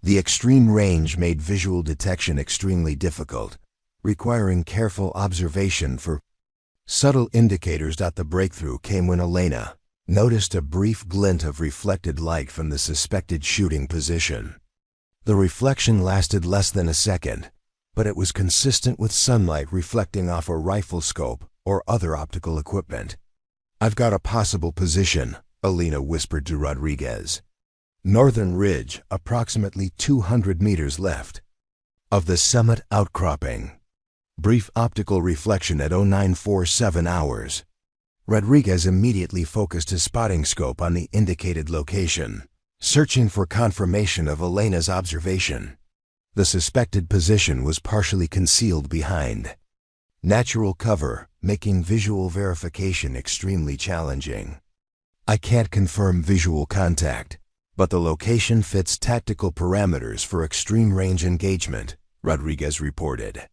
The extreme range made visual detection extremely difficult, requiring careful observation for subtle indicators. The breakthrough came when Elena noticed a brief glint of reflected light from the suspected shooting position. The reflection lasted less than a second, but it was consistent with sunlight reflecting off a rifle scope or other optical equipment. "I've got a possible position," Elena whispered to Rodriguez. "Northern ridge, approximately 200 meters left of the summit outcropping. Brief optical reflection at 0947 hours. Rodriguez immediately focused his spotting scope on the indicated location, searching for confirmation of Elena's observation. The suspected position was partially concealed behind natural cover, making visual verification extremely challenging. "I can't confirm visual contact, but the location fits tactical parameters for extreme range engagement," Rodriguez reported.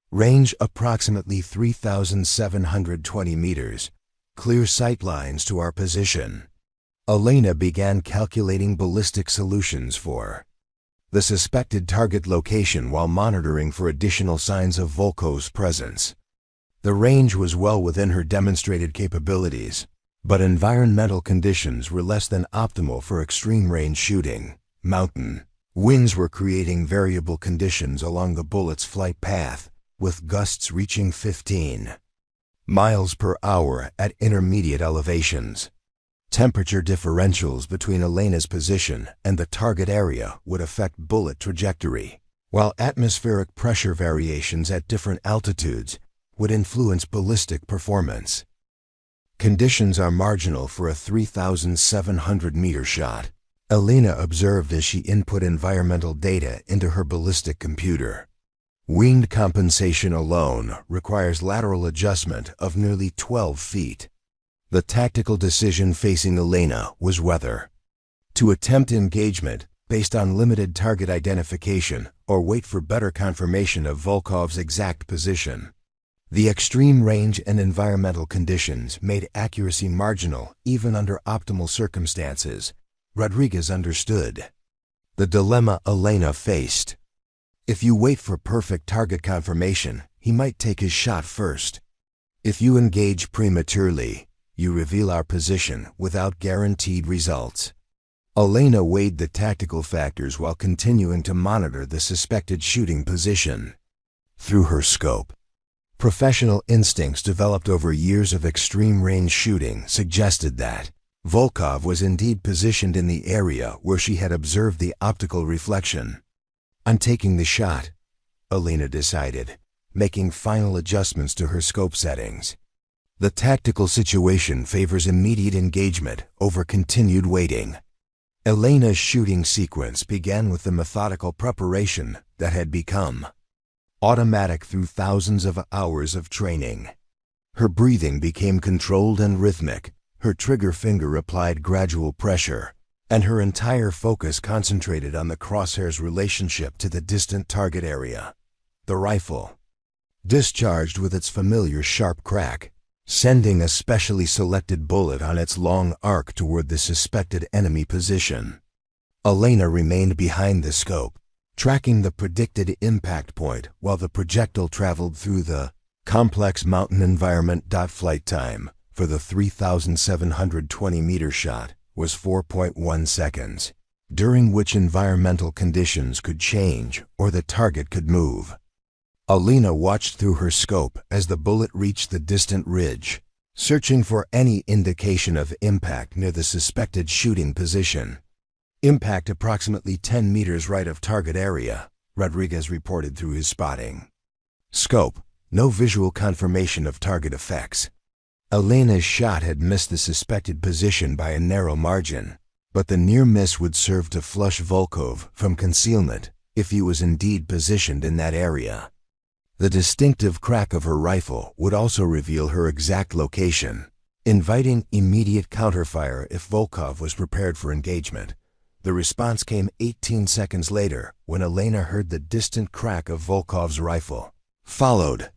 "Range approximately 3,720 meters. Clear sight lines to our position." Elena began calculating ballistic solutions for the suspected target location while monitoring for additional signs of Volkov's presence. The range was well within her demonstrated capabilities, but environmental conditions were less than optimal for extreme-range shooting. Mountain winds were creating variable conditions along the bullet's flight path, with gusts reaching 15 miles per hour at intermediate elevations. Temperature differentials between Elena's position and the target area would affect bullet trajectory, while atmospheric pressure variations at different altitudes would influence ballistic performance. "Conditions are marginal for a 3,700-meter shot," Elena observed as she input environmental data into her ballistic computer. "Wind compensation alone requires lateral adjustment of nearly 12 feet. The tactical decision facing Elena was whether to attempt engagement based on limited target identification or wait for better confirmation of Volkov's exact position. The extreme range and environmental conditions made accuracy marginal even under optimal circumstances. Rodriguez understood the dilemma Elena faced. If you wait for perfect target confirmation, he might take his shot first. If you engage prematurely, you reveal our position without guaranteed results. Elena weighed the tactical factors while continuing to monitor the suspected shooting position. Through her scope, professional instincts developed over years of extreme range shooting suggested that Volkov was indeed positioned in the area where she had observed the optical reflection. On taking the shot, Elena decided, making final adjustments to her scope settings. The tactical situation favors immediate engagement over continued waiting. Elena's shooting sequence began with the methodical preparation that had become automatic through thousands of hours of training. Her breathing became controlled and rhythmic, her trigger finger applied gradual pressure, and her entire focus concentrated on the crosshair's relationship to the distant target area. The rifle discharged with its familiar sharp crack, sending a specially selected bullet on its long arc toward the suspected enemy position. Elena remained behind the scope, tracking the predicted impact point while the projectile traveled through the complex mountain environment. Flight time for the 3,720-meter shot was 4.1 seconds, during which environmental conditions could change or the target could move. Elena watched through her scope as the bullet reached the distant ridge, searching for any indication of impact near the suspected shooting position. Impact approximately 10 meters right of target area, Rodriguez reported through his spotting. Scope, no visual confirmation of target effects. Elena's shot had missed the suspected position by a narrow margin, but the near miss would serve to flush Volkov from concealment if he was indeed positioned in that area. The distinctive crack of her rifle would also reveal her exact location, inviting immediate counterfire if Volkov was prepared for engagement. The response came 18 seconds later when Elena heard the distant crack of Volkov's rifle, followed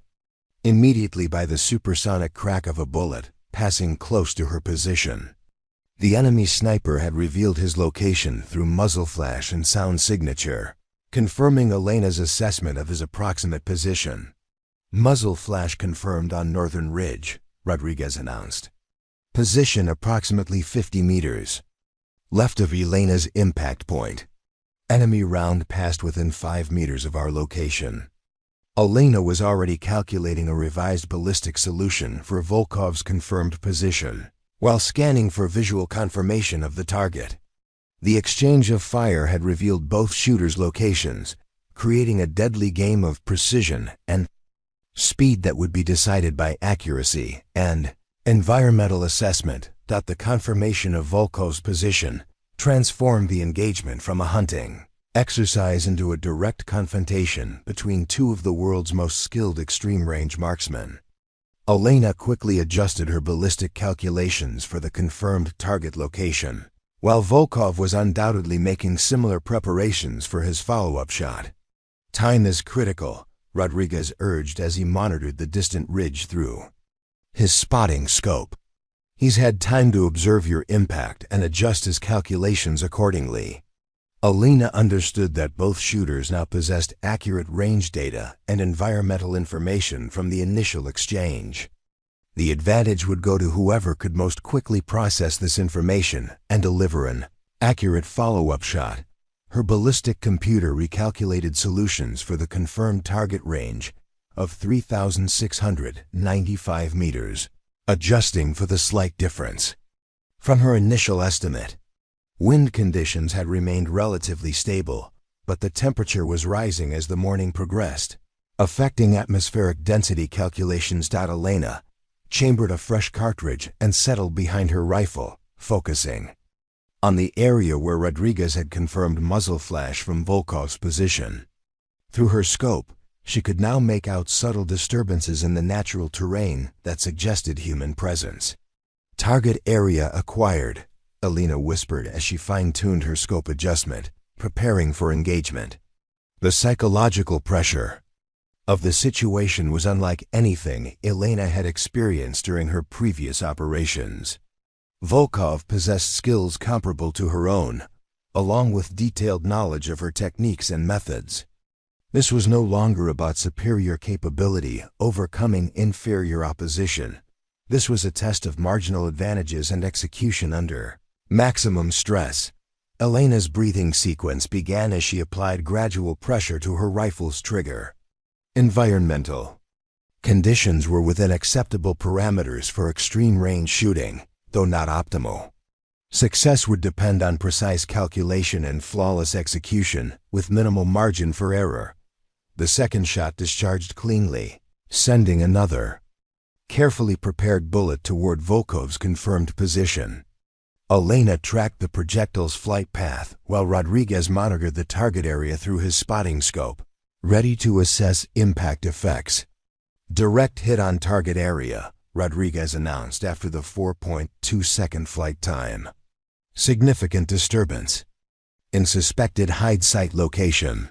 immediately by the supersonic crack of a bullet passing close to her position. The enemy sniper had revealed his location through muzzle flash and sound signature, confirming Elena's assessment of his approximate position. Muzzle flash confirmed on Northern Ridge, Rodriguez announced. Position approximately 50 meters left of Elena's impact point. Enemy round passed within 5 meters of our location. Elena was already calculating a revised ballistic solution for Volkov's confirmed position, while scanning for visual confirmation of the target. The exchange of fire had revealed both shooters' locations, creating a deadly game of precision and speed that would be decided by accuracy and environmental assessment. The confirmation of Volkov's position transformed the engagement from a hunting exercise into a direct confrontation between two of the world's most skilled extreme-range marksmen. Elena quickly adjusted her ballistic calculations for the confirmed target location, while Volkov was undoubtedly making similar preparations for his follow-up shot. Time is critical, Rodriguez urged as he monitored the distant ridge through his spotting scope. He's had time to observe your impact and adjust his calculations accordingly. Elena understood that both shooters now possessed accurate range data and environmental information from the initial exchange. The advantage would go to whoever could most quickly process this information and deliver an accurate follow-up shot. Her ballistic computer recalculated solutions for the confirmed target range of 3,695 meters, adjusting for the slight difference from her initial estimate. Wind conditions had remained relatively stable, but the temperature was rising as the morning progressed, affecting atmospheric density calculations. Elena chambered a fresh cartridge and settled behind her rifle, focusing on the area where Rodriguez had confirmed muzzle flash from Volkov's position. Through her scope, she could now make out subtle disturbances in the natural terrain that suggested human presence. Target area acquired, Elena whispered as she fine-tuned her scope adjustment, preparing for engagement. The psychological pressure of the situation was unlike anything Elena had experienced during her previous operations. Volkov possessed skills comparable to her own, along with detailed knowledge of her techniques and methods. This was no longer about superior capability overcoming inferior opposition. This was a test of marginal advantages and execution under maximum stress. Elena's breathing sequence began as she applied gradual pressure to her rifle's trigger. Environmental conditions were within acceptable parameters for extreme-range shooting, though not optimal. Success would depend on precise calculation and flawless execution, with minimal margin for error. The second shot discharged cleanly, sending another carefully prepared bullet toward Volkov's confirmed position. Elena tracked the projectile's flight path while Rodriguez monitored the target area through his spotting scope, ready to assess impact effects. Direct hit on target area, Rodriguez announced after the 4.2-second flight time. Significant disturbance in suspected hide site location.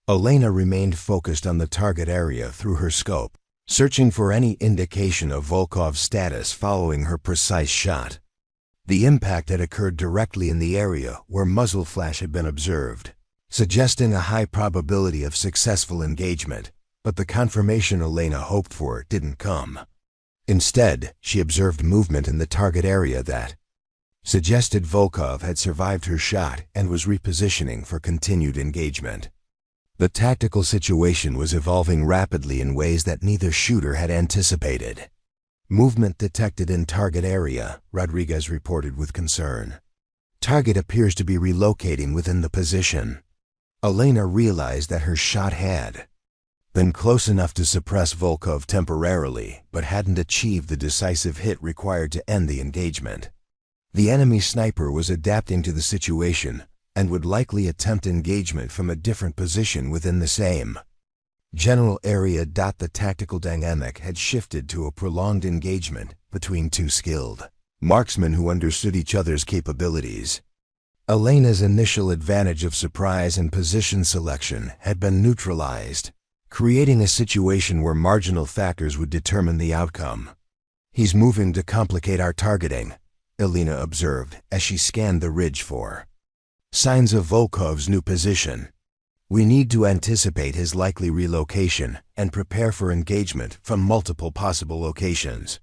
Elena remained focused on the target area through her scope, searching for any indication of Volkov's status following her precise shot. The impact had occurred directly in the area where muzzle flash had been observed, suggesting a high probability of successful engagement, but the confirmation Elena hoped for didn't come. Instead, she observed movement in the target area that suggested Volkov had survived her shot and was repositioning for continued engagement. The tactical situation was evolving rapidly in ways that neither shooter had anticipated. Movement detected in target area, Rodriguez reported with concern. Target appears to be relocating within the position. Elena realized that her shot had been close enough to suppress Volkov temporarily, but hadn't achieved the decisive hit required to end the engagement. The enemy sniper was adapting to the situation and would likely attempt engagement from a different position within the same general area. The tactical dynamic had shifted to a prolonged engagement between two skilled marksmen who understood each other's capabilities. Elena's initial advantage of surprise and position selection had been neutralized, creating a situation where marginal factors would determine the outcome. "He's moving to complicate our targeting," Elena observed as she scanned the ridge for signs of Volkov's new position. "We need to anticipate his likely relocation and prepare for engagement from multiple possible locations."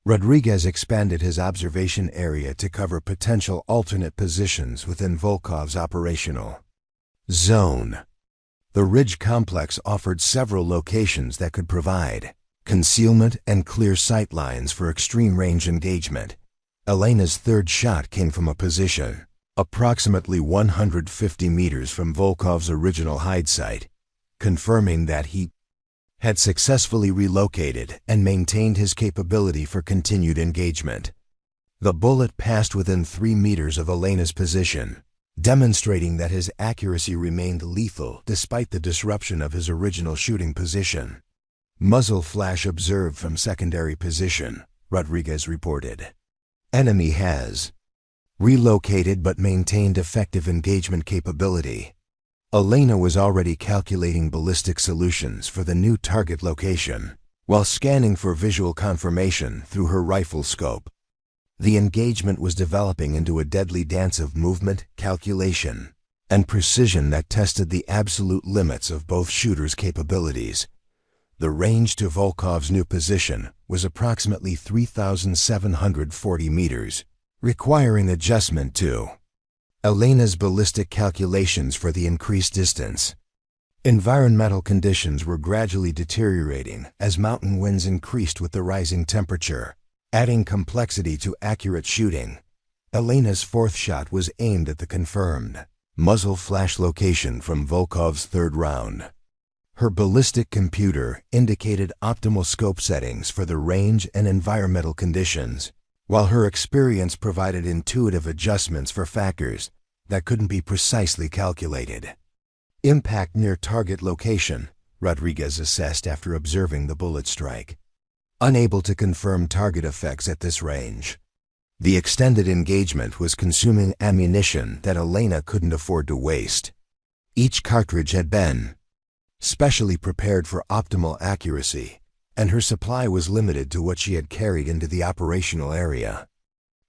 Rodriguez expanded his observation area to cover potential alternate positions within Volkov's operational zone. The ridge complex offered several locations that could provide concealment and clear sight lines for extreme range engagement. Elena's third shot came from a position approximately 150 meters from Volkov's original hide site, confirming that he had successfully relocated and maintained his capability for continued engagement. The bullet passed within 3 meters of Elena's position, demonstrating that his accuracy remained lethal despite the disruption of his original shooting position. "Muzzle flash observed from secondary position," Rodriguez reported. "Enemy has relocated but maintained effective engagement capability." Elena was already calculating ballistic solutions for the new target location, while scanning for visual confirmation through her rifle scope. The engagement was developing into a deadly dance of movement, calculation, and precision that tested the absolute limits of both shooters' capabilities. The range to Volkov's new position was approximately 3,740 meters, requiring adjustment to Elena's ballistic calculations for the increased distance. Environmental conditions were gradually deteriorating as mountain winds increased with the rising temperature, adding complexity to accurate shooting. Elena's fourth shot was aimed at the confirmed muzzle flash location from Volkov's third round. Her ballistic computer indicated optimal scope settings for the range and environmental conditions, while her experience provided intuitive adjustments for factors that couldn't be precisely calculated. "Impact near target location," Rodriguez assessed after observing the bullet strike. "Unable to confirm target effects at this range." The extended engagement was consuming ammunition that Elena couldn't afford to waste. Each cartridge had been specially prepared for optimal accuracy, and her supply was limited to what she had carried into the operational area.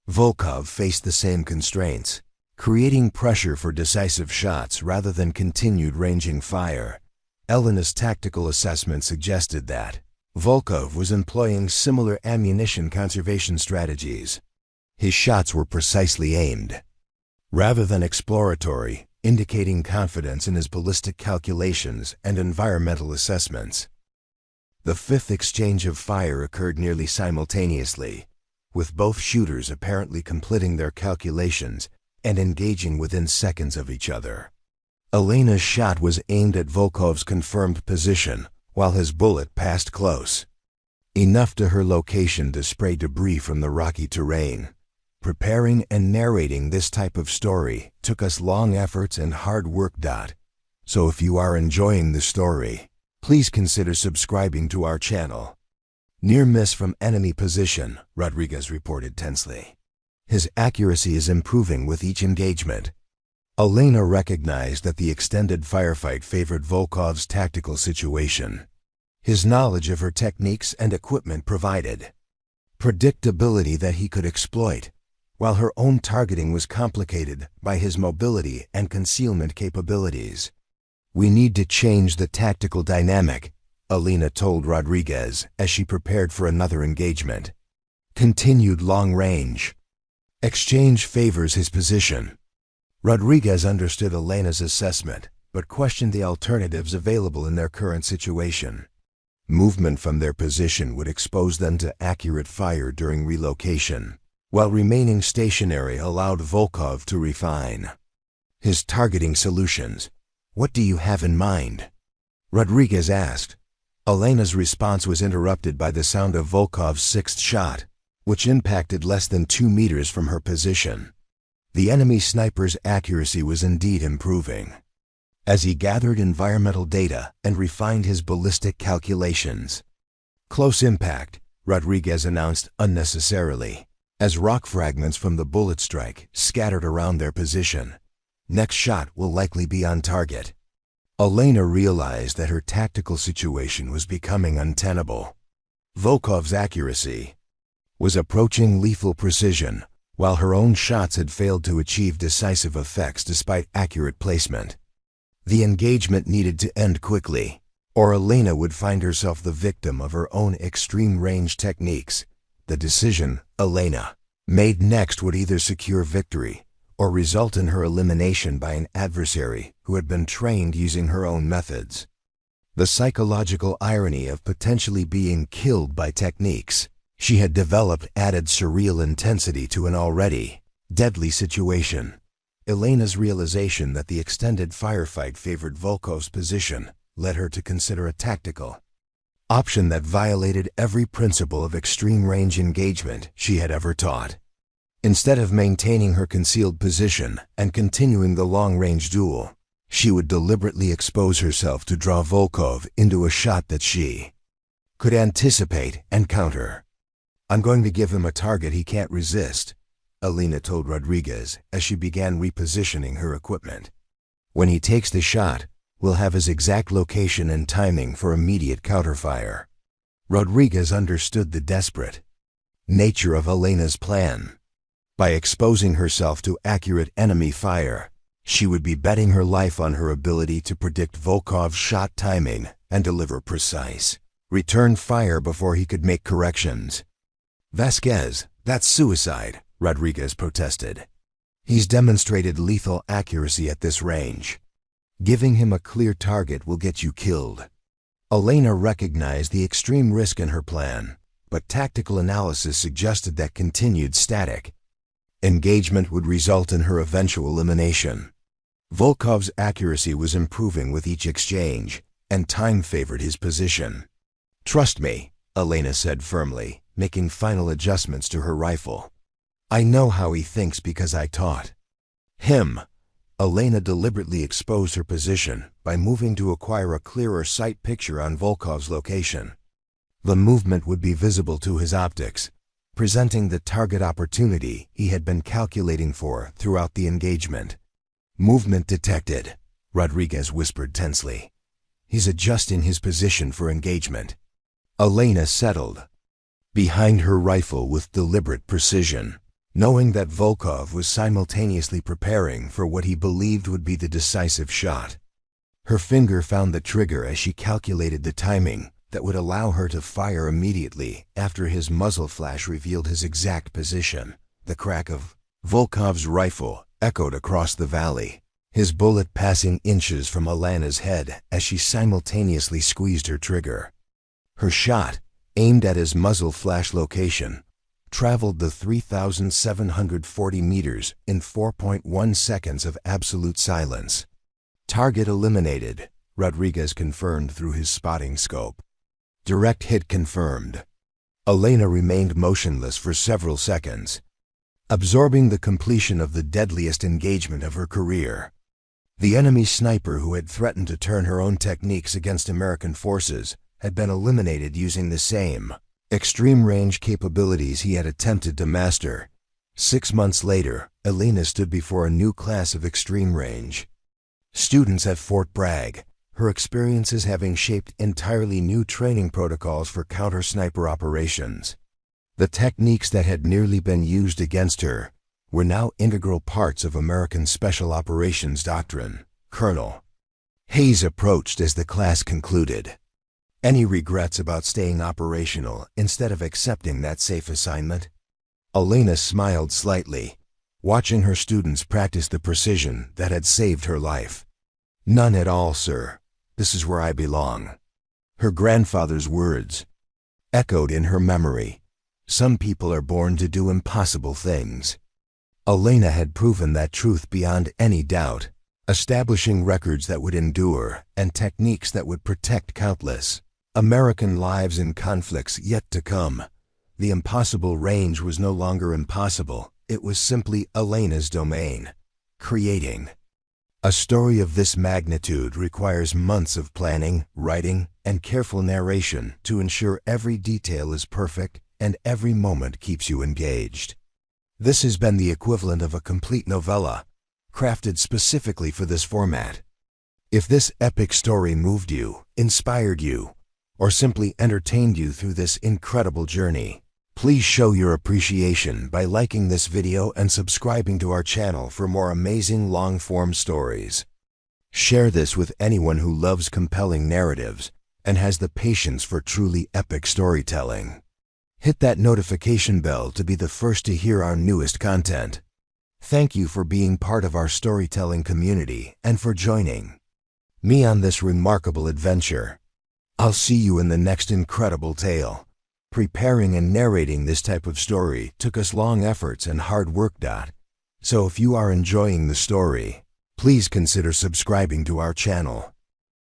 Volkov faced the same constraints, creating pressure for decisive shots rather than continued ranging fire. Elena's tactical assessment suggested that Volkov was employing similar ammunition conservation strategies. His shots were precisely aimed, rather than exploratory, indicating confidence in his ballistic calculations and environmental assessments. The fifth exchange of fire occurred nearly simultaneously, with both shooters apparently completing their calculations and engaging within seconds of each other. Elena's shot was aimed at Volkov's confirmed position, while his bullet passed close, enough to her location to spray debris from the rocky terrain. Preparing and narrating this type of story took us long efforts and hard work. So if you are enjoying the story, please consider subscribing to our channel. Near miss from enemy position, Rodriguez reported tensely. His accuracy is improving with each engagement. Elena recognized that the extended firefight favored Volkov's tactical situation. His knowledge of her techniques and equipment provided predictability that he could exploit, while her own targeting was complicated by his mobility and concealment capabilities. "We need to change the tactical dynamic," Elena told Rodriguez as she prepared for another engagement. Continued long range exchange favors his position. Rodriguez understood Elena's assessment, but questioned the alternatives available in their current situation. Movement from their position would expose them to accurate fire during relocation, while remaining stationary allowed Volkov to refine his targeting solutions. "What do you have in mind?" Rodriguez asked. Elena's response was interrupted by the sound of Volkov's sixth shot, which impacted less than 2 meters from her position. The enemy sniper's accuracy was indeed improving, as he gathered environmental data and refined his ballistic calculations. "Close impact," Rodriguez announced unnecessarily, as rock fragments from the bullet strike scattered around their position. "Next shot will likely be on target." Elena realized that her tactical situation was becoming untenable. Volkov's accuracy was approaching lethal precision, while her own shots had failed to achieve decisive effects despite accurate placement. The engagement needed to end quickly, or Elena would find herself the victim of her own extreme range techniques. The decision Elena made next would either secure victory or result in her elimination by an adversary who had been trained using her own methods. The psychological irony of potentially being killed by techniques she had developed added surreal intensity to an already deadly situation. Elena's realization that the extended firefight favored Volkov's position led her to consider a tactical option that violated every principle of extreme range engagement she had ever taught. Instead of maintaining her concealed position and continuing the long-range duel, she would deliberately expose herself to draw Volkov into a shot that she could anticipate and counter. "I'm going to give him a target he can't resist," Elena told Rodriguez as she began repositioning her equipment. "When he takes the shot, we'll have his exact location and timing for immediate counterfire." Rodriguez understood the desperate nature of Elena's plan. By exposing herself to accurate enemy fire, she would be betting her life on her ability to predict Volkov's shot timing and deliver precise return fire before he could make corrections. "Vasquez, that's suicide," Rodriguez protested. "He's demonstrated lethal accuracy at this range. Giving him a clear target will get you killed." Elena recognized the extreme risk in her plan, but tactical analysis suggested that continued static engagement would result in her eventual elimination. Volkov's accuracy was improving with each exchange, and time favored his position. "Trust me," Elena said firmly, making final adjustments to her rifle. "I know how he thinks because I taught him." Elena deliberately exposed her position by moving to acquire a clearer sight picture on Volkov's location. The movement would be visible to his optics, presenting the target opportunity he had been calculating for throughout the engagement. "Movement detected," Rodriguez whispered tensely. "He's adjusting his position for engagement." Elena settled behind her rifle with deliberate precision, knowing that Volkov was simultaneously preparing for what he believed would be the decisive shot. Her finger found the trigger as she calculated the timing that would allow her to fire immediately after his muzzle flash revealed his exact position. The crack of Volkov's rifle echoed across the valley, his bullet passing inches from Elena's head as she simultaneously squeezed her trigger. Her shot, aimed at his muzzle flash location, traveled the 3,740 meters in 4.1 seconds of absolute silence. "Target eliminated," Rodriguez confirmed through his spotting scope. "Direct hit confirmed." Elena remained motionless for several seconds, absorbing the completion of the deadliest engagement of her career. The enemy sniper who had threatened to turn her own techniques against American forces had been eliminated using the same extreme range capabilities he had attempted to master. 6 months later, Elena stood before a new class of extreme range students at Fort Bragg, her experiences having shaped entirely new training protocols for counter-sniper operations. The techniques that had nearly been used against her were now integral parts of American Special Operations doctrine. Colonel Hayes approached as the class concluded. "Any regrets about staying operational instead of accepting that safe assignment?" Elena smiled slightly, watching her students practice the precision that had saved her life. "None at all, sir. This is where I belong." Her grandfather's words echoed in her memory. "Some people are born to do impossible things." Elena had proven that truth beyond any doubt, establishing records that would endure and techniques that would protect countless American lives in conflicts yet to come. The impossible range was no longer impossible. It was simply Elena's domain. Creating a story of this magnitude requires months of planning, writing, and careful narration to ensure every detail is perfect and every moment keeps you engaged. This has been the equivalent of a complete novella, crafted specifically for this format. If this epic story moved you, inspired you, or simply entertained you through this incredible journey, please show your appreciation by liking this video and subscribing to our channel for more amazing long-form stories. Share this with anyone who loves compelling narratives and has the patience for truly epic storytelling. Hit that notification bell to be the first to hear our newest content. Thank you for being part of our storytelling community and for joining me on this remarkable adventure. I'll see you in the next incredible tale. Preparing and narrating this type of story took us long efforts and hard work. So if you are enjoying the story, please consider subscribing to our channel.